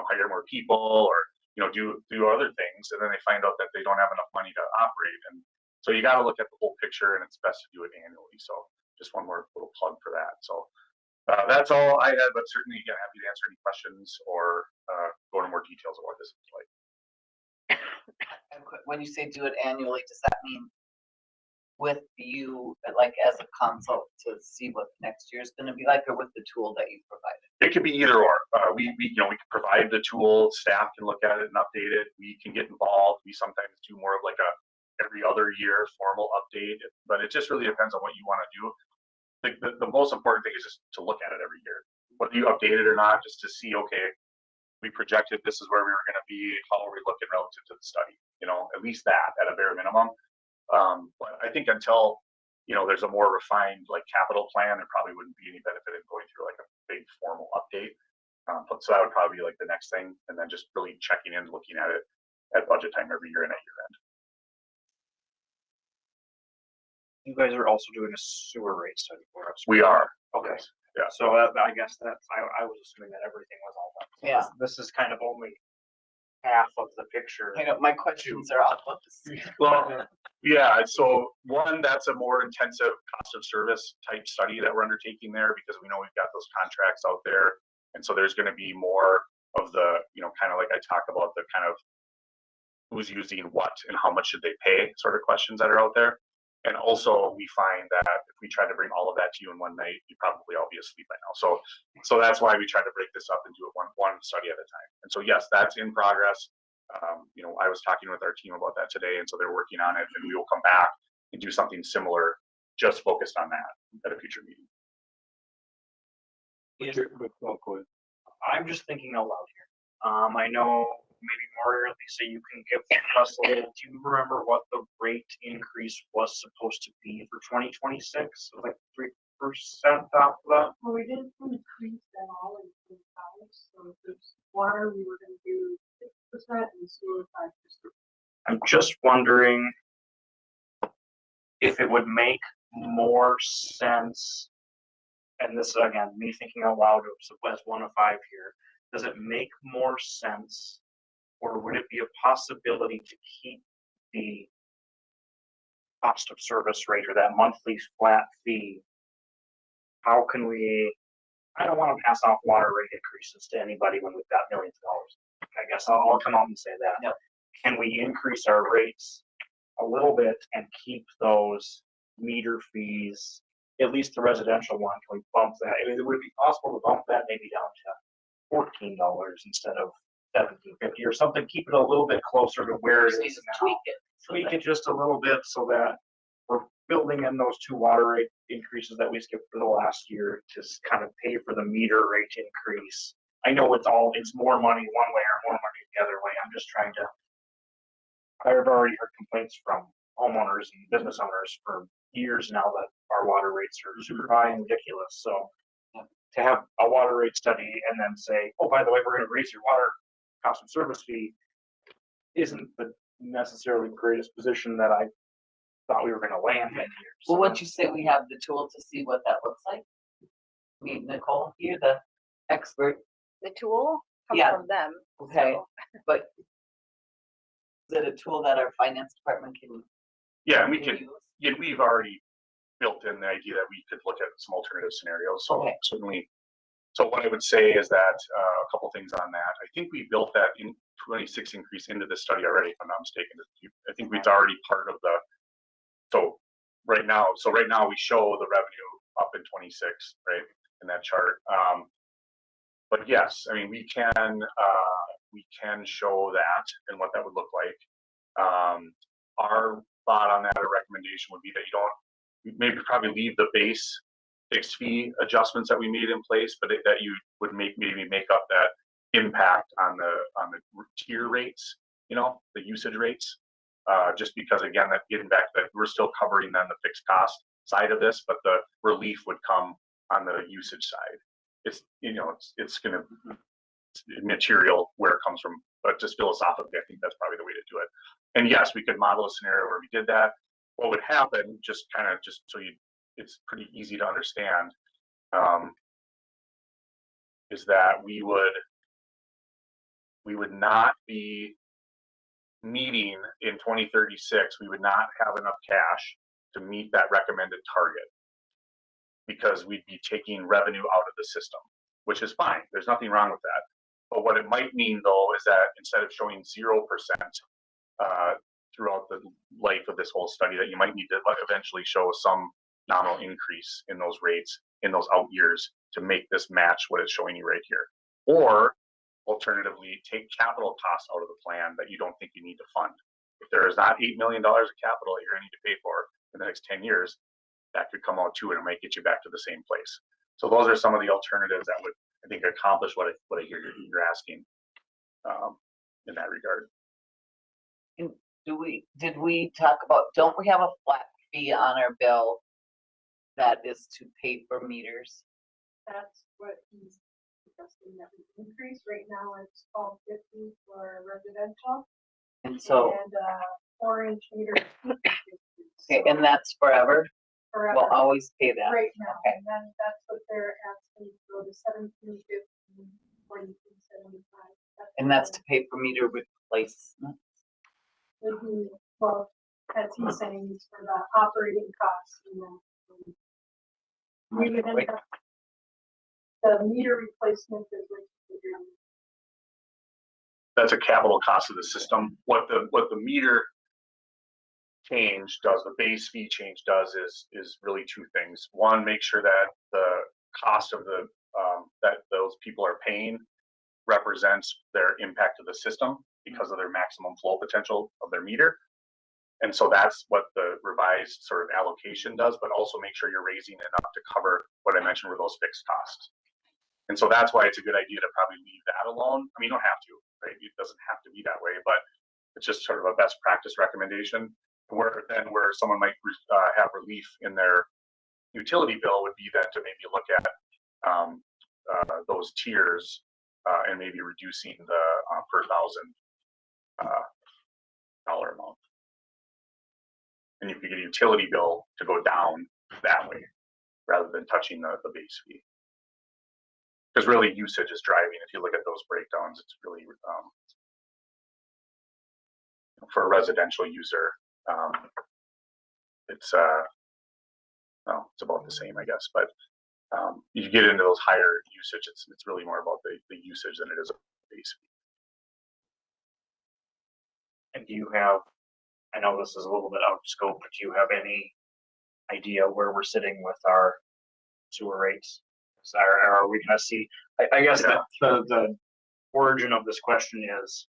hire more people, or, do other things. And then they find out that they don't have enough money to operate. And so you got to look at the whole picture, and it's best to do it annually. So just one more little plug for that. So that's all I had, but certainly again, happy to answer any questions or go into more details of what this is like. When you say do it annually, does that mean with you, like as a consult, to see what next year is going to be like, or with the tool that you provided? It could be either or. We can provide the tool, staff can look at it and update it. We can get involved. We sometimes do more of like a every other year formal update, but it just really depends on what you want to do. The most important thing is just to look at it every year, whether you update it or not, just to see, okay, we projected this is where we were gonna be, how are we looking relative to the study? You know, at least that at a bare minimum. But I think until, you know, there's a more refined like capital plan, there probably wouldn't be any benefit in going through like a big formal update. But so that would probably be like the next thing, and then just really checking in, looking at it at budget time every year and at year end. You guys are also doing a sewer rate study for us. We are. Okay. Yeah. So I guess that's, I was assuming that everything was all done. So Yeah. This is kind of only half of the picture. I know, my questions are all. Well, yeah, so one, that's a more intensive cost of service type study that we're undertaking there, because we know we've got those contracts out there. And so there's gonna be more of the, you know, kind of like I talked about, the kind of who's using what and how much should they pay sort of questions that are out there. And also we find that if we try to bring all of that to you in one night, you probably all be asleep by now. So that's why we try to break this up and do it one study at a time. And so, yes, that's in progress. You know, I was talking with our team about that today, and so they're working on it, and we will come back and do something similar, just focused on that at a future meeting. I'm just thinking out loud here. I know maybe Mario, Lisa, you can give us a little, do you remember what the rate increase was supposed to be for 2026? Like 3% off of that? Well, we didn't increase them all in 25, so if there's water, we were gonna do 6% and sewer 5%. I'm just wondering if it would make more sense, and this, again, me thinking out loud as one of five here, does it make more sense, or would it be a possibility to keep the cost of service rate or that monthly flat fee? How can we, I don't want to pass off water rate increases to anybody when we've got millions of dollars. I guess I'll come out and say that. Yep. Can we increase our rates a little bit and keep those meter fees, at least the residential one? Can we bump that? I mean, it would be possible to bump that maybe down to $14 instead of $17.50 or something. Keep it a little bit closer to where it is now. Tweak it just a little bit so that we're building in those two water rate increases that we skipped for the last year to kind of pay for the meter rate increase. I know it's more money one way or more money the other way. I'm just trying to, I've already heard complaints from homeowners and business owners for years now that our water rates are super high and ridiculous. So to have a water rate study and then say, oh, by the way, we're going to raise your water cost of service fee isn't the necessarily greatest position that I thought we were going to land in here. So Well, what you say, we have the tool to see what that looks like? Me, Nicole, you're the expert. The tool Yeah. comes from them. Okay, so- but is it a tool that our finance department can Yeah, and we can can, use? yeah, we've already built in the idea that we could look at some alternative scenarios. So Okay. certainly, so what I would say is that a couple things on that. I think we built that in 26 increase into the study already, if I'm not mistaken. I think it's already part of the, so right now we show the revenue up in 26, right, in that chart. But yes, I mean, we can show that and what that would look like. Our thought on that, or recommendation would be that you don't, maybe probably leave the base fixed fee adjustments that we made in place, but that you would maybe make up that impact on the tier rates, you know, the usage rates. Just because, again, that getting back to that, we're still covering then the fixed cost side of this, but the relief would come on the usage side. It's, you know, it's gonna, it's material where it comes from, but just philosophically, I think that's probably the way to do it. And yes, we could model a scenario where we did that. What would happen, just so it's pretty easy to understand, is that we would not be meeting in 2036, we would not have enough cash to meet that recommended target, because we'd be taking revenue out of the system, which is fine. There's nothing wrong with that. But what it might mean, though, is that instead of showing 0% throughout the life of this whole study, that you might need to eventually show some nominal increase in those rates in those out years to make this match what it's showing you right here. Or alternatively, take capital costs out of the plan that you don't think you need to fund. If there is not $8 million of capital that you're going to need to pay for in the next 10 years, that could come out too, and it might get you back to the same place. So those are some of the alternatives that would, I think, accomplish what I hear you're asking. in that regard. Did we talk about, don't we have a flat fee on our bill that is to pay for meters? That's what he's suggesting that we increase. Right now it's 12.50 for residential And so, and 4-inch meter. okay, and that's forever? Forever. We'll always pay that. Right now, Okay. and then that's what they're asking to go to 17.50, 42.75. And that's to pay for meter replacement? Would be, well, as he's saying, it's for the operating costs and then. We would end up, the meter replacement is what we're doing. That's a capital cost of the system. What the meter change does, the base fee change does is really two things. One, make sure that the cost of the that those people are paying represents their impact to the system because of their maximum flow potential of their meter. And so that's what the revised sort of allocation does, but also make sure you're raising enough to cover what I mentioned were those fixed costs. And so that's why it's a good idea to probably leave that alone. I mean, you don't have to, right? It doesn't have to be that way, but it's just sort of a best practice recommendation. Where someone might have relief in their utility bill would be then to maybe look at those tiers and maybe reducing the per $1,000 dollar amount. And you could get a utility bill to go down that way rather than touching the base fee. Because really usage is driving. If you look at those breakdowns, it's really for a residential user, it's about the same, I guess. But you get into those higher usage, it's really more about the usage than it is a base fee. And do you have, I know this is a little bit out of scope, but do you have any idea where we're sitting with our sewer rates? Are we gonna see, I guess the origin of this question is,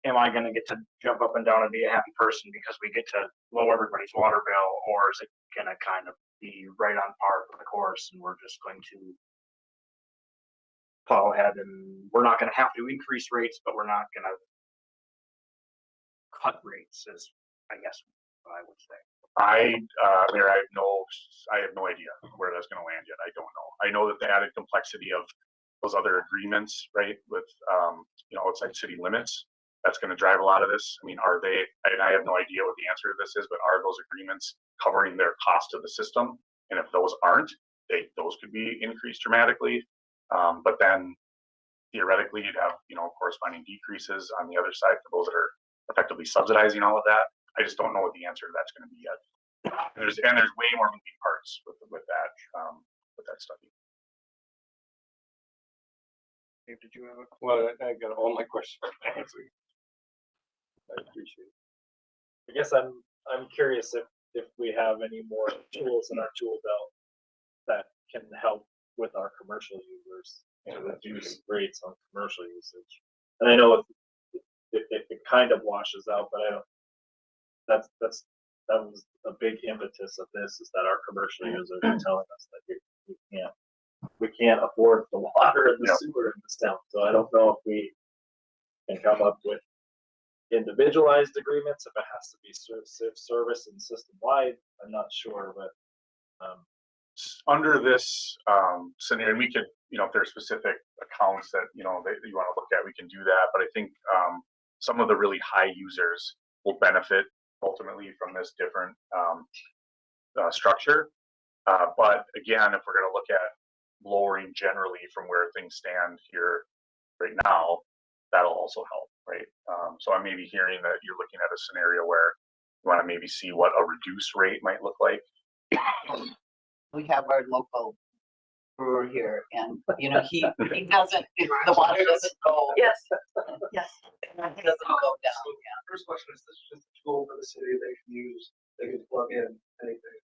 am I gonna get to jump up and down and be a happy person because we get to lower everybody's water bill, or is it gonna kind of be right on par with the course and we're just going to plow ahead and we're not gonna have to increase rates, but we're not gonna cut rates, is I guess what I would say. Mayor, I have no idea where that's going to land yet. I don't know. I know that the added complexity of those other agreements, right, with outside city limits, that's going to drive a lot of this. I mean, are they? And I have no idea what the answer to this is, but are those agreements covering their cost of the system? And if those aren't, those could be increased dramatically. But then theoretically, you'd have corresponding decreases on the other side for those that are effectively subsidizing all of that. I just don't know what the answer to that's going to be yet. There's way more moving parts with that study. Dave, did you have a? Well, I got all my questions answered. I appreciate it. I guess I'm curious if we have any more tools in our tool belt that can help with our commercial users to reduce rates on commercial usage. And I know it kind of washes out, but I don't. That was a big impetus of this, is that our commercial users are telling us that we can't afford the water and the sewer in this town. So I don't know if we can come up with individualized agreements, if it has to be service and system wide. I'm not sure, but under this scenario, we could, if there's specific accounts that that you want to look at, we can do that. But I think some of the really high users will benefit ultimately from this different structure. But again, if we're going to look at lowering generally from where things stand here right now, that'll also help, right? So I'm maybe hearing that you're looking at a scenario where you want to maybe see what a reduced rate might look like. We have our local brewer here, and he doesn't, the water doesn't go. Yes, yes. It doesn't go down. First question, is this just a tool for the city they can use? They can plug in anything.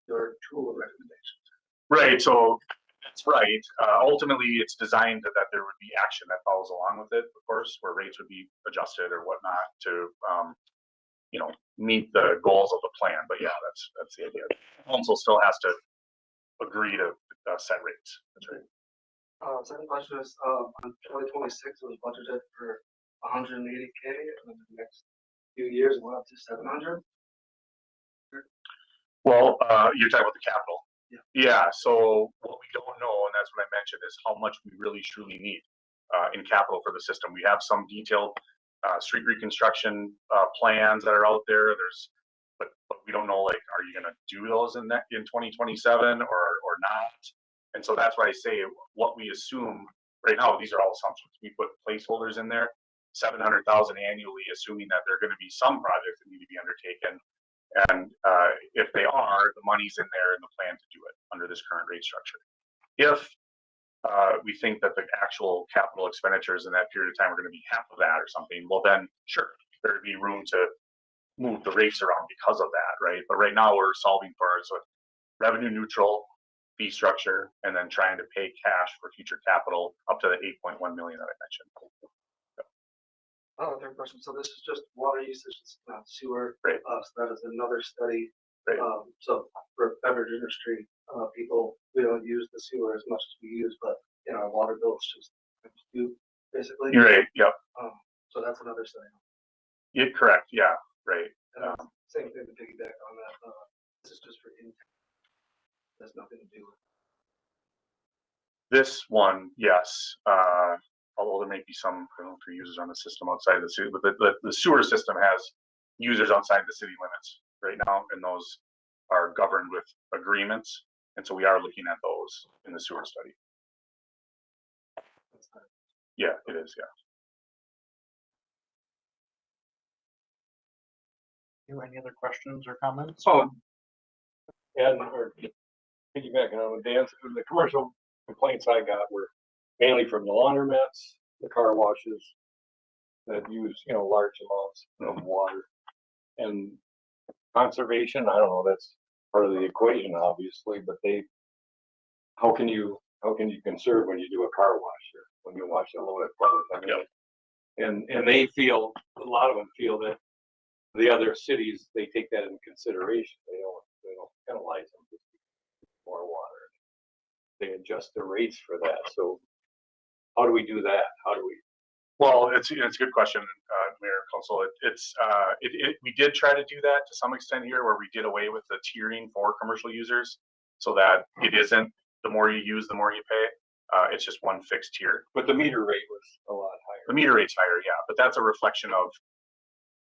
Your tool recommendations. Right. So that's right. Ultimately, it's designed that there would be action that follows along with it, of course, where rates would be adjusted or whatnot to, meet the goals of the plan. But yeah, that's the idea. Council still has to agree to set rates. That's right. Second question is, on 2026, it was budgeted for 180K, and in the next few years, it went up to 700. Well, you're talking about the capital. Yeah. Yeah, so what we don't know, and that's what I mentioned, is how much we really truly need in capital for the system. We have some detailed street reconstruction plans that are out there. But we don't know, like, are you gonna do those in 2027 or not? And so that's why I say what we assume right now, these are all assumptions. We put placeholders in there, 700,000 annually, assuming that there are gonna be some projects that need to be undertaken. And if they are, the money's in there in the plan to do it under this current rate structure. If we think that the actual capital expenditures in that period of time are going to be half of that or something, well then, sure, there'd be room to move the rates around because of that, right? But right now we're solving for a revenue neutral fee structure and then trying to pay cash for future capital up to the 8.1 million that I mentioned. Oh, third question. So this is just water usage, it's not sewer. Right. So that is another study. Right. So for beverage industry, people, we don't use the sewer as much as we use, but in our water bills just do basically. You're right. Yep. So that's another study. Yeah, correct. Yeah. Right. Same thing to piggyback on that. This is just for income. Has nothing to do with. This one, yes. Although there may be some for users on the system outside of the city, but the sewer system has users outside the city limits right now, and those are governed with agreements. And so we are looking at those in the sewer study. Yeah, it is. Yeah. Any other questions or comments? Oh, and or piggybacking on what Dan said, the commercial complaints I got were mainly from the laundromats, the car washes that use, large amounts of water. And conservation, I don't know, that's part of the equation, obviously, but how can you conserve when you do a car wash or when you wash a load of clothes? I mean, and they feel, a lot of them feel that the other cities, they take that into consideration. They don't penalize them for more water. They adjust the rates for that. So how do we do that? Well, it's a good question, Mayor, Council. We did try to do that to some extent here, where we did away with the tiering for commercial users, so that it isn't the more you use, the more you pay. It's just one fixed tier. But the meter rate was a lot higher. The meter rate's higher, yeah, but that's a reflection of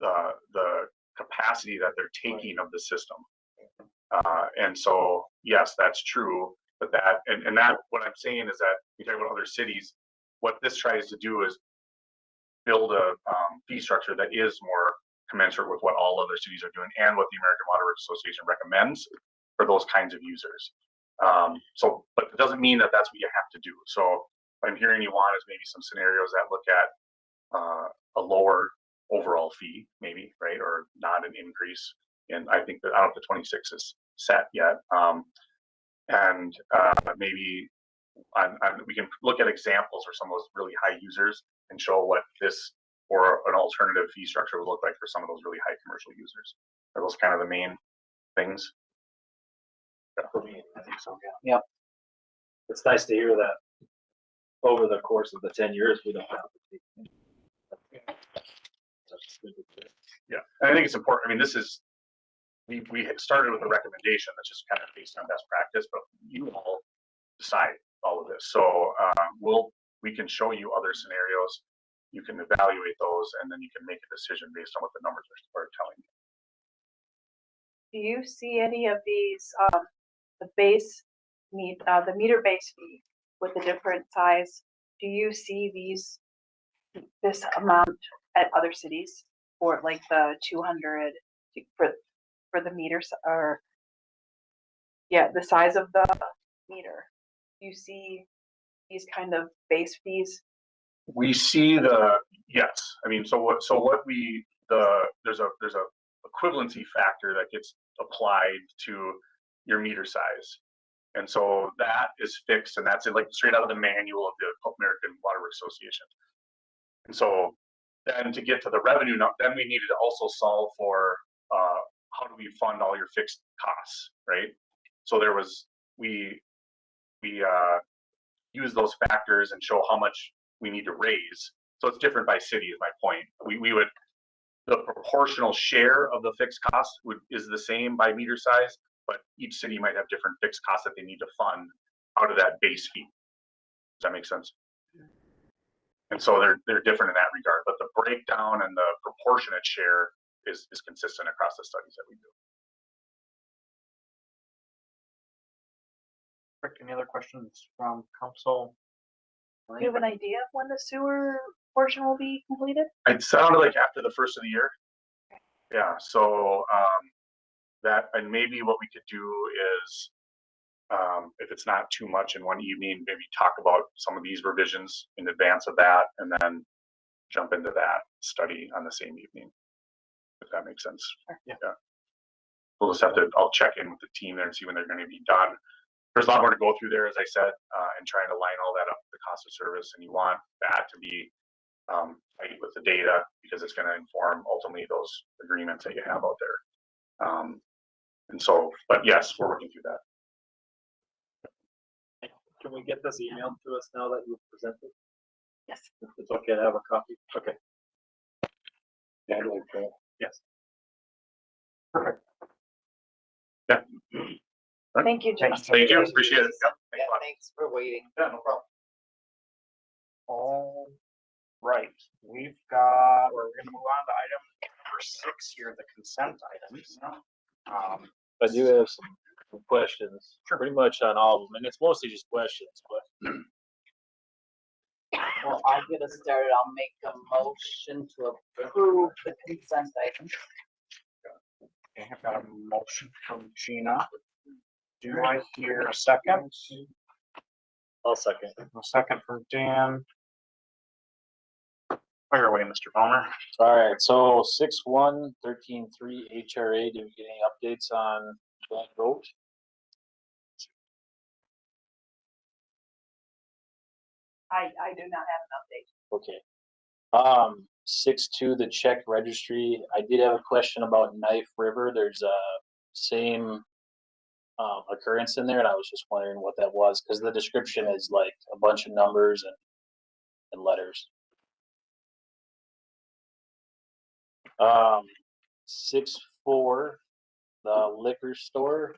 the capacity that they're taking of the system. And so, yes, that's true. But what I'm saying is that you talk about other cities, what this tries to do is build a fee structure that is more commensurate with what all other cities are doing and what the American Water Works Association recommends for those kinds of users. But it doesn't mean that that's what you have to do. So what I'm hearing you want is maybe some scenarios that look at a lower overall fee, maybe, right, or not an increase. And I think that I don't know if the 26 is set yet. And maybe we can look at examples for some of those really high users and show what this or an alternative fee structure would look like for some of those really high commercial users. Are those kind of the main things? Yeah. For me, I think so. Yep. It's nice to hear that over the course of the 10 years we don't have to. Yeah, and I think it's important. I mean, this is we started with a recommendation that's just kind of based on best practice, but you all decide all of this. So we can show you other scenarios. You can evaluate those, and then you can make a decision based on what the numbers are telling you. Do you see any of these, the meter base fee with a different size? Do you see this amount at other cities, or like the 200 for the meters, or the size of the meter? Do you see these kind of base fees? We see yes. I mean, there's a equivalency factor that gets applied to your meter size. And so that is fixed, and that's like straight out of the manual of the American Water Works Association. And so then to get to the revenue, then we needed to also solve for how do we fund all your fixed costs, right? So there was, we use those factors and show how much we need to raise. So it's different by city is my point. We would, the proportional share of the fixed cost is the same by meter size, but each city might have different fixed costs that they need to fund out of that base fee. Does that make sense? And so they're different in that regard, but the breakdown and the proportionate share is consistent across the studies that we do. Rick, any other questions from council? Do you have an idea of when the sewer portion will be completed? It sounded like after the first of the year. Yeah, so that, and maybe what we could do is, if it's not too much in one evening, maybe talk about some of these revisions in advance of that, and then jump into that study on the same evening. If that makes sense. Yeah. We'll just have to, I'll check in with the team there and see when they're gonna be done. There's a lot more to go through there, as I said, and trying to line all that up with the cost of service, and you want that to be tight with the data, because it's gonna inform ultimately those agreements that you have out there. And so, but yes, we're working through that. Can we get this emailed to us now that you've presented? Yes. If it's okay to have a copy? Okay. Yeah, I'd like that. Yes. Perfect. Yeah. Thank you, Jim. Thank you, appreciate it. Yeah, Yeah, thanks a lot. thanks for waiting. Yeah, no problem. All right, we're gonna move on to item number 6 here, the consent items. I do have some questions, pretty much on all of them, and it's mostly just questions, but Well, I'll get us started. I'll make a motion to approve the consent items. Okay, I've got a motion from Gina. Do I hear a second? I'll second. A second from Dan. Fire away, Mr. Palmer. All right, so 6/1/13/3 HRA, do we get any updates on that vote? I do not have an update. Okay. 6/2, the check registry. I did have a question about Knife River. There's a same occurrence in there, and I was just wondering what that was, because the description is like a bunch of numbers and letters. 6/4, the liquor store.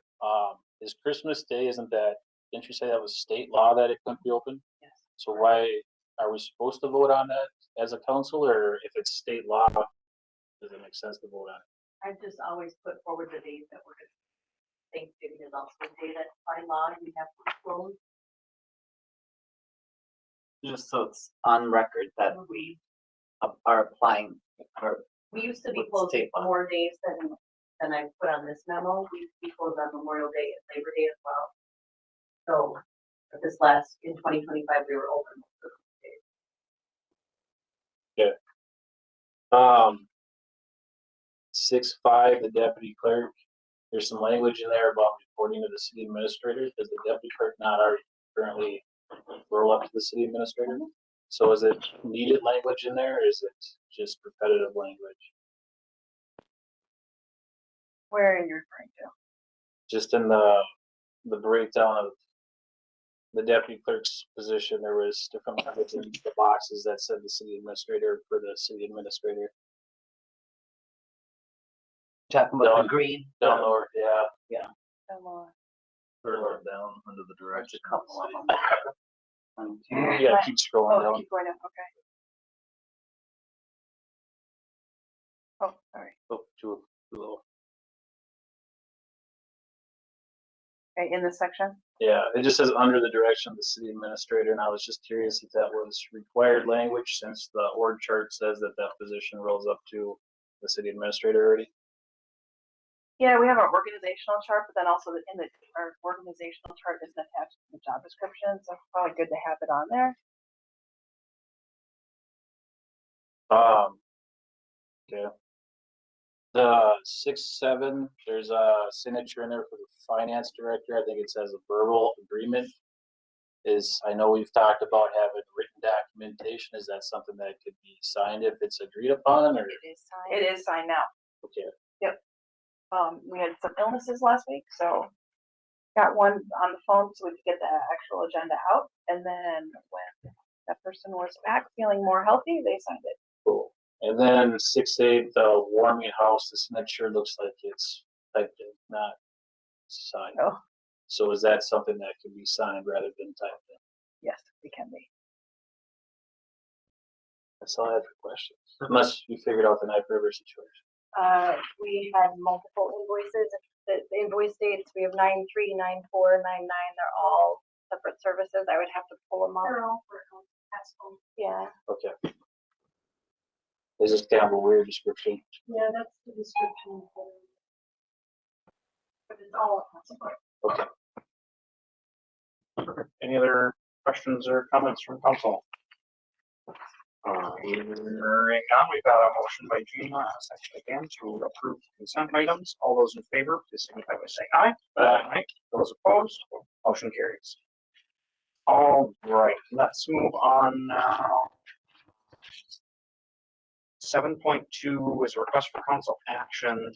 Is Christmas Day, didn't you say that was state law that it couldn't be open? Yes. So why are we supposed to vote on that as a council, or if it's state law, does it make sense to vote on it? I just always put forward the days that we're, Thanksgiving is also a day that by law we have to close. Just so it's on record that we are applying, or We used to be What's closed state law? more days than I put on this memo. We used to be closed on Memorial Day and Labor Day as well. So, but this last, in 2025, we were open. for those days. 6/5, the deputy clerk. There's some language in there about reporting to the city administrator. Does the deputy clerk not already currently roll up to the city administrator? So is it needed language in there, or is it just repetitive language? Where are you referring to? Just in the breakdown of the deputy clerk's position, there was different language in the boxes that said the city administrator for the city administrator. talking about the green. Down lower, yeah. Further down under the There's direction. a couple of them. One, two. Yeah, keep scrolling Oh, down. keep going up, okay. Oh, sorry. Oh, too low. Okay, in this section? Yeah, it just says under the direction of the city administrator, and I was just curious if that was required language, since the org chart says that that position rolls up to the city administrator already. Yeah, we have our organizational chart, but then also our organizational chart isn't attached to the job description, so it's probably good to have it on there. Okay. The 6/7, there's a signature in there for the finance director. I think it says a verbal agreement. I know we've talked about having written documentation. Is that something that could be signed if it's agreed upon, or? It is signed now. Okay. Yep. We had some illnesses last week, so got one on the phone so we could get the actual agenda out. And then when that person was back feeling more healthy, they signed it. Cool. And then 6A, the warming house, this signature looks like it's typed in, not signed. Oh. So is that something that can be signed rather than typed in? Yes, it can be. That's all I have for questions. Unless you figured out the Knife River situation. We had multiple invoices. The invoice dates, we have 9/3, 9/4, 9/9. They're all separate services. I would have to pull them up. They're all for Haskell. Yeah. Okay. This is kind of a weird description. Yeah, that's the description. But it's all Haskell. Okay. Any other questions or comments from council? Hearing none, we've got a motion by Gina, a second again to approve consent items. All those in favor, please signify by saying aye. Aye. Those opposed, motion carries. All right, let's move on now. 7.2 is a request for council action.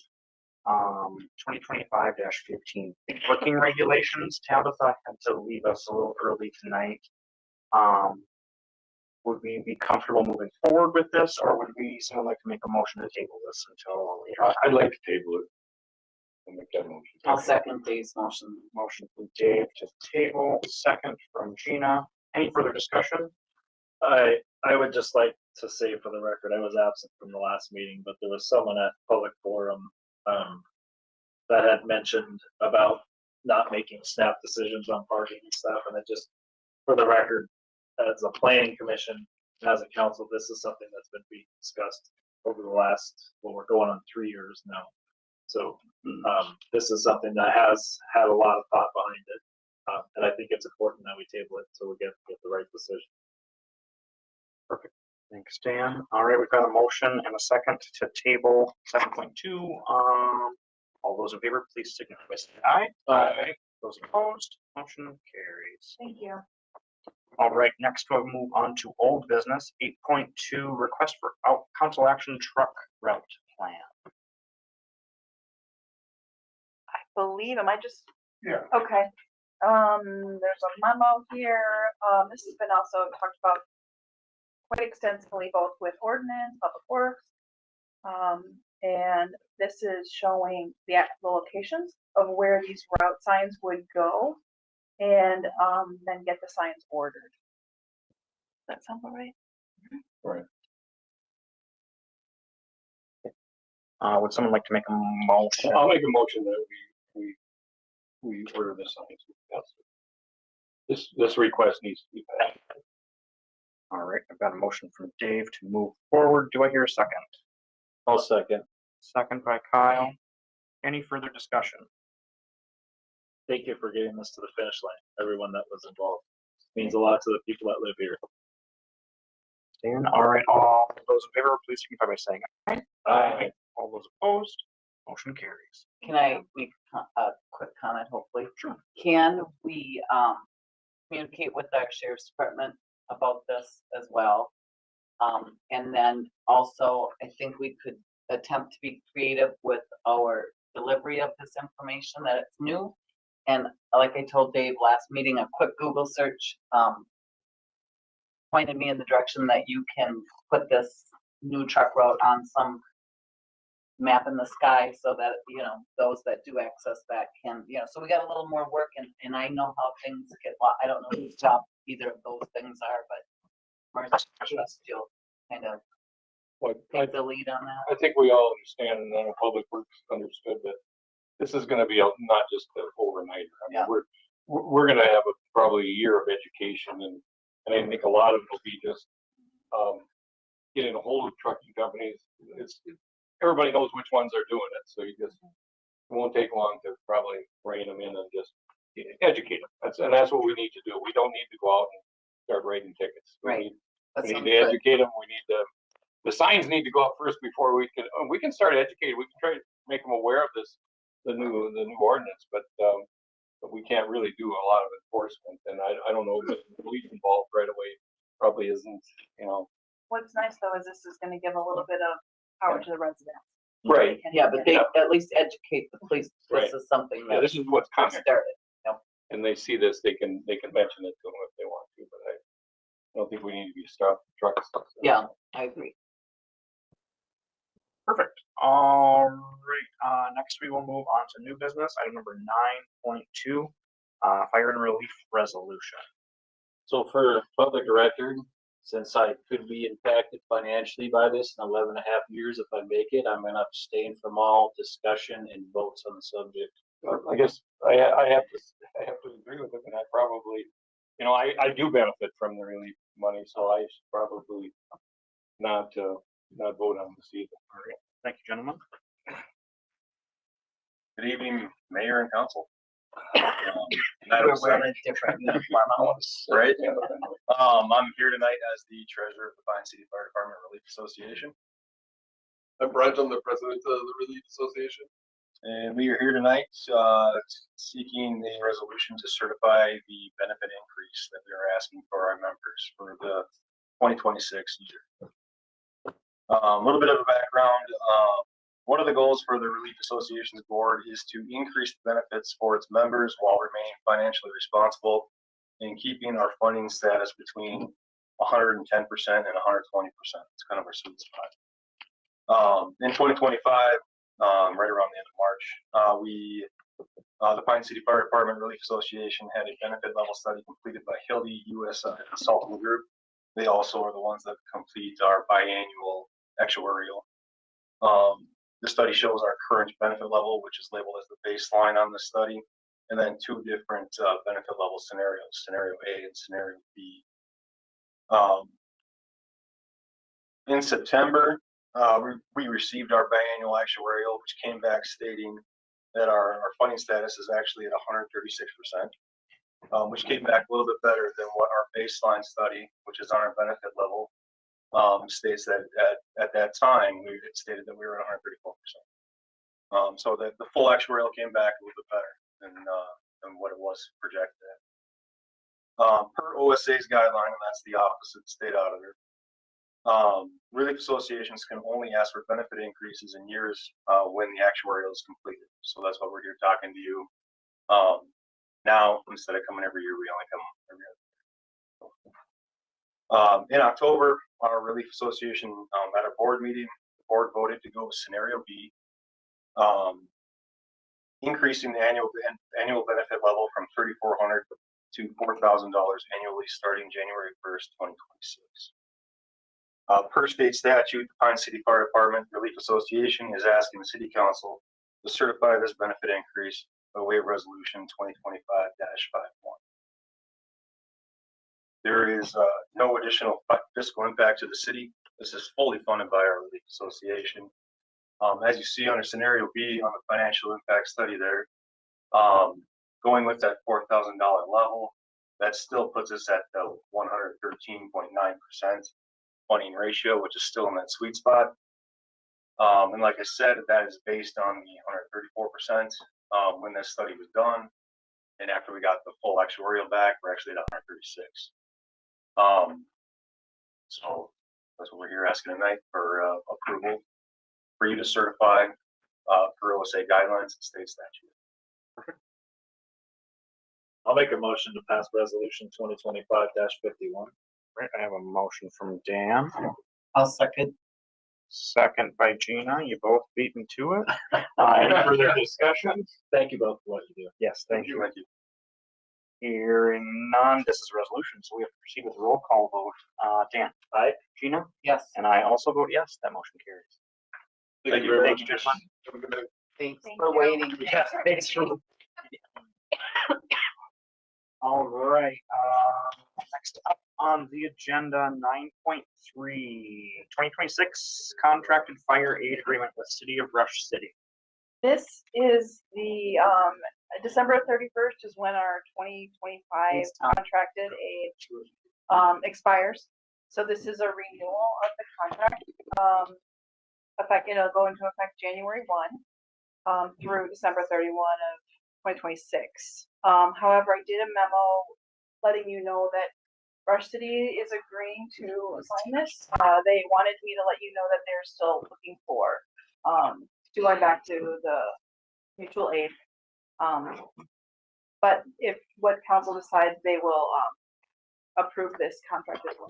2025-15 working regulations. Tabitha had to leave us a little early tonight. Would we be comfortable moving forward with this, or would someone like to make a motion to table this until later? I'd like to table it. I'll make that motion. I'll second Dave's motion. Motion from Dave to table, second from Gina. Any further discussion? I would just like to say for the record, I was absent from the last meeting, but there was someone at Public Forum that had mentioned about not making snap decisions on parking and stuff, and it just, for the record, as a planning commission, as a council, this is something that's been being discussed over the last, well, we're going on 3 years now. So this is something that has had a lot of thought behind it, and I think it's important that we table it so we get the right decision. Perfect. Thanks, Dan. All right, we've got a motion and a second to table 7.2. All those in favor, please signify by saying aye. Aye. Those opposed, motion carries. Thank you. All right, next we'll move on to old business. 8.2, request for council action truck route plan. I believe, am I just? Yeah. Okay. There's a memo here. This has been also talked about quite extensively, both with ordinance, public works. And this is showing the locations of where these route signs would go, and then get the signs ordered. Does that sound all right? Right. Would someone like to make a motion? I'll make a motion that we order the signs. This request needs to be passed. All right, I've got a motion from Dave to move forward. Do I hear a second? I'll second. Second by Kyle. Any further discussion? Thank you for getting this to the finish line, everyone that was involved. It means a lot to the people that live here. Dan, all right, all those in favor, please signify by saying aye. Aye. All those opposed, motion carries. Can I make a quick comment, hopefully? Sure. Can we communicate with our sheriff's department about this as well? And then also, I think we could attempt to be creative with our delivery of this information, that it's new. And like I told Dave last meeting, a quick Google search pointed me in the direction that you can put this new truck route on some map in the sky, so that, you know, those that do access that can, you know, so we got a little more work, and I know how things get, I don't know whose job either of those things are, but Martha, you'll kind of take the lead on that. I think we all understand, and the public works understood that this is gonna be not just an overnight. I mean, we're gonna have probably a year of education, and I think a lot of it will be just getting a hold of trucking companies. Everybody knows which ones are doing it, so it won't take long to probably rein them in and just educate them. That's what we need to do. We don't need to go out and start writing tickets. We need to educate them. The signs need to go up first before we can start educating. We can try to make them aware of the new ordinance, but we can't really do a lot of enforcement. And I don't know if the police involved right away probably isn't, you know. What's nice though is this is going to give a little bit of power to the residents. Right. Yeah, but they at least educate the police. This Right. is something that this is what's coming. started. Yep. and they see this, they can mention it to them if they want to, but I don't think we need to be stuck, trucks. Yeah, I agree. Perfect. All right, next we will move on to new business, item number 9.2, fire and relief resolution. So for public record, since I could be impacted financially by this in 11 and a half years, if I make it, I'm gonna abstain from all discussion and votes on the subject. I guess I have to agree with him, and I probably, you know, I do benefit from the relief money, so I should probably not vote on this either. All right, thank you, gentlemen. Good evening, Mayor and Council. We're wearing a different uniform. Right? I'm here tonight as the treasurer of the Pine City Fire Department Relief Association. I'm Brent, I'm the president of the Relief Association. And we are here tonight, seeking a resolution to certify the benefit increase that we are asking for our members for the 2026 year. A little bit of a background. One of the goals for the Relief Association's board is to increase the benefits for its members while remaining financially responsible and keeping our funding status between 110% and 120%. It's kind of our sweet spot. In 2025, right around the end of March, the Pine City Fire Department Relief Association had a benefit level study completed by Hildy USA Consulting Group. They also are the ones that complete our biannual actuarial. The study shows our current benefit level, which is labeled as the baseline on the study, and then two different benefit level scenarios, scenario A and scenario B. In September, we received our biannual actuarial, which came back stating that our funding status is actually at 136%, which came back a little bit better than what our baseline study, which is on our benefit level, states that at that time it stated that we were at 134%. So that the full actuarial came back a little bit better than what it was projected at. Per OSA's guideline, and that's the opposite state auditor, relief associations can only ask for benefit increases in years when the actuarial is completed. So that's why we're here talking to you now. Instead of coming every year, we only come every other year. In October, our relief association at a board meeting, the board voted to go with scenario B, increasing the annual benefit level from $3,400 to $4,000 annually starting January 1st, 2026. Per state statute, the Pine City Fire Department Relief Association is asking the City Council to certify this benefit increase by way of Resolution 2025-51. There is no additional fiscal impact to the city. This is fully funded by our Relief Association. As you see under scenario B on the financial impact study there, going with that $4,000 level, that still puts us at the 113.9% funding ratio, which is still in that sweet spot. And like I said, that is based on the 134% when this study was done. And after we got the full actuarial back, we're actually at 136. So that's what we're here asking tonight for approval for you to certify per OSA guidelines and state statute. I'll make a motion to pass resolution 2025-51. Right, I have a motion from Dan. I'll second. Second by Gina. You both beat me to it. Any further discussion? Thank you both for what you do. Yes, thank you. Thank you. Hearing none, this is a resolution, so we have to proceed with a roll call vote. Dan? Aye. Gina? Yes. And I also vote yes, that motion carries. Thank you very Thank much. you, gentlemen. Thanks Thank for you. waiting. Yes, thanks for. All right, next up on the agenda, 9.3, 2026 contracted fire aid agreement with City of Rush City. This is the, December 31st is when our 2025 contracted aid, expires. So this is a renewal of the contract. It'll go into effect January 1, through December 31 of 2026. However, I did a memo letting you know that Rush City is agreeing to sign this. They wanted me to let you know that they're still looking for, going back to the mutual aid, But if what council decides, they will, approve this contract as well.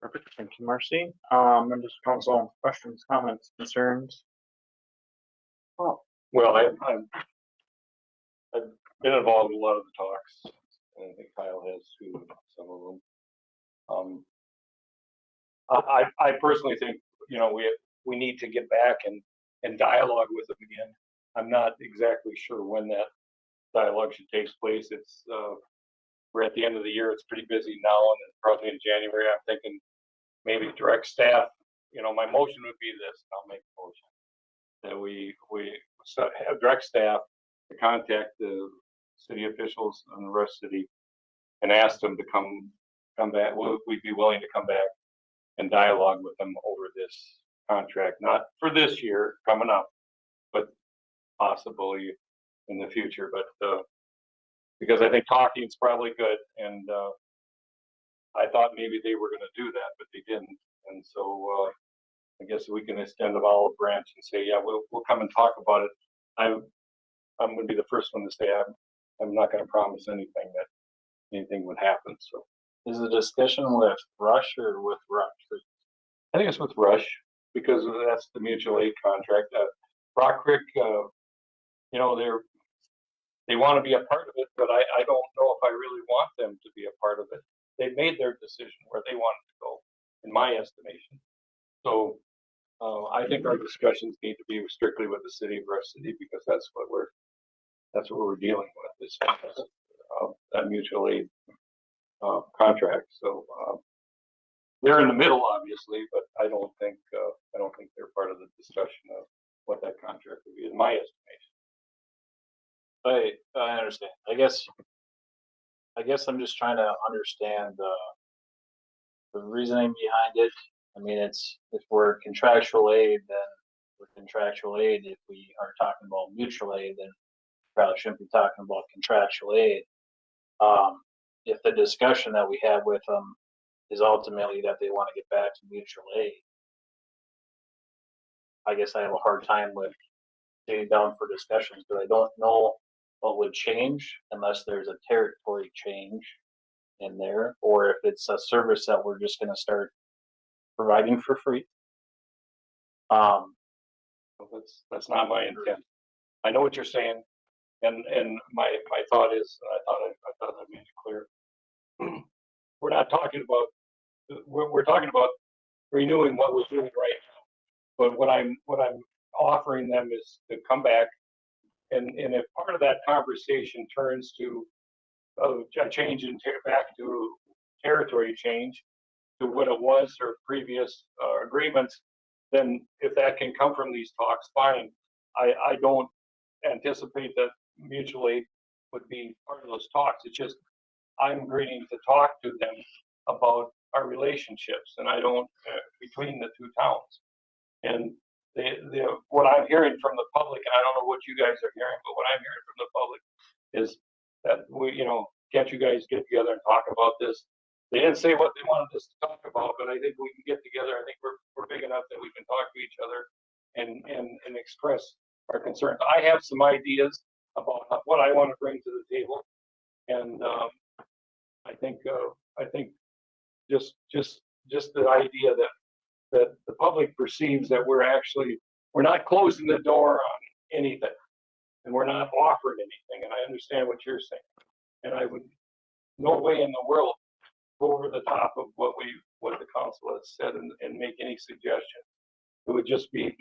Perfect. Thank you, Marcy. Members of council, questions, comments, concerns? Well, I've been involved in a lot of the talks, and I think Kyle has too, some of them. I personally think, you know, we need to get back and dialogue with them again. I'm not exactly sure when that dialogue should take place. It's, we're at the end of the year, it's pretty busy now, and then probably in January, I'm thinking maybe direct staff, you know, my motion would be this, and I'll make a motion. That we have direct staff to contact the city officials and the rest of the city and ask them to come back. We'd be willing to come back and dialogue with them over this contract, not for this year coming up, but possibly in the future. But because I think talking is probably good, and I thought maybe they were going to do that, but they didn't, and so I guess we can extend the olive branch and say, yeah, we'll come and talk about it. I'm going to be the first one to say I'm not going to promise anything that anything would happen. So Is the discussion with Rush or with Rock Creek? I think it's with Rush because that's the mutual aid contract. Rock Creek, you know, they want to be a part of it, but I don't know if I really want them to be a part of it. They've made their decision where they want to go, in my estimation. So I think our discussions need to be strictly with the city of Rush City because that's what we're dealing with is that mutual aid contract. So they're in the middle, obviously, but I don't think they're part of the discussion of what that contract would be, in my estimation. I understand. I guess I'm just trying to understand the reasoning behind it. I mean, if we're contractual aid, then we're contractual aid. If we are talking about mutual aid, then probably shouldn't be talking about contractual aid. If the discussion that we have with them is ultimately that they want to get back to mutual aid, I guess I have a hard time with sitting down for discussions because I don't know what would change unless there's a territory change in there, or if it's a service that we're just going to start providing for free. That's not my intent. I know what you're saying, and my thought is, I thought I made it clear. We're not talking about. We're talking about renewing what we're doing right now. But what I'm offering them is to come back, and if part of that conversation turns to a change in back to territory change to what it was or previous agreements, then if that can come from these talks, fine. I don't anticipate that mutual aid would be part of those talks. It's just I'm agreeing to talk to them about our relationships, and I don't between the two towns. And what I'm hearing from the public, and I don't know what you guys are hearing, but what I'm hearing from the public is that can't you guys get together and talk about this? They didn't say what they wanted us to talk about, but I think we can get together. I think we're big enough that we can talk to each other and express our concerns. I have some ideas about what I want to bring to the table, and I think just the idea that the public perceives that we're not closing the door on anything, and we're not offering anything. And I understand what you're saying, and I would no way in the world go over the top of what the council has said and make any suggestions. It would just be,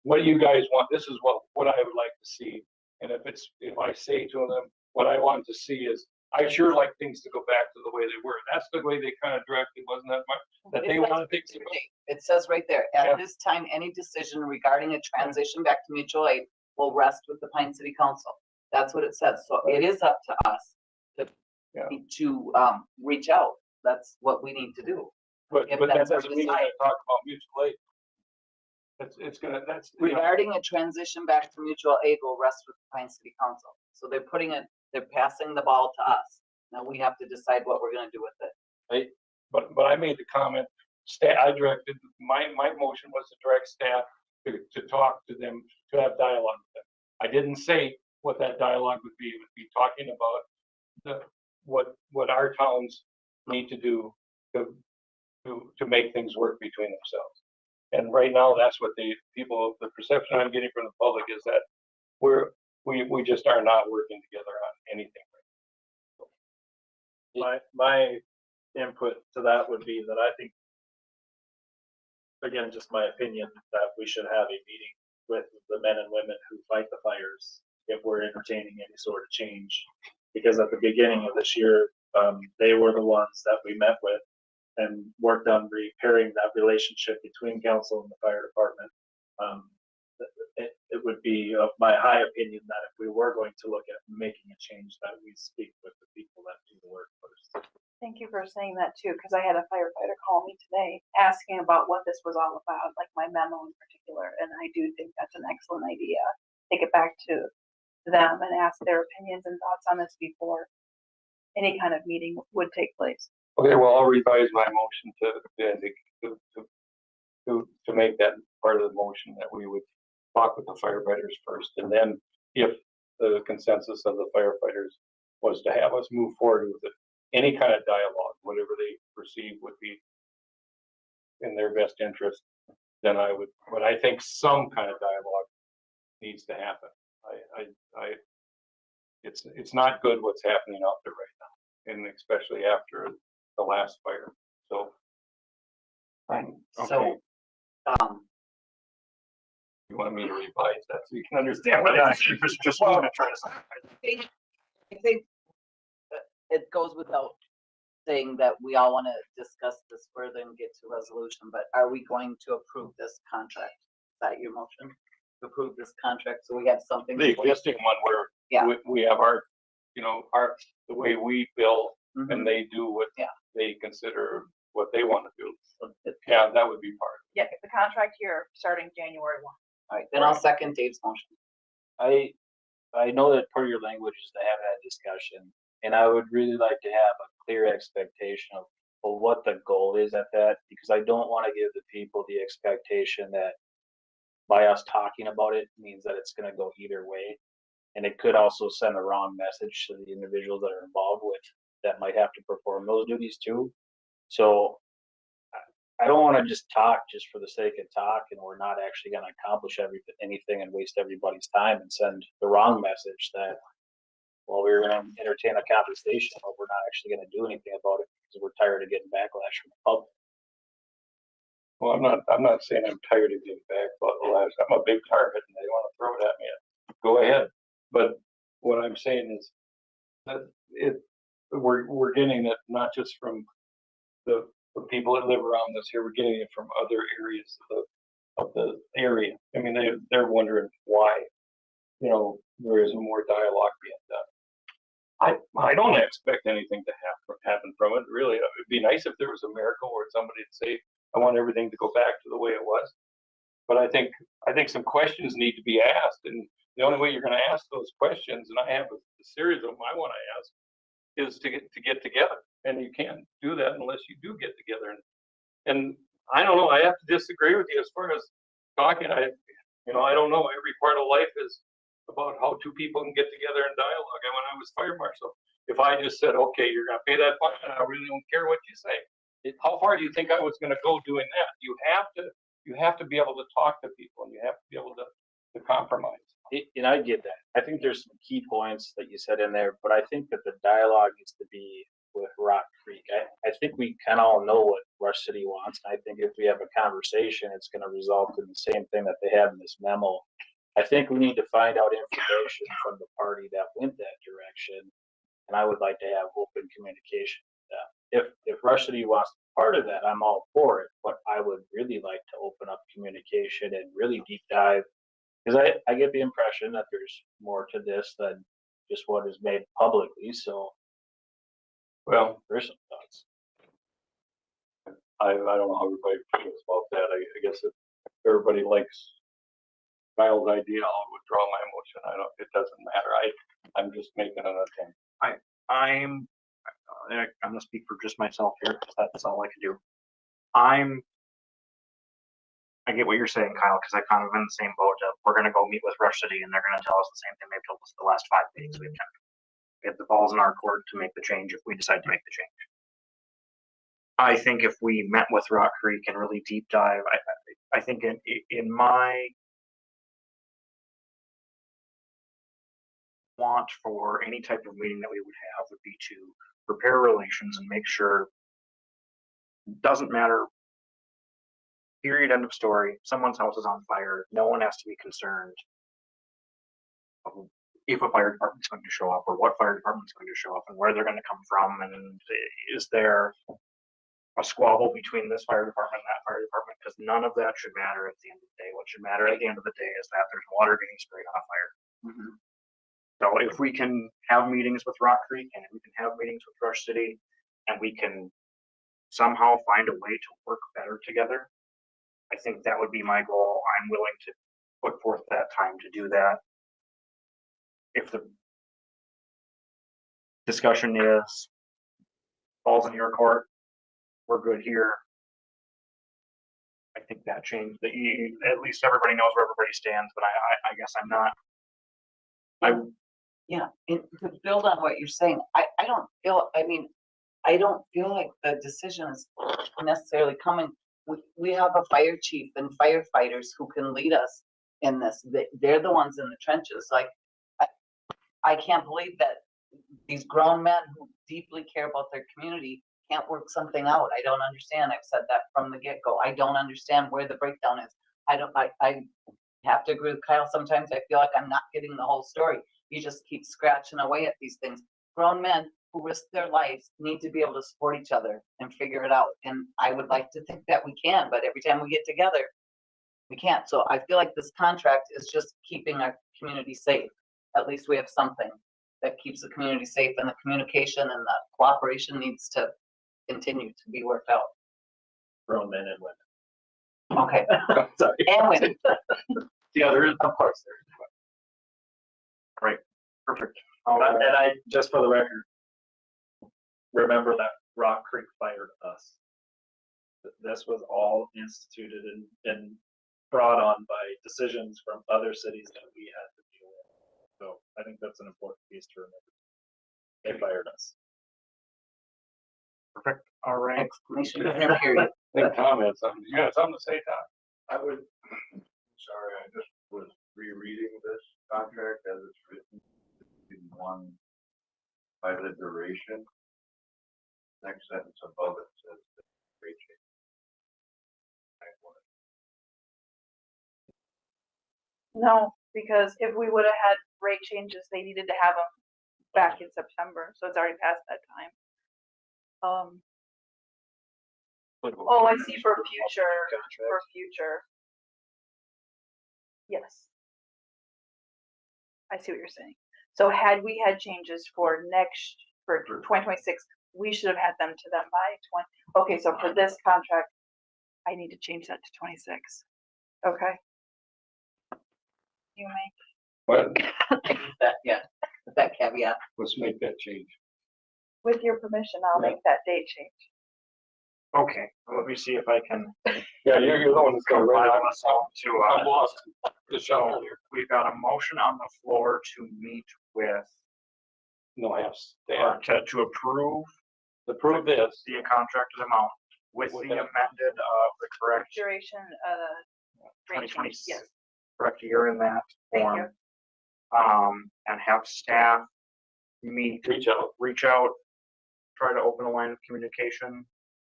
what do you guys want? This is what I would like to see. And if I say to them, what I want to see is, I sure like things to go back to the way they were. That's the way they kind of directed, wasn't that much? That they wanted things to go. It says right there, at this time, any decision regarding a transition back to mutual aid will rest with the Pine City Council. That's what it says. So it is up to us to reach out. That's what we need to do. But that doesn't mean we're going to talk about mutual aid. That's regarding a transition back to mutual aid will rest with the Pine City Council. So they're passing the ball to us. Now we have to decide what we're going to do with it. Right. But I made the comment. I directed my motion was to direct staff to talk to them, to have dialogue with them. I didn't say what that dialogue would be. It would be talking about what our towns need to do to make things work between themselves. And right now, that's what the perception I'm getting from the public is that we just are not working together on anything. My input to that would be that I think, again, just my opinion, that we should have a meeting with the men and women who fight the fires if we're entertaining any sort of change. Because at the beginning of this year, they were the ones that we met with and worked on repairing that relationship between council and the fire department. It would be of my high opinion that if we were going to look at making a change, that we speak with the people that do the work first. Thank you for saying that too, because I had a firefighter call me today asking about what this was all about, like my memo in particular, and I do think that's an excellent idea. Take it back to them and ask their opinions and thoughts on this before any kind of meeting would take place. Okay, well, I'll revise my motion to make that part of the motion that we would talk with the firefighters first, and then if the consensus of the firefighters was to have us move forward with it, any kind of dialogue, whatever they perceive would be in their best interest, then but I think some kind of dialogue needs to happen. It's not good what's happening out there right now, and especially after the last fire. So, Right. okay. So, You want me to revise that so you can understand what I just want to try to I think it goes without saying that we all want to discuss this further and get to resolution, but are we going to approve this contract? Is that your motion? To approve this contract, so we have something. The existing one where Yeah. we have our, the way we bill and they do what they consider what they want to do. So, yeah, that would be part of Yeah, the contract here starting January 1. All right, then I'll second Dave's motion. I know that part of your language is to have that discussion, and I would really like to have a clear expectation of what the goal is at that, because I don't want to give the people the expectation that by us talking about it means that it's going to go either way. And it could also send the wrong message to the individuals that are involved with that might have to perform those duties too. So I don't want to just talk just for the sake of talk, and we're not actually going to accomplish anything and waste everybody's time and send the wrong message that, well, we're going to entertain a conversation, but we're not actually going to do anything about it because we're tired of getting backlash from the public. Well, I'm not saying I'm tired of getting backlash. I'm a big target and they want to throw it at me. Go ahead. But what I'm saying is that we're getting it not just from the people that live around us here, we're getting it from other areas of the area. I mean, they're wondering why, there isn't more dialogue being done. I don't expect anything to happen from it. Really, it'd be nice if there was a miracle where somebody would say, I want everything to go back to the way it was. But I think some questions need to be asked, and the only way you're going to ask those questions, and I have a series of them I want to ask, is to get together. And you can't do that unless you do get together. And I don't know, I have to disagree with you as far as talking. I don't know. Every part of life is about how two people can get together and dialogue. And when I was fire marshal, if I just said, okay, you're going to pay that fine, and I really don't care what you say. How far do you think I was going to go doing that? You have to be able to talk to people, and you have to be able to compromise. And I get that. I think there's some key points that you said in there, but I think that the dialogue needs to be with Rock Creek. I think we kind of all know what Rush City wants. And I think if we have a conversation, it's going to result in the same thing that they have in this memo. I think we need to find out information from the party that went that direction. And I would like to have open communication. If Rush City wants part of that, I'm all for it. But I would really like to open up communication and really deep dive. Because I get the impression that there's more to this than just what is made publicly. So, well, there's some thoughts. I don't know how everybody feels about that. I guess if everybody likes Kyle's idea, I'll withdraw my motion. It doesn't matter. I'm just making an attempt. I'm gonna speak for just myself here, because that's all I can do. I'm I get what you're saying, Kyle, because I kind of in the same boat of, we're gonna go meet with Rush City and they're gonna tell us the same thing they've told us the last 5 meetings we've done. Get the balls in our court to make the change if we decide to make the change. I think if we met with Rock Creek and really deep dive, I think in my want for any type of meeting that we would have would be to repair relations and make sure, doesn't matter, period, end of story, someone's house is on fire, no one has to be concerned if a fire department's going to show up or what fire department's going to show up and where they're going to come from, and is there a squabble between this fire department and that fire department, because none of that should matter at the end of the day. What should matter at the end of the day is that there's water getting sprayed on a fire. So if we can have meetings with Rock Creek and we can have meetings with Rush City and we can somehow find a way to work better together, I think that would be my goal. I'm willing to put forth that time to do that. If the discussion is falls in your court, we're good here. I think that changed that at least everybody knows where everybody stands, but I guess I'm not. Yeah, and to build on what you're saying, I don't feel, I mean, I don't feel like the decision is necessarily coming. We have a fire chief and firefighters who can lead us in this. They're the ones in the trenches. Like, I can't believe that these grown men who deeply care about their community can't work something out. I don't understand. I've said that from the get-go. I don't understand where the breakdown is. I have to agree with Kyle. Sometimes I feel like I'm not getting the whole story. You just keep scratching away at these things. Grown men who risk their lives need to be able to support each other and figure it out. And I would like to think that we can, but every time we get together, we can't. So I feel like this contract is just keeping our community safe. At least we have something that keeps the community safe, and the communication and the cooperation needs to continue to be worked out. Grown men and women. Okay. Sorry. And women. Yeah, there is, of course, there is. Right, perfect. And I, just for the record, remember that Rock Creek fired us. This was all instituted and brought on by decisions from other cities that we had to deal with. So I think that's an important piece to remember. They fired us. Perfect. All right. Exclamation period. Any comments? You got something to say, Tom? I would, sorry, I just was rereading this contract as it's written in one by the duration. Next sentence above it says the rate change. No, because if we would have had rate changes, they needed to have them back in September, so it's already past that time. Oh, I see, for future. Yes. I see what you're saying. So had we had changes for 2026, we should have had them to them by 20. Okay, so for this contract, I need to change that to 26. Okay. You make. That caveat. Let's make that change. With your permission, I'll make that date change. Okay, let me see if I can. Yeah, you're the one that's gonna write compile this all to, I'm lost. The show. We've got a motion on the floor to meet with, No, I have or staff. to approve Approve this. the contracted amount with the amended of the correct Duration, rate change, 2026, yes. correct year in that Thank form. And have staff reach out, try to open a line of communication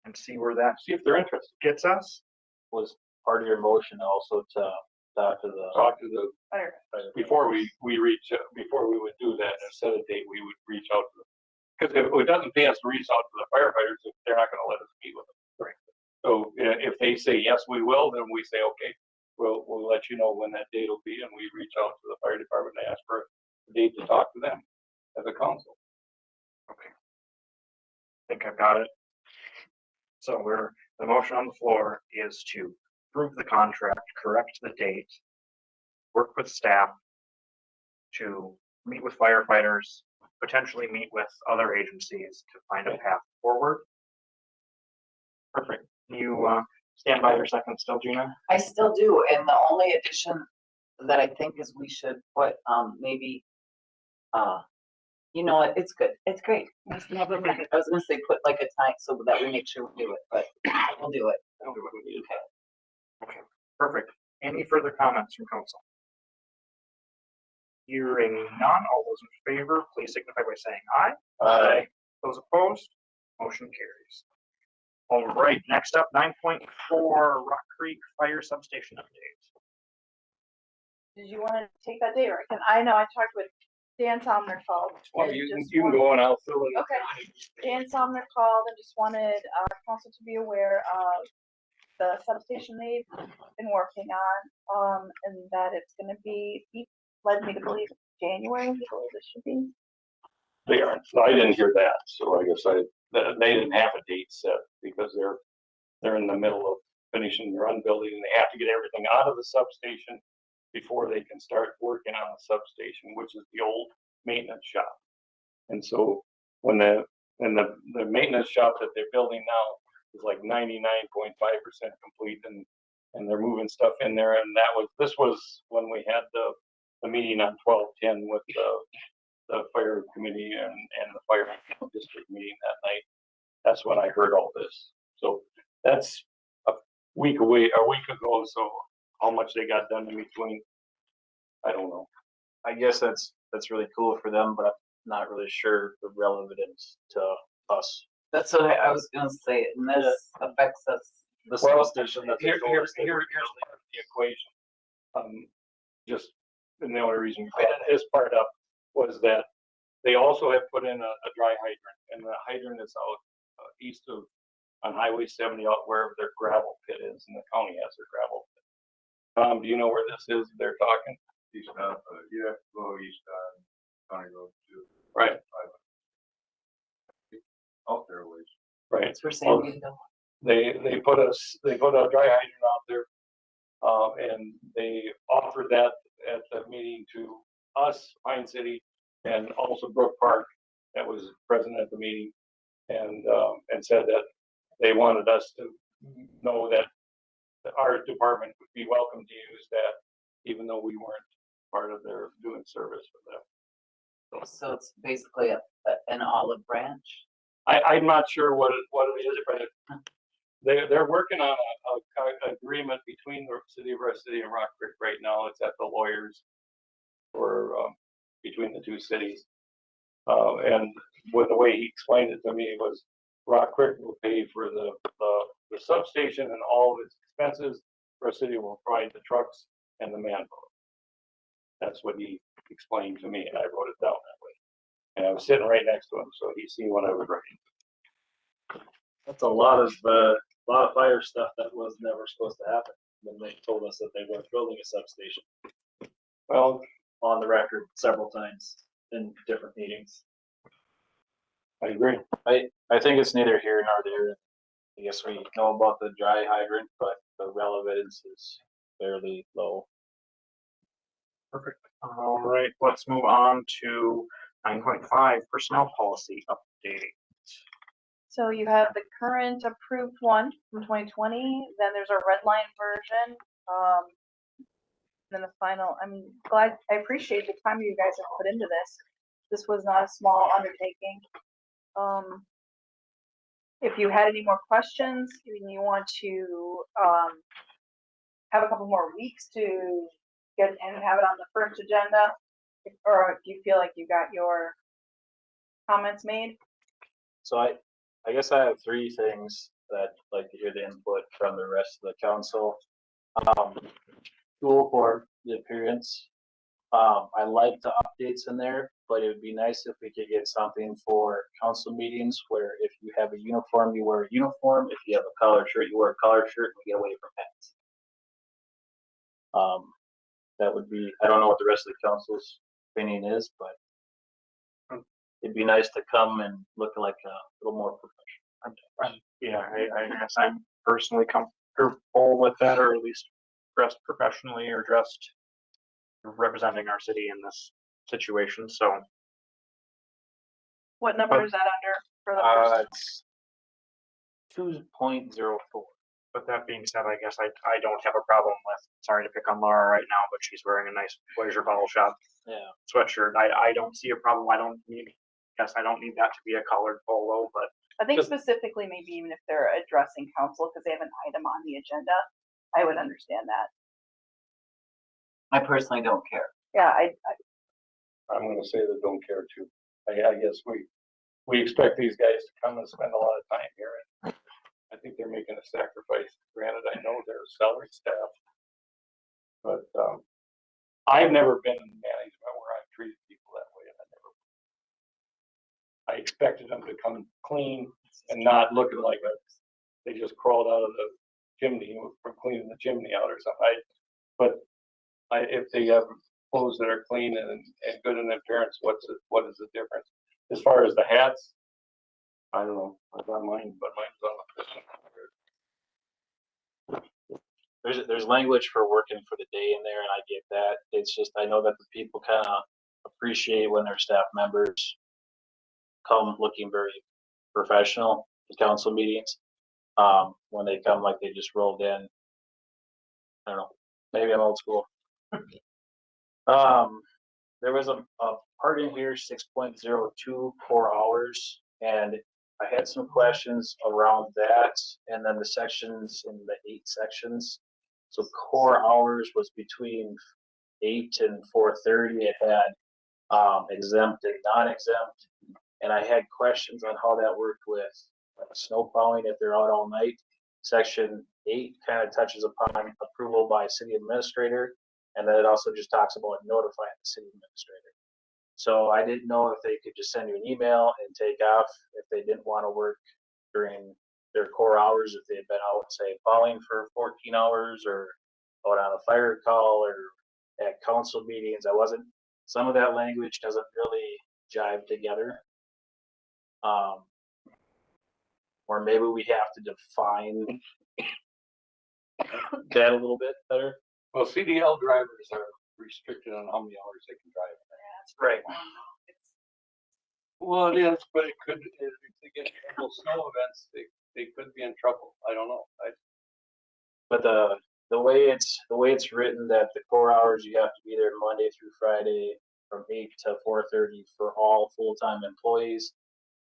and see where that, See if they're interested. gets us. Was part of your motion also to talk to the. Talk to the, before we reach, before we would do that, and set a date, we would reach out to them. Because it doesn't pay us to reach out to the firefighters if they're not gonna let us meet with them. Right. So if they say, yes, we will, then we say, okay, we'll let you know when that date will be, and we reach out to the fire department and ask for a date to talk to them as a council. Okay. I think I've got it. So the motion on the floor is to approve the contract, correct the date, work with staff to meet with firefighters, potentially meet with other agencies to find a path forward. Perfect. stand by your second still, Gina? I still do, and the only addition that I think is we should put, maybe, you know what, it's good, it's great. Never mind. I was gonna say put like a time so that we make sure we do it, but we'll do it. We'll do what we need. Okay, perfect. Any further comments from council? Hearing none, all those in favor, please signify by saying aye. Aye. Those opposed, motion carries. All right, next up, 9.4 Rock Creek Fire Substation update. Did you want to take that day, or I know I talked with Dan Sommer-Called. Well, and you just can wanted- go and I'll fill it. Okay, Dan Sommer-Called and just wanted council to be aware of the substation they've been working on, and that it's gonna be, he led me to believe January, he believe it should be. They aren't, so I didn't hear that, so I guess they didn't have a date set because they're in the middle of finishing their unbuilding and they have to get everything out of the substation before they can start working on the substation, which is the old maintenance shop. And so when the maintenance shop that they're building now is like 99.5% complete and they're moving stuff in there. And this was when we had the meeting on 12/10 with the fire committee and the fire district meeting that night. That's when I heard all this. So that's a week ago. So how much they got done in between, I don't know. I guess that's really cool for them, but I'm not really sure the relevance to us. That's what I was gonna say, and this affects us. The substation that's. Here's part of the equation. Just, and the only reason we put this part up was that they also have put in a dry hydrant, and the hydrant is out east of, on Highway 70, out wherever their gravel pit is, and the county has their gravel pit. Do you know where this is they're talking? East of, you have to go east on County Road 2. Right. Out there ways. Right. That's where Sandy Hill. They put a dry hydrant out there, and they offered that at the meeting to us, Pine City, and also Brook Park, that was present at the meeting, and said that they wanted us to know that our department would be welcome to use that, even though we weren't part of their doing service for them. So it's basically an olive branch. I'm not sure what it is, but they're working on a agreement between the city of Rust City and Rock Creek right now. It's at the lawyers for between the two cities. And with the way he explained it to me was Rock Creek will pay for the substation and all of its expenses. Rust City will provide the trucks and the manpower. That's what he explained to me, and I wrote it down that way. And I was sitting right next to him, so he seen what I was writing. That's a lot of fire stuff that was never supposed to happen. When they told us that they weren't building a substation. Well, on the record several times in different meetings. I agree. I think it's neither here nor there. I guess we know about the dry hydrant, but the relevance is fairly low. Perfect. All right, let's move on to 9.5 personnel policy update. So you have the current approved one from 2020, then there's a red line version, then the final. I'm glad, I appreciate the time you guys have put into this. This was not a small undertaking. If you had any more questions, you want to have a couple more weeks to get and have it on the first agenda, or if you feel like you got your comments made. So I guess I have three things that I'd like to hear the input from the rest of the council. Tool for the appearance. I like the updates in there, but it would be nice if we could get something for council meetings where if you have a uniform, you wear a uniform. If you have a collar shirt, you wear a collar shirt, and we get away from pants. That would be, I don't know what the rest of the council's opinion is, but it'd be nice to come and look like a little more professional. Yeah, I guess I'm personally comfortable with that, or at least dressed professionally or dressed representing our city in this situation. So What number is that under for the person? It's 2.04. With that being said, I guess I don't have a problem with, sorry to pick on Laura right now, but she's wearing a nice Pleasure Bottle Shop Yeah. sweatshirt. I don't see a problem. I don't need that to be a colored polo, but I think specifically maybe even if they're addressing council because they have an item on the agenda, I would understand that. I personally don't care. Yeah, I'm gonna say that don't care too. I guess we expect these guys to come and spend a lot of time here, and I think they're making a sacrifice. Granted, I know they're salary staff, but, I've never been in management where I've treated people that way, and I expected them to come clean and not looking like they just crawled out of the chimney from cleaning the chimney out or something. If they have clothes that are clean and good in appearance, what is the difference? As far as the hats, I don't know, I got mine, but mine's on the. There's language for working for the day in there, and I get that. It's just, I know that the people kind of appreciate when their staff members come looking very professional to council meetings. When they come like they just rolled in. I don't know, maybe I'm old school. There was a part in here, 6.02 core hours, and I had some questions around that, and then the sections in the 8 sections. So core hours was between 8 and 4:30. It had exempt and non-exempt, and I had questions on how that worked with snow plowing if they're out all night. Section 8 kind of touches upon approval by city administrator, and then it also just talks about notifying the city administrator. So I didn't know if they could just send you an email and take off if they didn't want to work during their core hours, if they had been out, say, plowing for 14 hours or out on a fire call or at council meetings. Some of that language doesn't really jive together. Or maybe we have to define that a little bit better. Well, CDL drivers are restricted on how many hours they can drive. Right. Well, it is, but it could, if they get trouble snow events, they could be in trouble. I don't know. But the way it's written, that the core hours, you have to be there Monday through Friday from 8 to 4:30 for all full-time employees.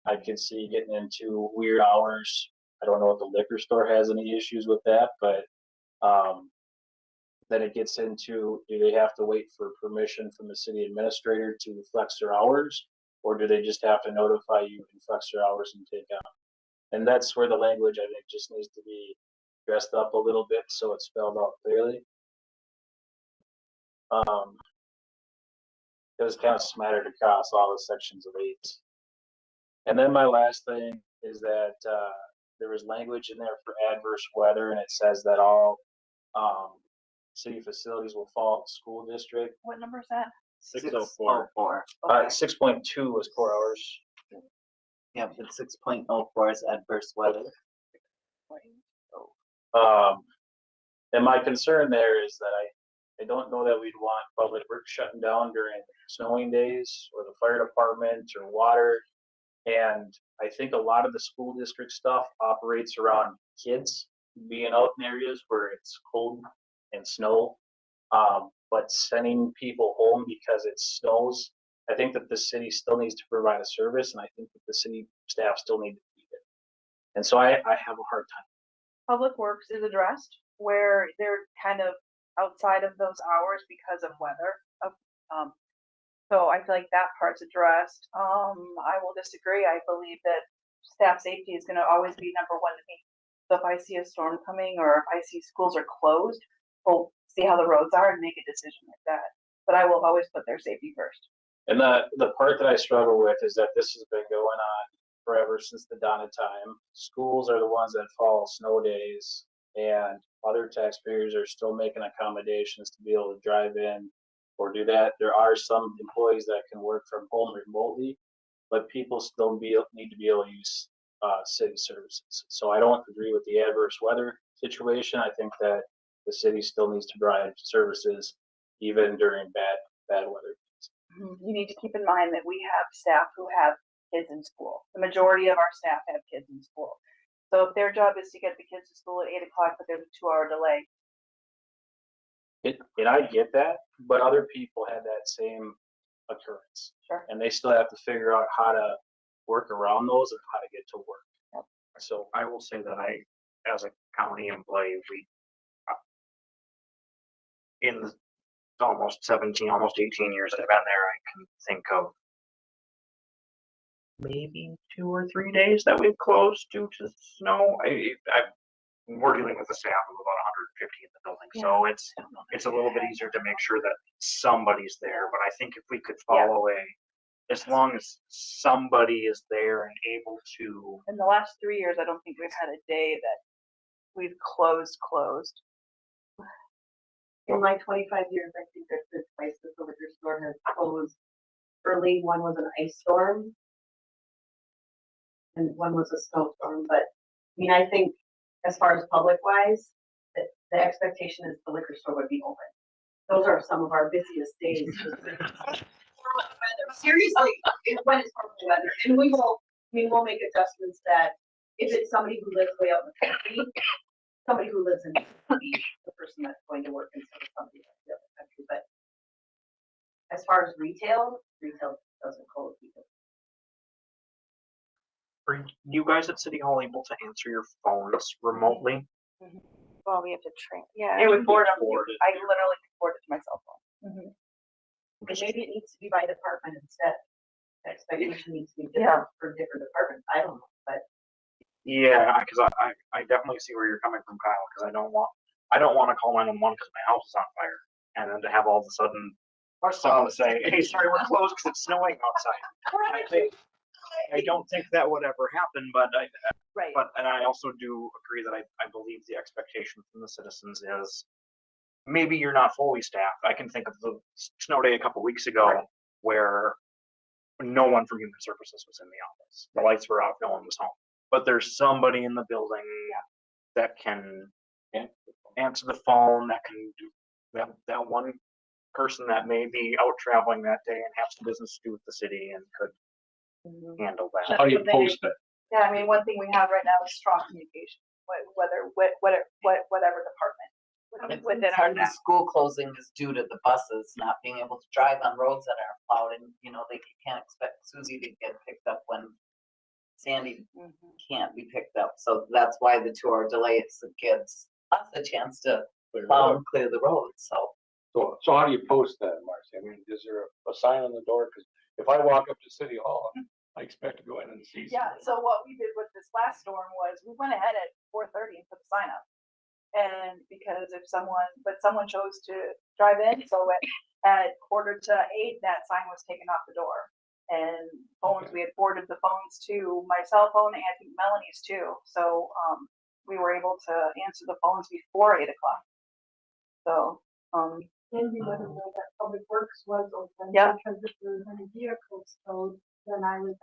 I could see getting into weird hours. I don't know if the liquor store has any issues with that, but then it gets into, do they have to wait for permission from the city administrator to flex their hours? Or do they just have to notify you and flex their hours and take out? And that's where the language, I think, just needs to be dressed up a little bit so it's spelled out clearly. It was kind of smattered across all the sections of 8. And then my last thing is that there was language in there for adverse weather, and it says that all city facilities will fall in school district. what number is that? 604. 6:04. 6.2 was core hours. Yeah, but 6.04 is adverse weather. And my concern there is that I don't know that we'd want public works shutting down during snowing days or the fire department or water. And I think a lot of the school district stuff operates around kids being out in areas where it's cold and snow. But sending people home because it snows, I think that the city still needs to provide a service, and I think that the city staff still need to be there. And so I have a hard time. Public Works is addressed where they're kind of outside of those hours because of weather. So I feel like that part's addressed. I will disagree. I believe that staff safety is going to always be number one to me. So if I see a storm coming or if I see schools are closed, we'll see how the roads are and make a decision like that. But I will always put their safety first. And the part that I struggle with is that this has been going on forever since the dawn of time. Schools are the ones that fall snow days, and other taxpayers are still making accommodations to be able to drive in or do that. There are some employees that can work from home remotely, but people still need to be able to use city services. So I don't agree with the adverse weather situation. I think that the city still needs to provide services even during bad weather. You need to keep in mind that we have staff who have kids in school. The majority of our staff have kids in school. So if their job is to get the kids to school at 8 o'clock, but there's a 2 hour delay. And I get that, but other people had that same occurrence. Sure. And they still have to figure out how to work around those and how to get to work. Yep. So I will say that as a county employee, in almost 17, almost 18 years that I've been there, I can think of maybe 2 or 3 days that we've closed due to snow. We're dealing with a staff of about 150 in the building, so it's a little bit easier to make sure that somebody's there. But I think if we could follow as long as somebody is there and able to. In the last 3 years, I don't think we've had a day that we've closed. In my 25 years, I think there's been twice that the liquor store has closed early. One was an ice storm, and one was a snowstorm. But I mean, I think as far as public wise, the expectation is the liquor store would be open. Those are some of our busiest days. Seriously, when it's horrible weather, and we'll make adjustments that if it's somebody who lives way out in the country, somebody who lives in the person that's going to work instead of somebody that's in the other country. But as far as retail doesn't close either. Are you guys at City Hall able to answer your phones remotely? Well, we have to train. Yeah, It I would would forward them. forward it. I literally forward it to my cell phone. But maybe it needs to be by department instead. The expectation needs to be different for different departments. I don't know, but. Yeah, because I definitely see where you're coming from, Kyle. Because I don't want to call 911 because my house is on fire, and then to have all of a sudden someone say, "Hey, sorry, we're closed because it's snowing outside." I don't think that would ever happen, but I also do agree that I believe the expectation from the citizens is maybe you're not fully staffed. I can think of the snow day a couple weeks ago where no one from Human Services was in the office. The lights were out, no one was home. But there's somebody in the building that can answer the phone, that can do that one person that may be out traveling that day and have some business to do with the city and could handle that. How do you post it? Yeah, I mean, one thing we have right now is strong communication, whatever department within It's our hard, the school closing is due to the buses not being able to drive on roads that aren't plowed, and they can't expect Susie to get picked up when Sandy can't be picked up. So that's why the 2 hour delay gives us a chance to plow and clear the roads. So how do you post that, Marcy? I mean, is there a sign on the door? Because if I walk up to City Hall, I expect to go in and see. Yeah, so what we did with this last storm was we went ahead at 4:30 and put the sign up. And because someone chose to drive in, so at 7:45, that sign was taken off the door. And phones, we had forwarded the phones to my cell phone and I think Melanie's too. So we were able to answer the phones before 8 o'clock. So And we let them know that Public Works was open. Yeah. Because if there was any vehicles towed, then I was.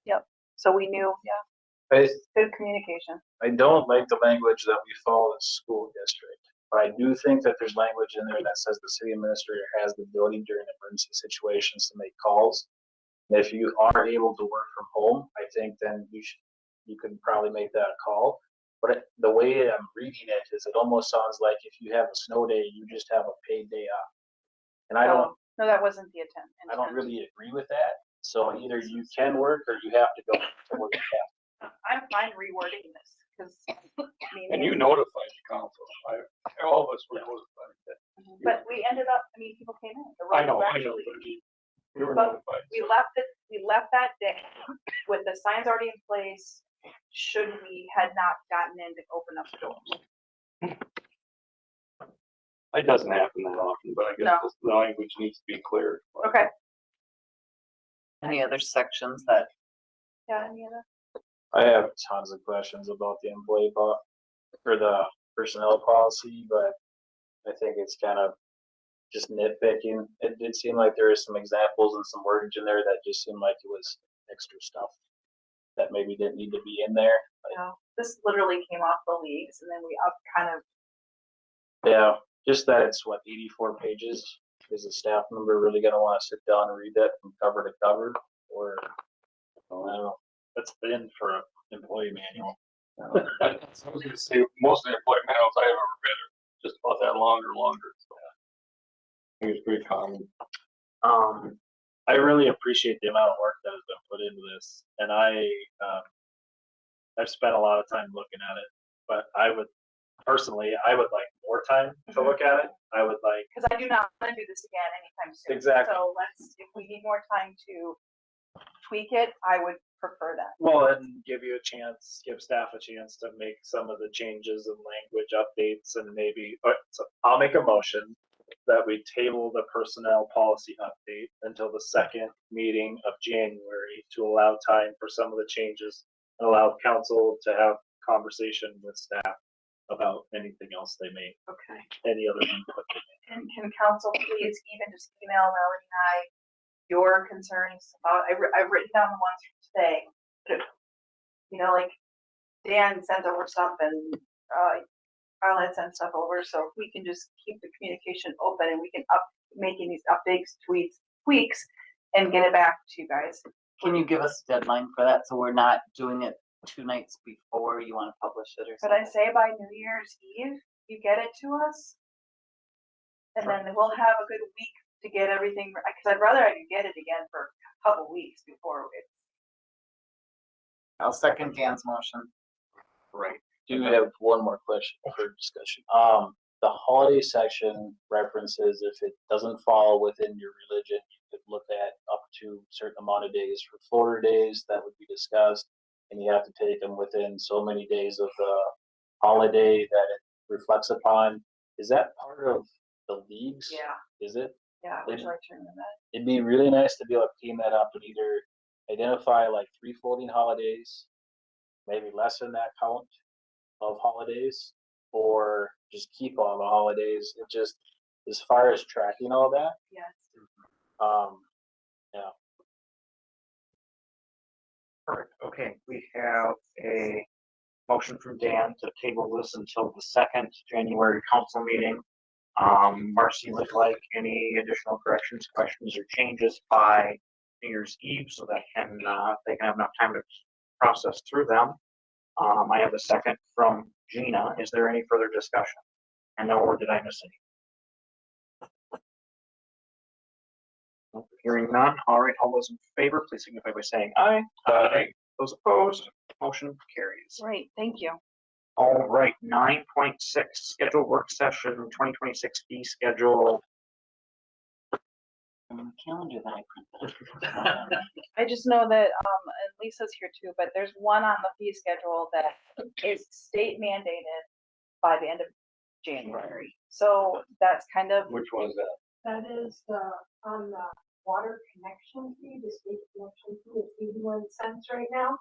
Yep. So we knew, good communication. I don't like the language that we follow as school district, but I do think that there's language in there that says the city administrator has the ability during emergency situations to make calls. And if you are able to work from home, I think then you could probably make that a call. But the way I'm reading it is it almost sounds like if you have a snow day, you just have a paid day off. And I don't. No, that wasn't the intent. I don't really agree with that. So either you can work or you have to go to work. I'm fine rewording this because And you notified the council. All of us were notified. But we ended up, people came in. The I know, roads I know. actually- But we were But notified. we left that day with the signs already in place, should we had not gotten in to open up the doors. It doesn't happen that often, but I guess the language needs to be clear. Okay. Any other sections that? Yeah, any other? I have tons of questions about the employee or the personnel policy, but I think it's kind of just nitpicking. It did seem like there is some examples and some wordage in there that just seemed like it was extra stuff that maybe didn't need to be in there. Yeah, this literally came off the leagues and then we up kind of. Yeah, just that it's 84 pages. Is a staff member really gonna want to sit down and read that from cover to cover, or I don't know? That's thin for an employee manual. I was gonna say, most of the employee manuals I have ever read are just about that longer. So. I think it's pretty common. I really appreciate the amount of work that has been put into this, and I've spent a lot of time looking at it, but I would like more time to look at it. I would like. Cause I do not wanna do this again anytime soon. Exactly. So if we need more time to tweak it, I would prefer that. Well, and give staff a chance to make some of the changes and language updates and maybe, so I'll make a motion that we table the personnel policy update until the second meeting of January to allow time for some of the changes and allow council to have conversation with staff about anything else they may, Okay. any other input. And can council please even just email Melanie and I your concerns about, I've written down the ones from today. But you know, like Dan sent over stuff and Carl had sent stuff over, so if we can just keep the communication open and we can making these updates, tweaks, and get it back to you guys. Can you give us a deadline for that, so we're not doing it 2 nights before you wanna publish it or But something? I say by New Year's Eve, you get it to us. And then we'll have a good week to get everything, cause I'd rather I could get it again for a couple weeks before it's. I'll second Dan's motion. Right. Do have one more question for discussion. The holiday section references if it doesn't fall within your religion, you could look at up to a certain amount of days for Florida days that would be discussed. And you have to take them within so many days of the holiday that it reflects upon. Is that part of the leagues? Yeah. Is it? Yeah, would you like to remember that? It'd be really nice to be able to clean that up and either identify like 3 floating holidays, maybe lessen that count of holidays, or just keep all the holidays. It just, as far as tracking all that, Yes. yeah. Perfect. Okay, we have a motion from Dan to table this until the second January council meeting. Marcy would like any additional corrections, questions, or changes by New Year's Eve so that they can have enough time to process through them. I have a second from Gina. Is there any further discussion? And no, or did I miss any? Hearing none. All right, all those in favor, please signify by saying aye. Aye. Those opposed, motion carries. Great, thank you. All right, 9.6, scheduled work session, 2026 fee schedule. Calendar that I printed. I just know that, and Lisa's here too, but there's one on the fee schedule that is state mandated by the end of January. So that's kind of. Which one is that? That is on the water connection fee, the state connection fee is 81 cents right now.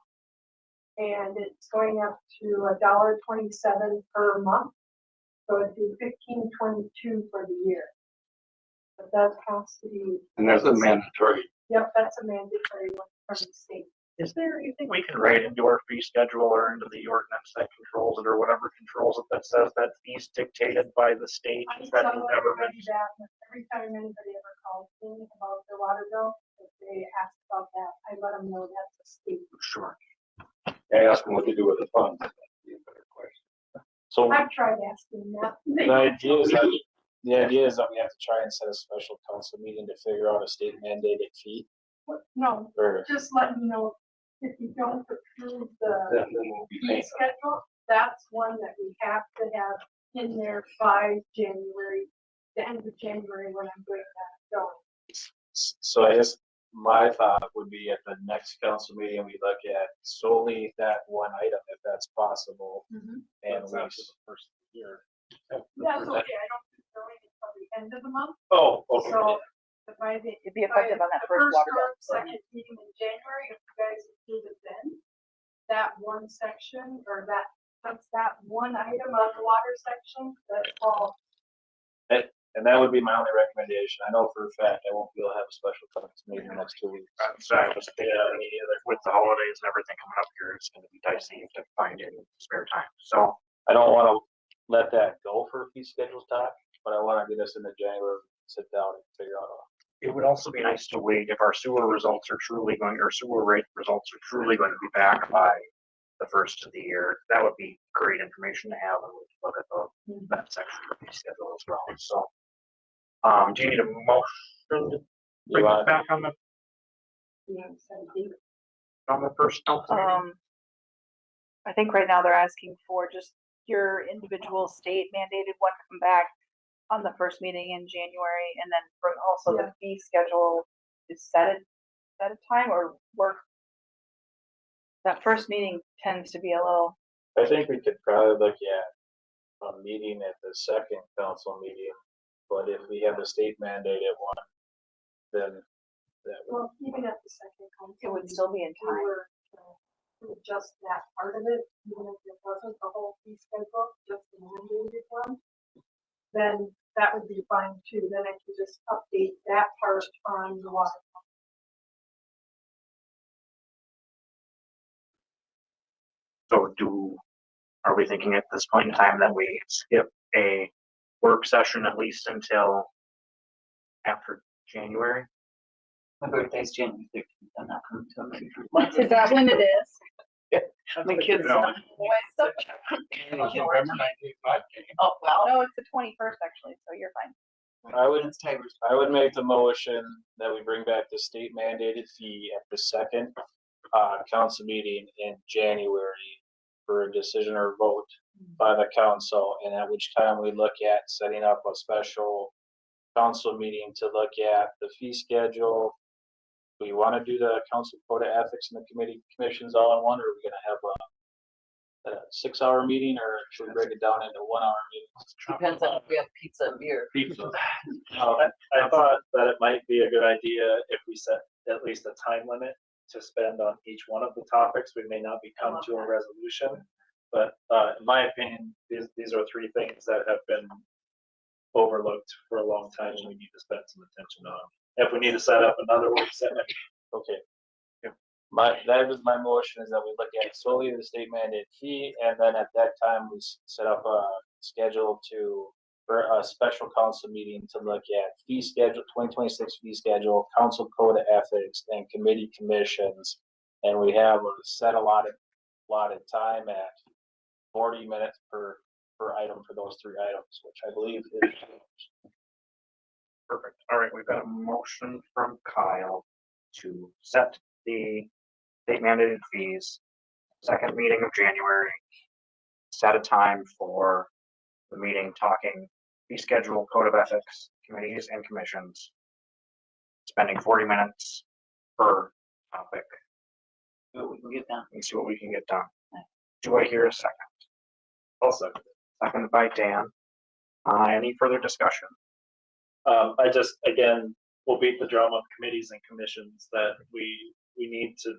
And it's going up to $1.27 per month. So it'd be $15.22 for the year. But that has to be. And that's a mandatory. Yep, that's a mandatory one from the state. Is there anything we can write into our fee schedule or into the ordinance that controls it or whatever controls it that says that fees dictated by the state I and tell federal government? everybody that every time anybody ever calls me about their water bill, if they ask about that, I let them know that's a state. Sure. I ask them what to do with the funds. That'd be a better question. So I've tried asking that. the idea is that we have to try and set a special council meeting to figure out a state mandated fee. No, Or, just letting you know, if you don't approve Then the we'll be fee paying. schedule, that's one that we have to have in there by January, the end of January when I'm doing that going. so I guess my thought would be at the next council meeting, we look at solely that one item, if that's possible. And That's we, after the first year. That's okay, I don't do billing until the end of the month, oh, okay. so by the. It'd be effective on that the first water bill. or second meeting in January, if you guys approve it then, that one section, or that's that one item on the water section, that's all. And that would be my only recommendation. I know for a fact I won't be able to have a special council meeting in the next 2 weeks. I was thinking with the holidays and everything coming up here, it's gonna be dicey to find any spare time. So I don't want to let that go for a fee schedule talk, but I want to get us into January, sit down and figure out it would also be nice to wait if our sewer results are truly going, or sewer rate results are truly going to be back by the first of the year. That would be great information to have, and we can look at that section of the schedule as well. So, do you need a motion to bring us back on the first council meeting? I think right now they're asking for just your individual state mandated one come back on the first meeting in January, and then for also the fee schedule is set at a time or work. That first meeting tends to be a little. I think we could probably look at a meeting at the second council meeting, but if we have a state mandated one, then that would. Well, even at the second council. It would still be in time. Just that part of it, even if it wasn't the whole fee schedule, just the mandated one, then that would be fine too. Then I could just update that part on the water. So are we thinking at this point in time that we skip a work session at least until after January? My birthday's January 13th. I'm not coming to America. Is that when it is? My kids. No. November 1995. Oh, well. No, it's the 21st actually, so you're fine. I would make the motion that we bring back the state mandated fee at the second council meeting in January for a decision or vote by the council, and at which time we look at setting up a special council meeting to look at the fee schedule. We want to do the council code of ethics and the commissions all in one, or are we going to have a 6-hour meeting, or should we break it down into 1-hour meetings? Depends on if we have pizza and beer. Pizza. I thought that it might be a good idea if we set at least a time limit to spend on each one of the topics. We may not be come to a resolution, but in my opinion, these are 3 things that have been overlooked for a long time, and we need to spend some attention on. If we need to set up another work session, okay. That was my motion, is that we look at solely the state mandate fee, and then at that time we set up a schedule for a special council meeting to look at fee schedule, 2026 fee schedule, council code of ethics, and committee commissions. And we have a set allotted time at 40 minutes per item for those 3 items, which I believe is. Perfect. All right, we've got a motion from Kyle to set the state mandated fees, second meeting of January, set a time for the meeting talking fee schedule, code of ethics, committees and commissions, spending 40 minutes per topic. See what we can get done. And see what we can get done. Do I hear a second? I'll second. Seconded by Dan. Any further discussion? I just, again, we'll beat the drum of committees and commissions that we need to,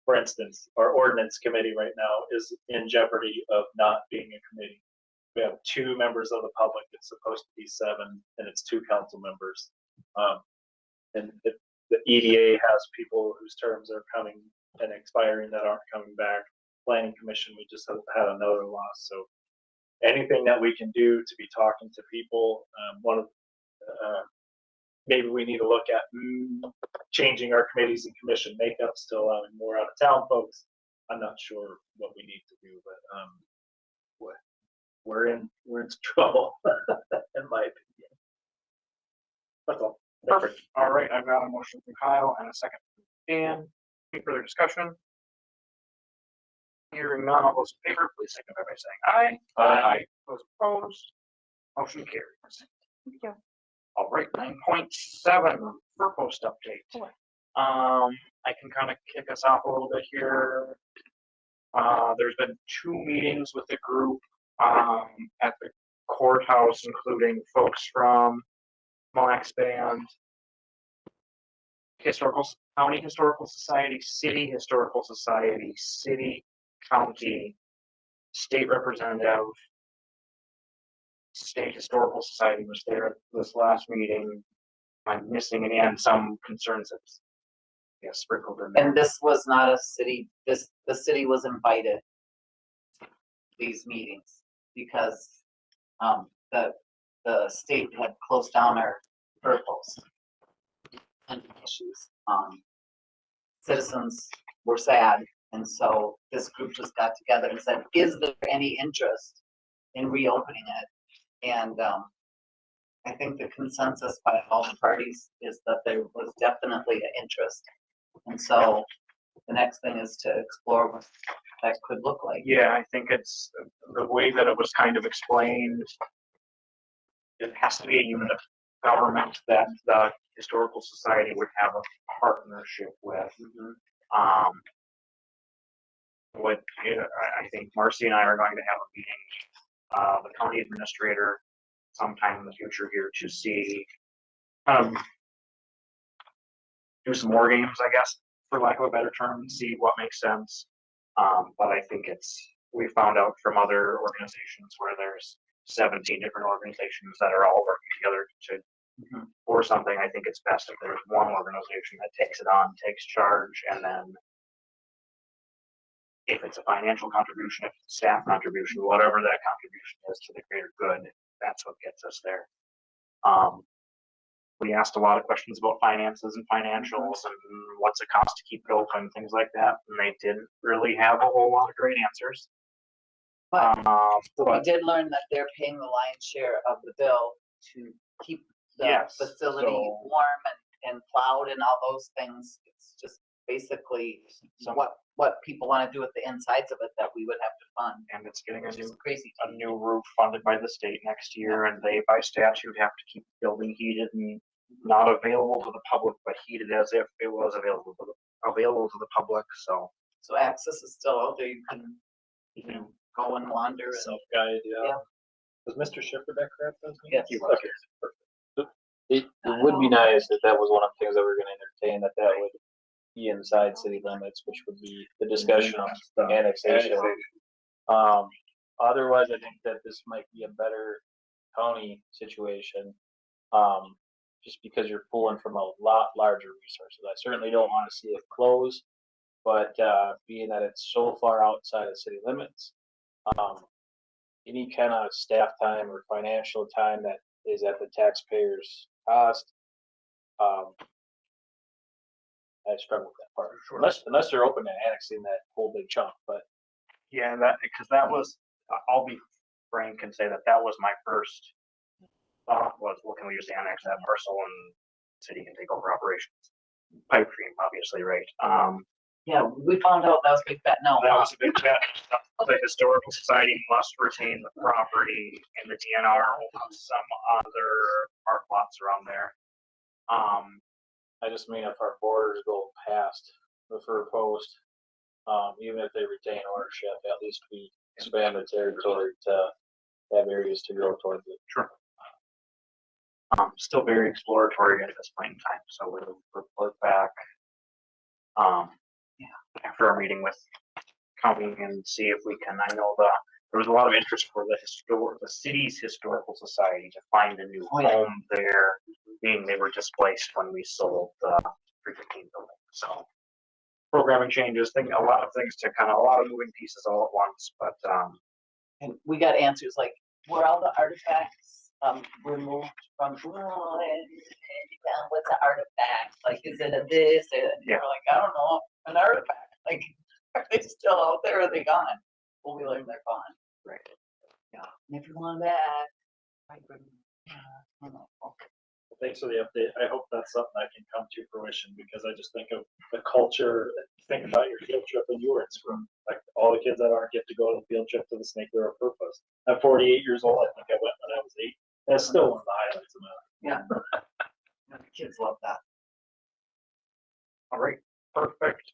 for instance, our ordinance committee right now is in jeopardy of not being a committee. We have 2 members of the public. It's supposed to be 7, and it's 2 council members. And the EDA has people whose terms are coming and expiring that aren't coming back. Planning Commission, we just had another loss. So anything that we can do to be talking to people, maybe we need to look at changing our committees and commission makeups to allowing more out of town folks. I'm not sure what we need to do, but we're in trouble, in my opinion. That's all. Perfect. All right, I've got a motion from Kyle and a second from Dan. Any further discussion? Hearing none, all those in favor, please signify by saying aye. Aye. Those opposed, motion carries. Thank you. All right, 9.7 for post update. I can kind of kick us off a little bit here. There's been 2 meetings with the group at the courthouse, including folks from Mille Lacs Band, County Historical Society, City Historical Society, City, County, State Representative, State Historical Society was there at this last meeting. I'm missing any, and some concerns that's sprinkled in there. And this was not a city, the city was invited to these meetings because the state had closed down our purples. issues. Citizens were sad, and so this group just got together and said, is there any interest in reopening it? And, I think the consensus by all the parties is that there was definitely an interest. And so the next thing is to explore what that could look like. Yeah, I think it's the way that it was kind of explained. It has to be a unit of government that the Historical Society would have a partnership with. I think Marcy and I are going to have a meeting, the county administrator sometime in the future here to see, do some more games, I guess, for lack of a better term, see what makes sense. But I think we found out from other organizations where there's 17 different organizations that are all working together to, or something. I think it's best if there's one organization that takes it on, takes charge, and then if it's a financial contribution, if it's a staff contribution, whatever that contribution is to the greater good, that's what gets us there. We asked a lot of questions about finances and financials and what's it cost to keep it open, things like that, and they didn't really have a whole lot of great answers. But we did learn that they're paying the lion's share of the bill to keep the facility warm and plowed and all those things. It's just basically what people want to do with the insides of it that we would have to fund. And it's getting crazy. A new roof funded by the state next year, and they by statute have to keep the building heated and not available to the public, but heated as if it was available to the public. So access is still out there. You can go and wander. Self-guided, yeah. Was Mr. Shepherd that correct? Yes. Okay. It would be nice if that was one of the things that we're gonna entertain, that would be inside city limits, which would be the discussion of the annexation. Otherwise, I think that this might be a better county situation. Just because you're pulling from a lot larger resources. I certainly don't want to see it close, but being that it's so far outside of city limits, any kind of staff time or financial time that is at the taxpayer's cost, I struggle with that part. Unless they're open to annexing that whole big chunk, but yeah, because that was, I'll be frank and say that was my first thought was, well, can we just annex that parcel and city can take over operations? Pipe dream, obviously, right? Yeah, we found out that was a big bet. No, that was a big bet. The Historical Society must retain the property, and the DNR will have some other park lots around there. I just mean if our borders go past the fur post, even if they retain ownership, at least we expand the territory to have areas to go towards it. Sure. Still very exploratory at this point in time, so we'll report back after our meeting with county and see if we can. I know there was a lot of interest for the city's historical society to find a new home there, being they were displaced when we sold the 315 building. So programming changes, a lot of things to a lot of moving pieces all at once, but and we got answers like, were all the artifacts removed from, what's an artifact? Like, is it a this? And you're like, I don't know, an artifact. Like, are they still out there or are they gone? Well, we learned they're gone. Right. Yeah. And if you want back, Thanks for the update. I hope that's something that can come to fruition, because I just think of the culture. Think about your field trip in Ewens, from like all the kids that aren't get to go to the field trip to the Snake River Fur Fest. I'm 48 years old. I think I went when I was 8. That's still one of the highlights of my life. Yeah. Kids love that. All right, perfect.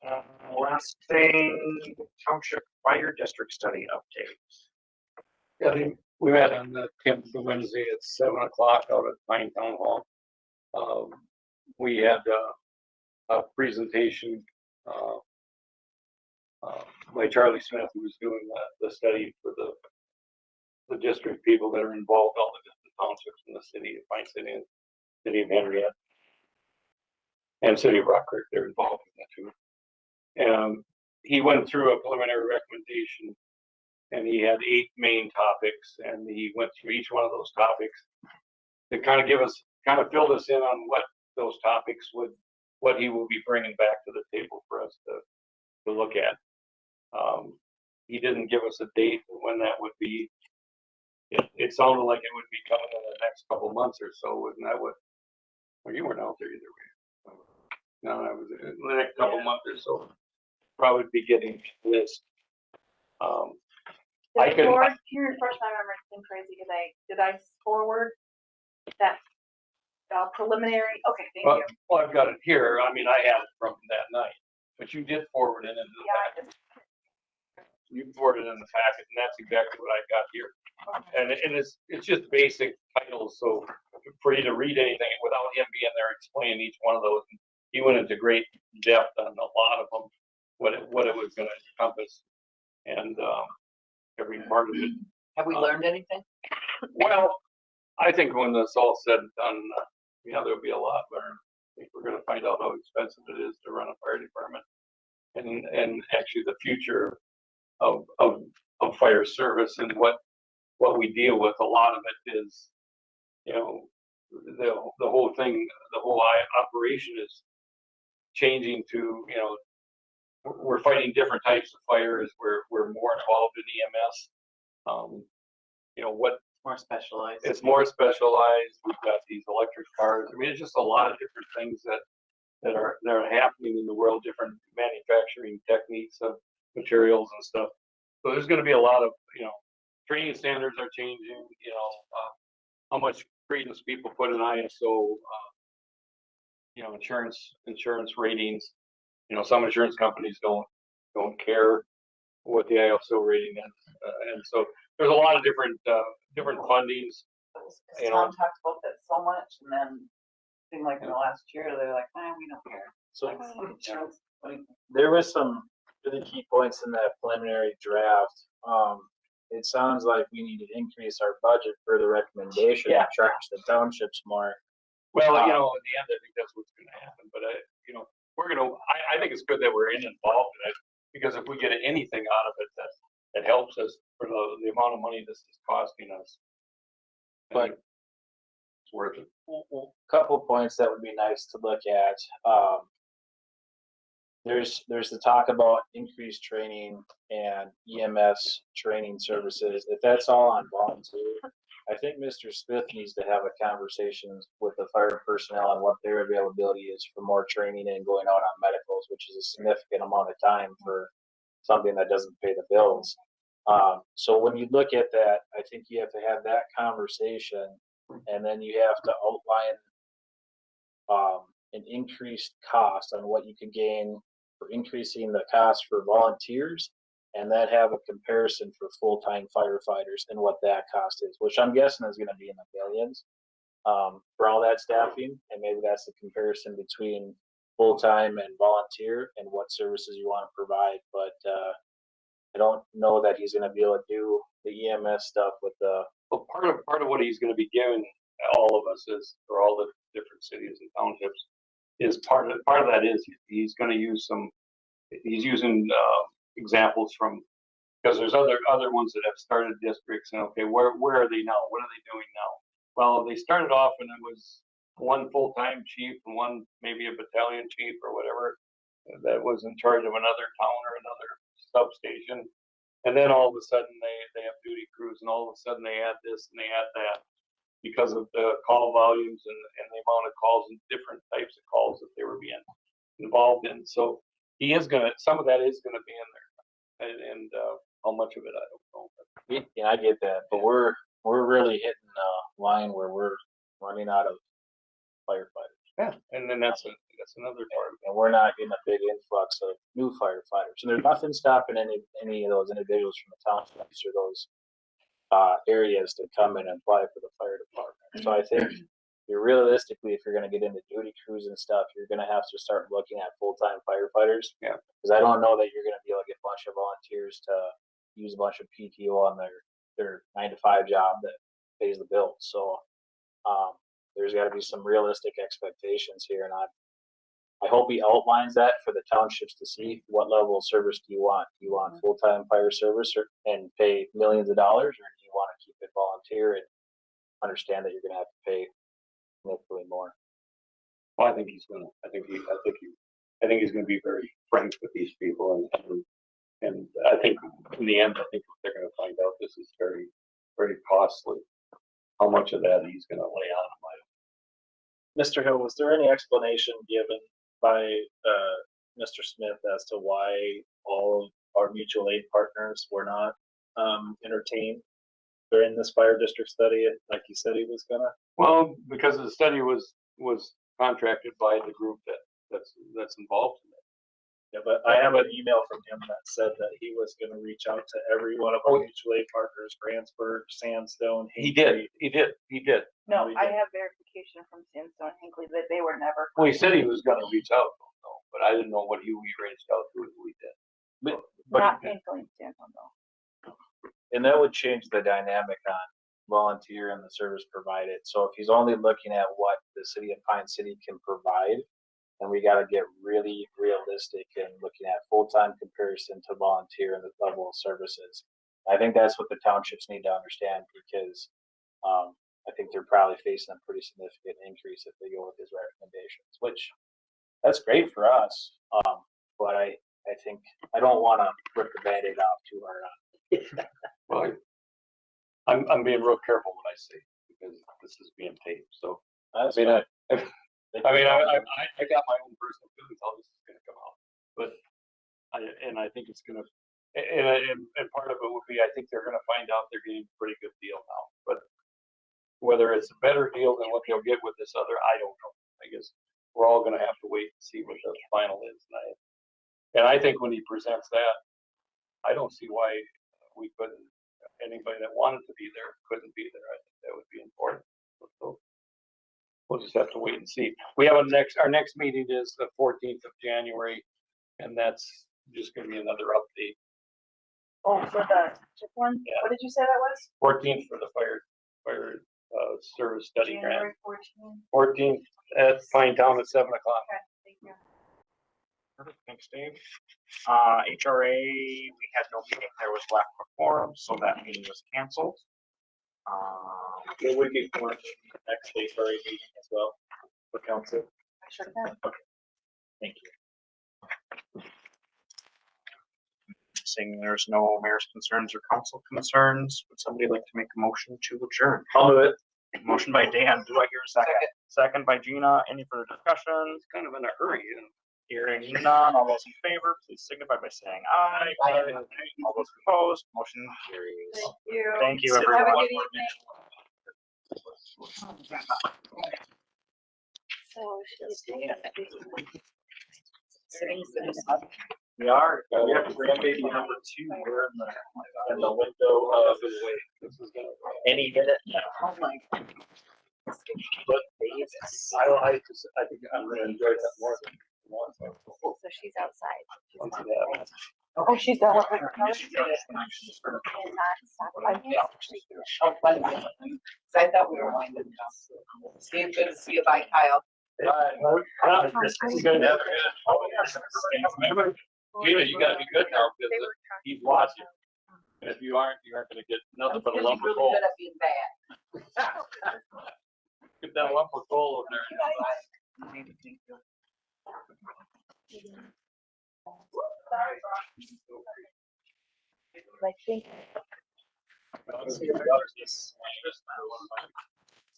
Last thing, Township Fire District Study updates. Yeah, we met on the 10th of Wednesday at 7:00 out at Pine Town Hall. We had a presentation by Charlie Smith, who was doing the study for the district people that are involved, all the different townships in the city of Pine City and City of Henrietta and City of Rock Creek. They're involved in that too. And he went through a preliminary recommendation, and he had 8 main topics, and he went through each one of those topics to kind of filled us in on what those topics would what he will be bringing back to the table for us to look at. He didn't give us a date when that would be. It sounded like it would be coming in the next couple months or so, wasn't that what? Well, you weren't out there either way. No, I was in the next couple months or so. Probably be getting this. I Did can. the board, can you refresh my memory, it's been crazy, did I forward that preliminary, okay, thank you. Well, I've got it here. I mean, I have it from that night, but you did forward it into the packet. You forwarded it in the packet, and that's exactly what I got here. And it's just basic titles, so for you to read anything without him being there explaining each one of those, he went into great depth on a lot of them, what it was going to encompass, and every part of it. Have we learned anything? Well, I think when this all said and done, there'll be a lot learned. I think we're going to find out how expensive it is to run a fire department, and actually the future of fire service and what we deal with. A lot of it is, the whole thing, the whole operation is changing to, we're fighting different types of fires. We're more involved in EMS. What more specialized. It's more specialized. We've got these electric cars. I mean, it's just a lot of different things that are happening in the world, different manufacturing techniques of materials and stuff. So there's going to be a lot of, training standards are changing, how much credence people put in ISO, insurance ratings. Some insurance companies don't care what the ISO rating is. And so there's a lot of different fundings. Tom talked about that so much, and then seemed like in the last year, they're like, we don't care. So Insurance, there was some really key points in that preliminary draft. It sounds like we need to increase our budget for the recommendation and charge the townships more. Well, in the end, I think that's what's going to happen. But I think it's good that we're involved in it, because if we get anything out of it that helps us for the amount of money this is costing us, but it's worth it. A couple points that would be nice to look at. There's the talk about increased training and EMS training services. If that's all on volunteer, I think Mr. Smith needs to have a conversation with the fire personnel on what their availability is for more training and going out on medicals, which is a significant amount of time for something that doesn't pay the bills. So when you look at that, I think you have to have that conversation, and then you have to outline an increased cost on what you could gain for increasing the cost for volunteers, and then have a comparison for full-time firefighters and what that cost is, which I'm guessing is going to be in the millions for all that staffing. And maybe that's the comparison between full-time and volunteer and what services you want to provide. But I don't know that he's going to be able to do the EMS stuff with the. Well, part of what he's going to be giving all of us is, for all the different cities and townships, is part of that is he's going to use he's using examples from, because there's other ones that have started districts, and okay, where are they now? What are they doing now? Well, they started off and it was one full-time chief and one maybe a battalion chief or whatever that was in charge of another town or another substation, and then all of a sudden they have duty crews, and all of a sudden they add this and they add that, because of the call volumes and the amount of calls and different types of calls that they were being involved in. So some of that is gonna be in there, and how much of it I don't know. Yeah, I get that, but we're really hitting a line where we're running out of firefighters. Yeah, and then that's another part. And we're not getting a big influx of new firefighters, and there's nothing stopping any of those individuals from the townships or those areas to come in and apply for the fire department. So I think realistically, if you're going to get into duty crews and stuff, you're going to have to start looking at full-time firefighters. Yeah. Because I don't know that you're going to be able to get a bunch of volunteers to use a bunch of PTO on their 9-to-5 job that pays the bills. So there's got to be some realistic expectations here, and I hope he outlines that for the townships to see what level of service do you want. Do you want full-time fire service and pay millions of dollars, or do you want to keep it volunteer and understand that you're going to have to pay significantly more? Well, I think he's gonna, I think he's gonna be very frank with these people and I think in the end, I think they're gonna find out this is very, very costly. How much of that he's gonna lay on them, Mr. Hill, was there any explanation given by Mr. Smith as to why all of our mutual aid partners were not entertained during this fire district study, like he said he was gonna? Well, because the study was contracted by the group that's involved in it. Yeah, but I have an email from him that said that he was gonna reach out to every one of our mutual aid partners, Brandsburg, Sandstone. He did. No, he I did. have verification from Sandstone Hinkley that they were never. Well, he said he was gonna reach out, though, but I didn't know what he reached out to, who he did. Not Hinkley and Sandstone though. And that would change the dynamic on volunteer and the service provided. So if he's only looking at what the city of Pine City can provide, then we gotta get really realistic in looking at full-time comparison to volunteer and the level of services. I think that's what the townships need to understand because I think they're probably facing a pretty significant increase if they go with his recommendations, which that's great for us. But I think I don't wanna rip the Band-Aid off too hard on it. Well, I'm being real careful what I say because this is being taped, so. I mean, I got my own personal feelings how this is gonna come out, but I think it's gonna, and part of it would be, I think they're gonna find out they're getting a pretty good deal now, but whether it's a better deal than what they'll get with this other, I don't know. I guess we're all gonna have to wait and see what the final is, and I think when he presents that, I don't see why we couldn't, anybody that wanted to be there couldn't be there. I think that would be important. So, we'll just have to wait and see. We have our next meeting is the 14th of January, and that's just gonna be another update. Oh, for the chip one? Yeah. What did you say that was? 14th for the fire service study grant. January 14th. 14th at Pine Town at 7 o'clock. Okay, thank you. Perfect, thanks, Dave. HRA, we had no meeting, there was lack of quorum, so that meeting was canceled. Will we get more next HRA meeting as well for council? I sure can. Thank you. Seeing there's no mayor's concerns or council concerns, would somebody like to make a motion to adjourn? I'll do it. Motion by Dan, do I hear a second? Second by Gina, any further discussion? Kind of in a hurry, Hearing none, all those in favor, please signify by saying aye. Aye. All those opposed, motion carries. Thank you. Thank you, Have a everyone. good evening. So We are. We have grandbaby number 2. We're in the window of any minute now. Oh my. But I think I'm gonna enjoy that more than one. So she's outside. Yeah. Oh, she's done with her. Oh, funny. I thought we were winding down. Steve, good to see you. Bye, Kyle. Gina, you gotta be good now because he's watching. And if you aren't gonna get nothing but a lump of Really coal. good at being bad. Get that lump of coal in there. I think.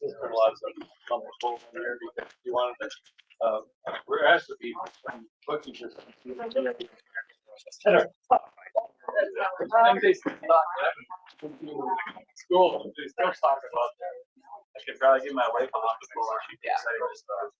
Lots of lump of coal in there because you wanted to, we're asked to be looking for. School, they still talk about that. I could probably get my wife on the floor. She'd be excited to start.